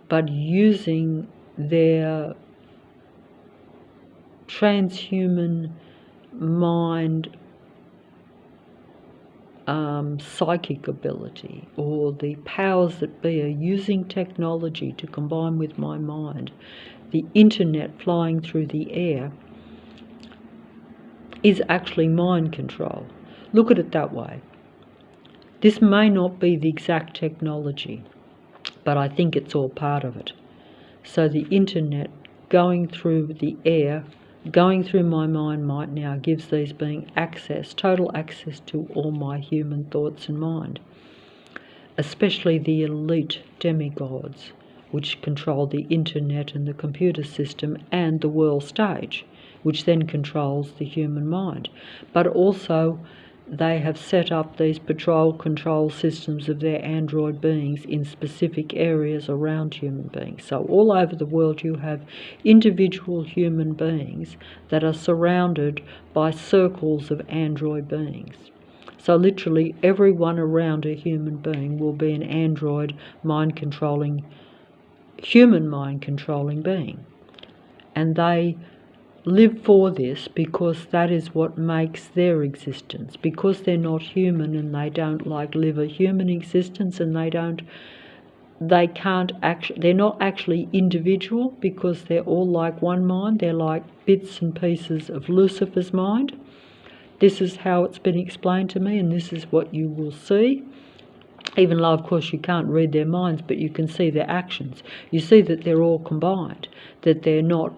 but using their transhuman mind psychic ability, or the powers that be are using technology to combine with my mind, the internet flying through the air is actually mind control. Look at it that way. This may not be the exact technology, but I think it's all part of it. So the internet going through the air, going through my mind right now, gives these beings access, total access to all my human thoughts and mind, especially the elite demigods, which control the internet and the computer system and the world stage, which then controls the human mind. But also they have set up these patrol control systems of their android beings in specific areas around human beings. So all over the world you have individual human beings that are surrounded by circles of android beings. So literally everyone around a human being will be an android human mind controlling being. And they live for this because that is what makes their existence. Because they're not human and they don't live a human existence, and they're not actually individual because they're all like one mind. They're like bits and pieces of Lucifer's mind. This is how it's been explained to me, and this is what you will see. Even though, of course, you can't read their minds, but you can see their actions. You see that they're all combined, that they're not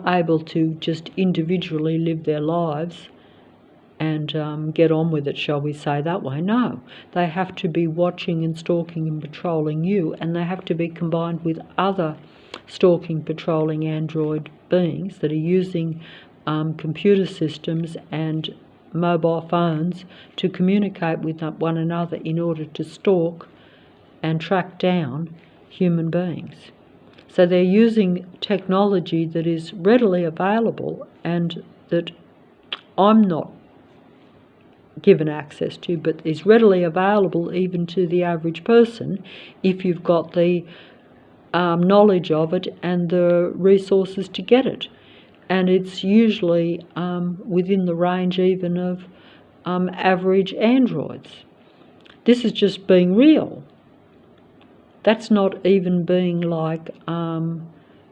able to just individually live their lives and get on with it, shall we say that way. No, they have to be watching and stalking and patrolling you, and they have to be combined with other stalking, patrolling android beings that are using computer systems and mobile phones to communicate with one another in order to stalk and track down human beings. So they're using technology that is readily available and that I'm not given access to, but is readily available even to the average person if you've got the knowledge of it and the resources to get it. And it's usually within the range even of average androids. This is just being real. That's not even being like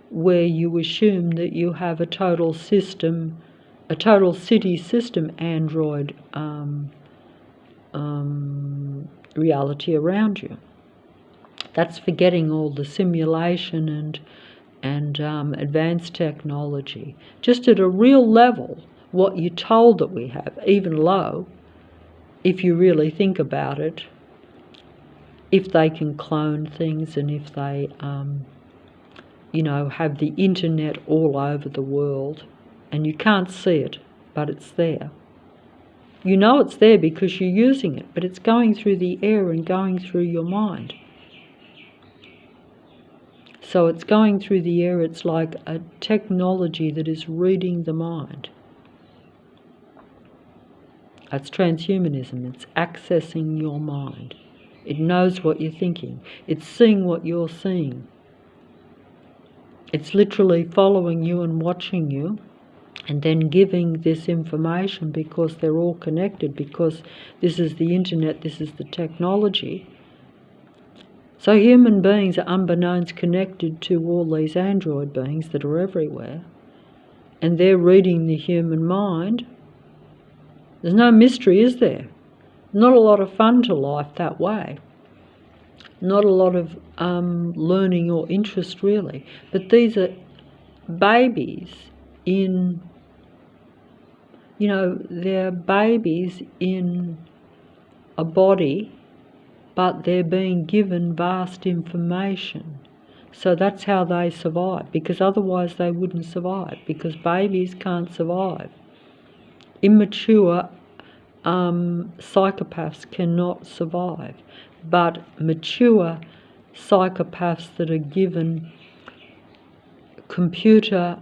where you assume that you have a total system, a total city system android reality around you. That's forgetting all the simulation and advanced technology. Just at a real level, what you're told that we have, even low, if you really think about it, if they can clone things and if they, have the internet all over the world, and you can't see it, but it's there. You know it's there because you're using it, but it's going through the air and going through your mind. So it's going through the air. It's like a technology that is reading the mind. That's transhumanism. It's accessing your mind. It knows what you're thinking. It's seeing what you're seeing. It's literally following you and watching you, and then giving this information because they're all connected, because this is the internet, this is the technology. So human beings are unbeknownst connected to all these android beings that are everywhere, and they're reading the human mind. There's no mystery, is there? Not a lot of fun to life that way. Not a lot of learning or interest really. But these are babies in, they're babies in a body, but they're being given vast information. So that's how they survive, because otherwise they wouldn't survive, because babies can't survive. Immature psychopaths cannot survive, but mature psychopaths that are given computer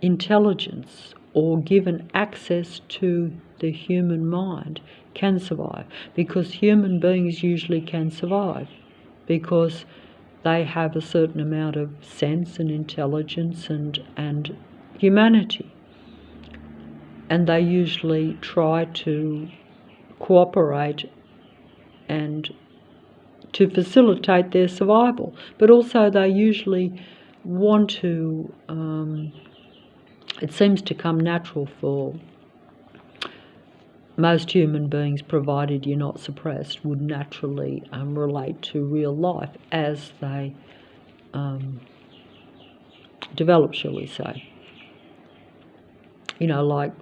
intelligence or given access to the human mind can survive, because human beings usually can survive because they have a certain amount of sense and intelligence and humanity, and they usually try to cooperate and to facilitate their survival, but also they usually want to, it seems to come natural for most human beings, provided you're not suppressed, would naturally relate to real life as they develop, shall we say. Like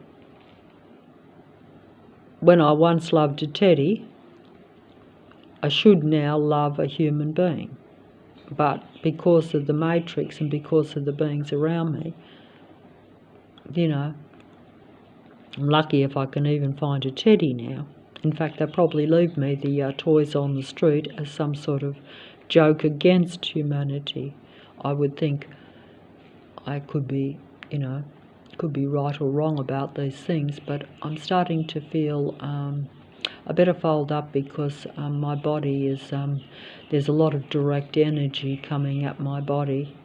when I once loved a teddy, I should now love a human being. But because of the matrix and because of the beings around me, I'm lucky if I can even find a teddy now. In fact, they probably leave me the toys on the street as some sort of joke against humanity. I would think I could be, could be right or wrong about these things, but I'm starting to feel I better fold up because my body is, there's a lot of direct energy coming at my body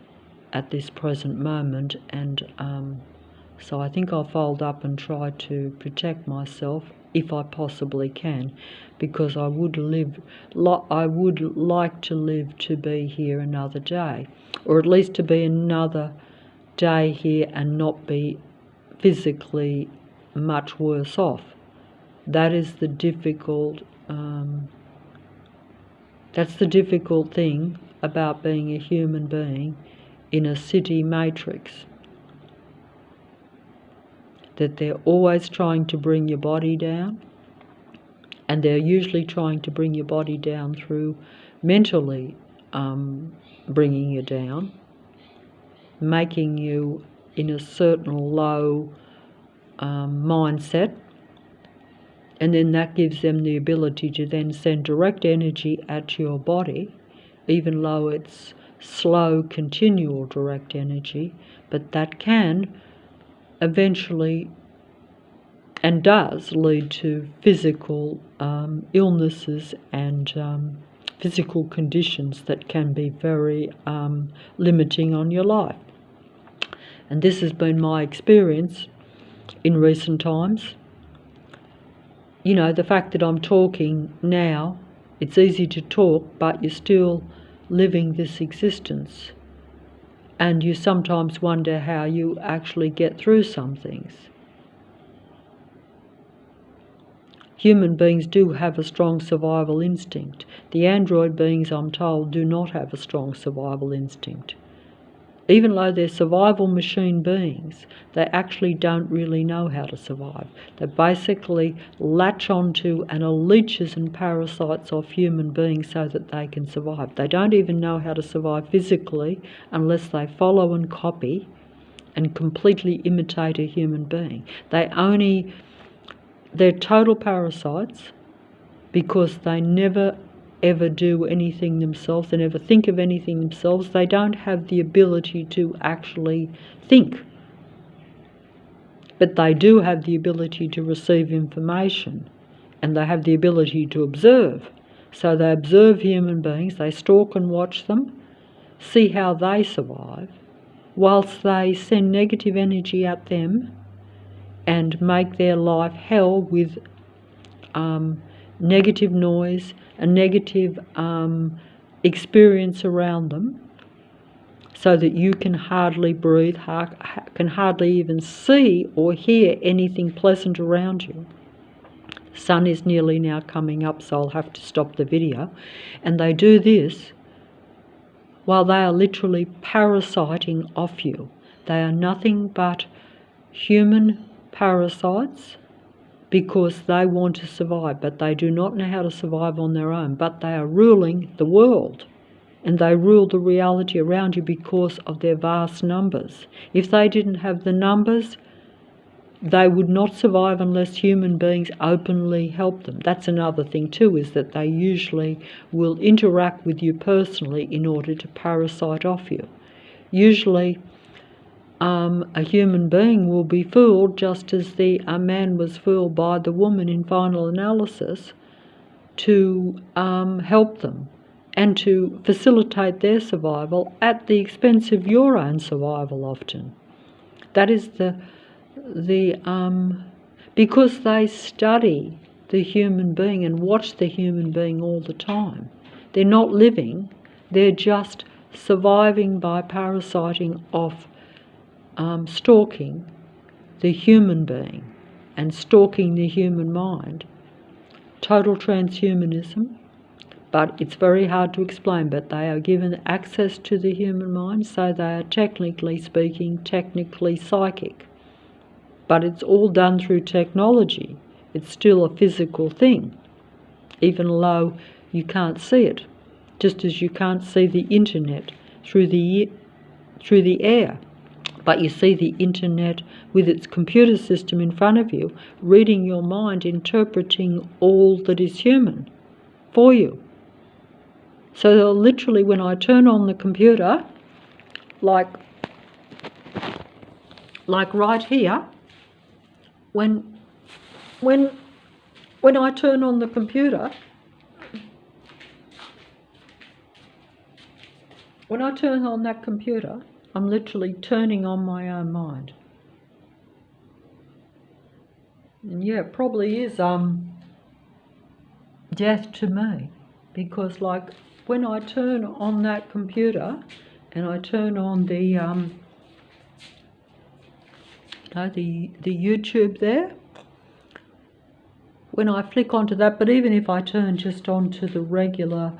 at this present moment, and so I think I'll fold up and try to protect myself if I possibly can, because I would like to live to be here another day, or at least to be another day here and not be physically much worse off. That is the difficult. That's the difficult thing about being a human being in a city matrix. That they're always trying to bring your body down, and they're usually trying to bring your body down through mentally bringing you down, making you in a certain low mindset, and then that gives them the ability to then send direct energy at your body, even though it's slow, continual direct energy, but that can eventually and does lead to physical illnesses and physical conditions that can be very limiting on your life. And this has been my experience in recent times. The fact that I'm talking now, it's easy to talk, but you're still living this existence. And you sometimes wonder how you actually get through some things. Human beings do have a strong survival instinct. The android beings, I'm told, do not have a strong survival instinct. Even though they're survival machine beings, they actually don't really know how to survive. They basically latch onto and are leeches and parasites of human beings so that they can survive. They don't even know how to survive physically unless they follow and copy and completely imitate a human being. They're total parasites because they never ever do anything themselves. They never think of anything themselves. They don't have the ability to actually think. But they do have the ability to receive information, and they have the ability to observe. So they observe human beings, they stalk and watch them, see how they survive, whilst they send negative energy at them and make their life hell with negative noise, a negative experience around them, so that you can hardly breathe, can hardly even see or hear anything pleasant around you. Sun is nearly now coming up, so I'll have to stop the video. And they do this while they are literally parasiting off you. They are nothing but human parasites because they want to survive, but they do not know how to survive on their own. But they are ruling the world, and they rule the reality around you because of their vast numbers. If they didn't have the numbers, they would not survive unless human beings openly help them. That's another thing too, is that they usually will interact with you personally in order to parasite off you. Usually a human being will be fooled just as a man was fooled by the woman in Final Analysis to help them and to facilitate their survival at the expense of your own survival often. That is because they study the human being and watch the human being all the time. They're not living, they're just surviving by parasiting off, stalking the human being and stalking the human mind. Total transhumanism, but it's very hard to explain, but they are given access to the human mind, so they are technically speaking, technically psychic. But it's all done through technology. It's still a physical thing, even though you can't see it, just as you can't see the internet through the air. But you see the internet with its computer system in front of you, reading your mind, interpreting all that is human for you. So literally when I turn on the computer, like right here, when I turn on the computer, when I turn on that computer, I'm literally turning on my own mind. And yeah, it probably is death to me, because like when I turn on that computer and I turn on the YouTube there, when I flick onto that, but even if I turn just onto the regular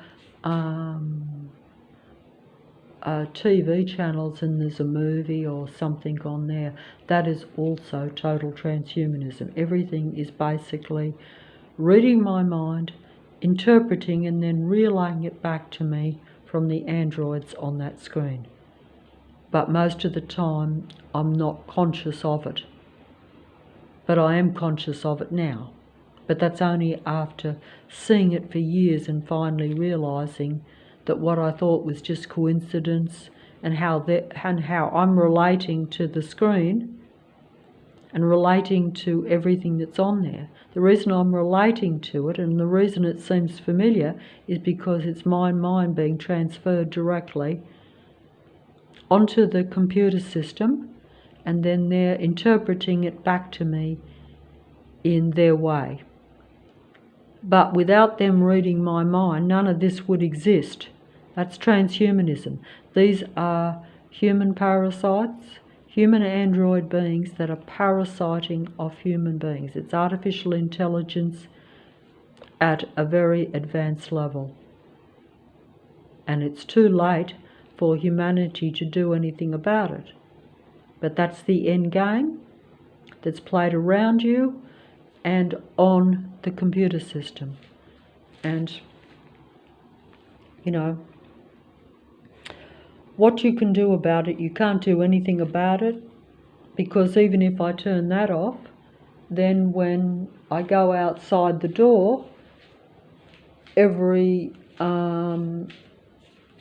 TV channels and there's a movie or something on there, that is also total transhumanism. Everything is basically reading my mind, interpreting, and then relaying it back to me from the androids on that screen. But most of the time I'm not conscious of it. But I am conscious of it now. But that's only after seeing it for years and finally realising that what I thought was just coincidence, and how I'm relating to the screen and relating to everything that's on there. The reason I'm relating to it and the reason it seems familiar is because it's my mind being transferred directly onto the computer system, and then they're interpreting it back to me in their way. But without them reading my mind, none of this would exist. That's transhumanism. These are human parasites, human android beings that are parasiting off human beings. It's artificial intelligence at a very advanced level. And it's too late for humanity to do anything about it. But that's the end game that's played around you and on the computer system. And, you know, what you can do about it, you can't do anything about it, because even if I turn that off, then when I go outside the door, every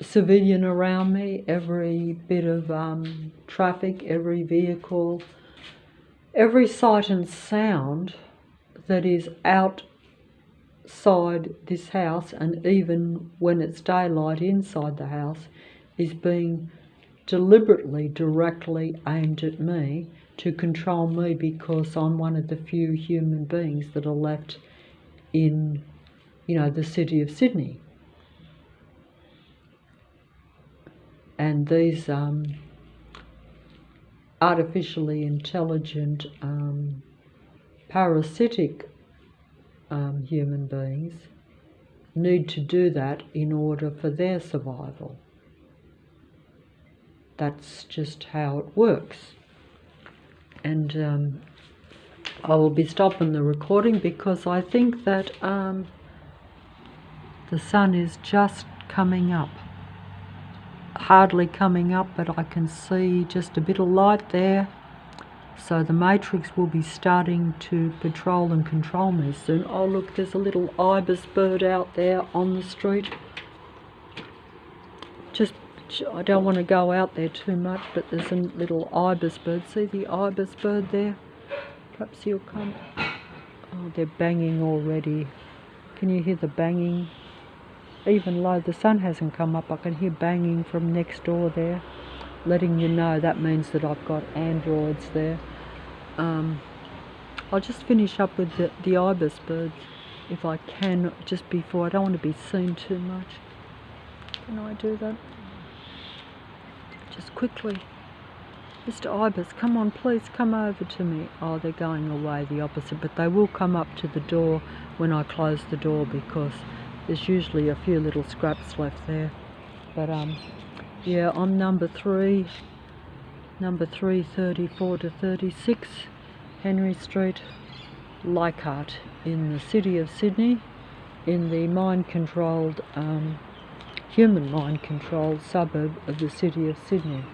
civilian around me, every bit of traffic, every vehicle, every sight and sound that is outside this house, and even when it's daylight inside the house, is being deliberately, directly aimed at me to control me, because I'm one of the few human beings that are left in, you know, the city of Sydney. And these artificially intelligent, parasitic human beings need to do that in order for their survival. That's just how it works. And I will be stopping the recording because I think that the sun is just coming up. Hardly coming up, but I can see just a bit of light there. So the Matrix will be starting to patrol and control me soon. Oh look, there's a little ibis bird out there on the street. I don't want to go out there too much, but there's a little ibis bird. See the ibis bird there? Perhaps he'll come. Oh, they're banging already. Can you hear the banging? Even though the sun hasn't come up, I can hear banging from next door there, letting you know that means that I've got androids there. I'll just finish up with the ibis birds if I can, just before. I don't want to be seen too much. Can I do that? Just quickly. Mr. Ibis, come on, please come over to me. Oh, they're going away the opposite, but they will come up to the door when I close the door, because there's usually a few little scraps left there. But yeah, I'm number 334 to 36 Henry Street, Leichhardt, in the city of Sydney, in the mind-controlled, human mind-controlled suburb of the city of Sydney.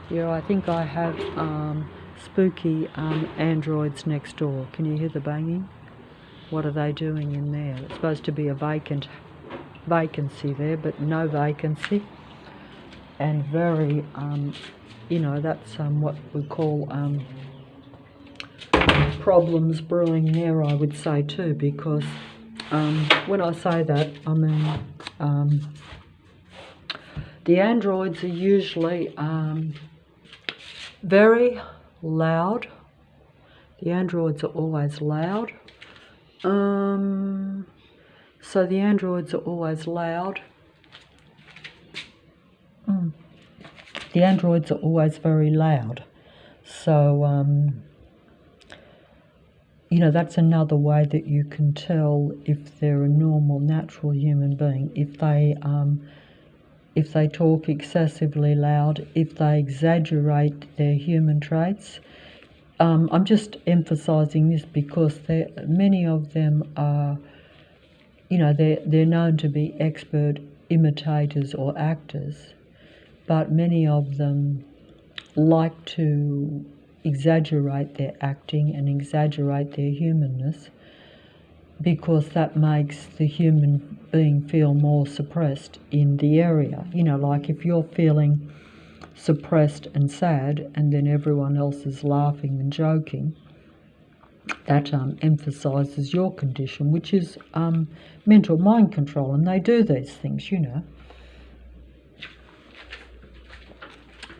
Yeah, I think I have spooky androids next door. Can you hear the banging? What are they doing in there? It's supposed to be a vacancy there, but no vacancy. And very, you know, that's what we call problems brewing there, I would say too, because when I say that, I mean the androids are usually very loud. The androids are always loud. So the androids are always loud. The androids are always very loud. So, you know, that's another way that you can tell if they're a normal, natural human being. If they talk excessively loud, if they exaggerate their human traits. I'm just emphasising this because many of them are, you know, they're known to be expert imitators or actors, but many of them like to exaggerate their acting and exaggerate their humanness because that makes the human being feel more suppressed in the area. You know, like if you're feeling suppressed and sad and then everyone else is laughing and joking, that emphasises your condition, which is mental mind control, and they do these things, you know.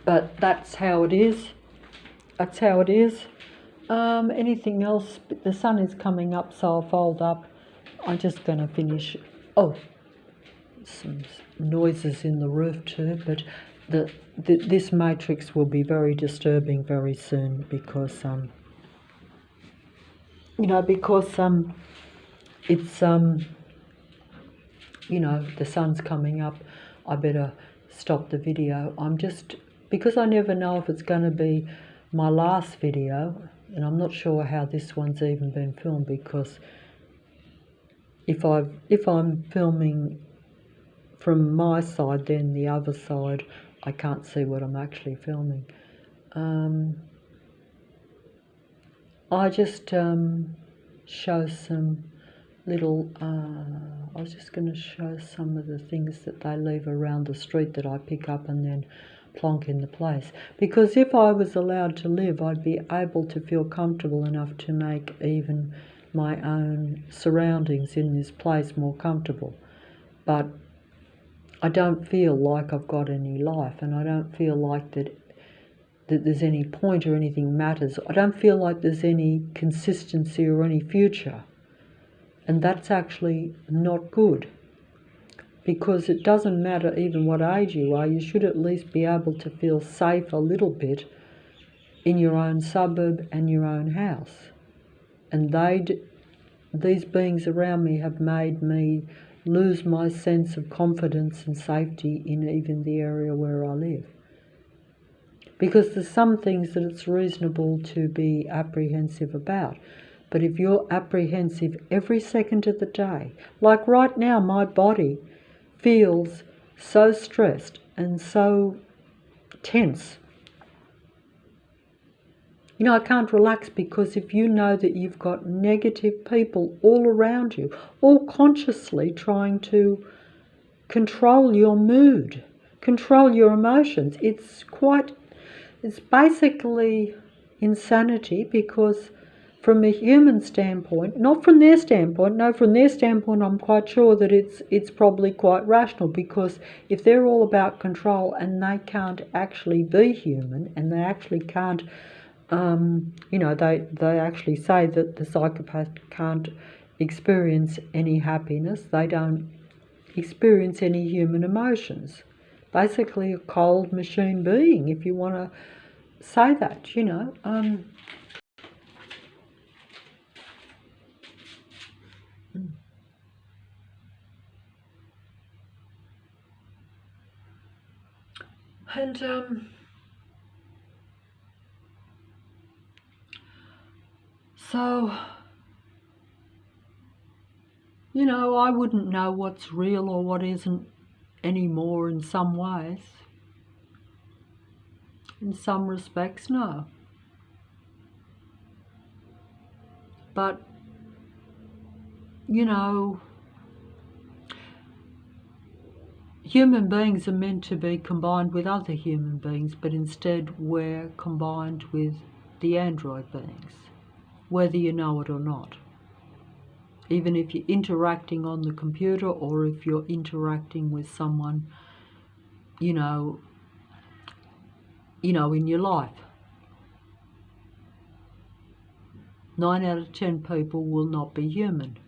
But that's how it is. That's how it is. Anything else? The sun is coming up, so I'll fold up. I'm just going to finish. Oh, some noises in the roof too, but this matrix will be very disturbing very soon because you know, because it's you know, the sun's coming up. I better stop the video. Because I never know if it's going to be my last video, and I'm not sure how this one's even been filmed, because if I'm filming from my side, then the other side I can't see what I'm actually filming. I just show some little, I was just going to show some of the things that they leave around the street that I pick up and then plonk in the place. Because if I was allowed to live, I'd be able to feel comfortable enough to make even my own surroundings in this place more comfortable. But I don't feel like I've got any life, and I don't feel like that there's any point or anything matters. I don't feel like there's any consistency or any future. And that's actually not good, because it doesn't matter even what age you are, you should at least be able to feel safe a little bit in your own suburb and your own house. And these beings around me have made me lose my sense of confidence and safety in even the area where I live. Because there's some things that it's reasonable to be apprehensive about. But if you're apprehensive every second of the day, like right now, my body feels so stressed and so tense. You know, I can't relax, because if you know that you've got negative people all around you, all consciously trying to control your mood, control your emotions, it's basically insanity, because from a human standpoint, not from their standpoint, no, from their standpoint I'm quite sure that it's probably quite rational, because if they're all about control and they can't actually be human, and they actually can't, you know, they actually say that the psychopath can't experience any happiness, they don't experience any human emotions. Basically a cold machine being, if you want to say that, you know. And so, you know, I wouldn't know what's real or what isn't anymore in some ways. In some respects, no. But, you know, human beings are meant to be combined with other human beings, but instead we're combined with the android beings, whether you know it or not. Even if you're interacting on the computer or if you're interacting with someone, you know, in your life. 9 out of 10 people will not be human.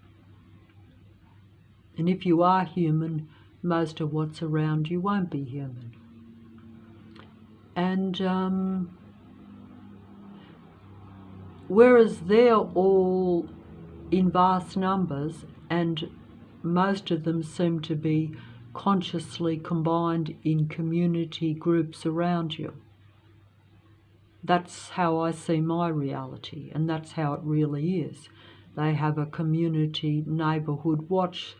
And if you are human, most of what's around you won't be human. And whereas they're all in vast numbers, and most of them seem to be consciously combined in community groups around you. That's how I see my reality, and that's how it really is. They have a community neighbourhood watch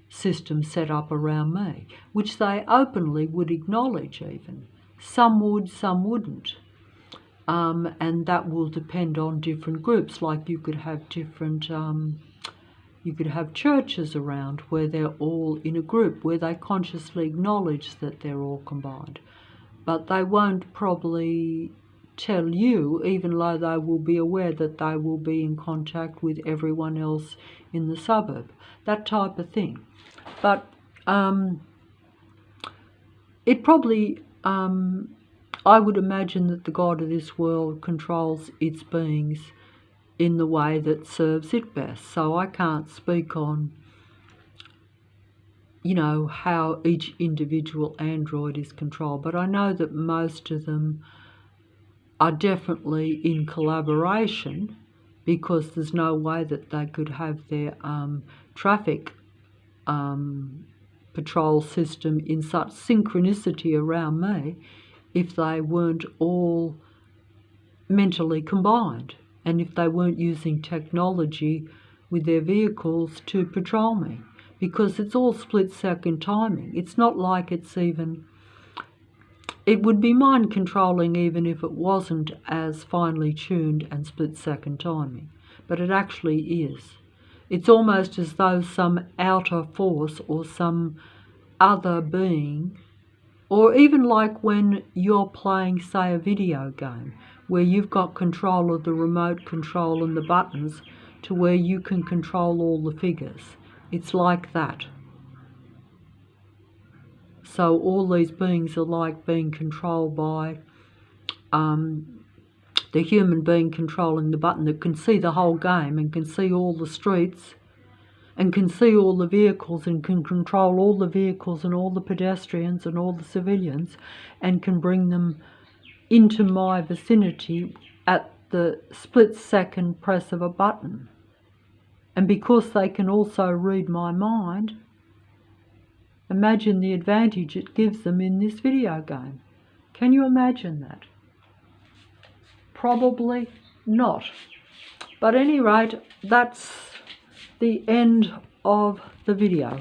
system set up around me, which they openly would acknowledge even. Some would, some wouldn't. And that will depend on different groups. Like you could have different, you could have churches around where they're all in a group, where they consciously acknowledge that they're all combined. But they won't probably tell you, even though they will be aware that they will be in contact with everyone else in the suburb. That type of thing. But it probably, I would imagine that the God of this world controls its beings in the way that serves it best. So I can't speak on, you know, how each individual android is controlled, but I know that most of them are definitely in collaboration, because there's no way that they could have their traffic patrol system in such synchronicity around me if they weren't all mentally combined, and if they weren't using technology with their vehicles to patrol me, because it's all split-second timing. It's not like it's even... It would be mind controlling even if it wasn't as finely tuned and split-second timing, but it actually is. It's almost as though some outer force or some other being, or even like when you're playing, say, a video game, where you've got control of the remote control and the buttons to where you can control all the figures. It's like that. So all these beings are like being controlled by the human being controlling the button that can see the whole game and can see all the streets and can see all the vehicles and can control all the vehicles and all the pedestrians and all the civilians and can bring them into my vicinity at the split-second press of a button. And because they can also read my mind, imagine the advantage it gives them in this video game. Can you imagine that? Probably not. But at any rate, that's the end of the video.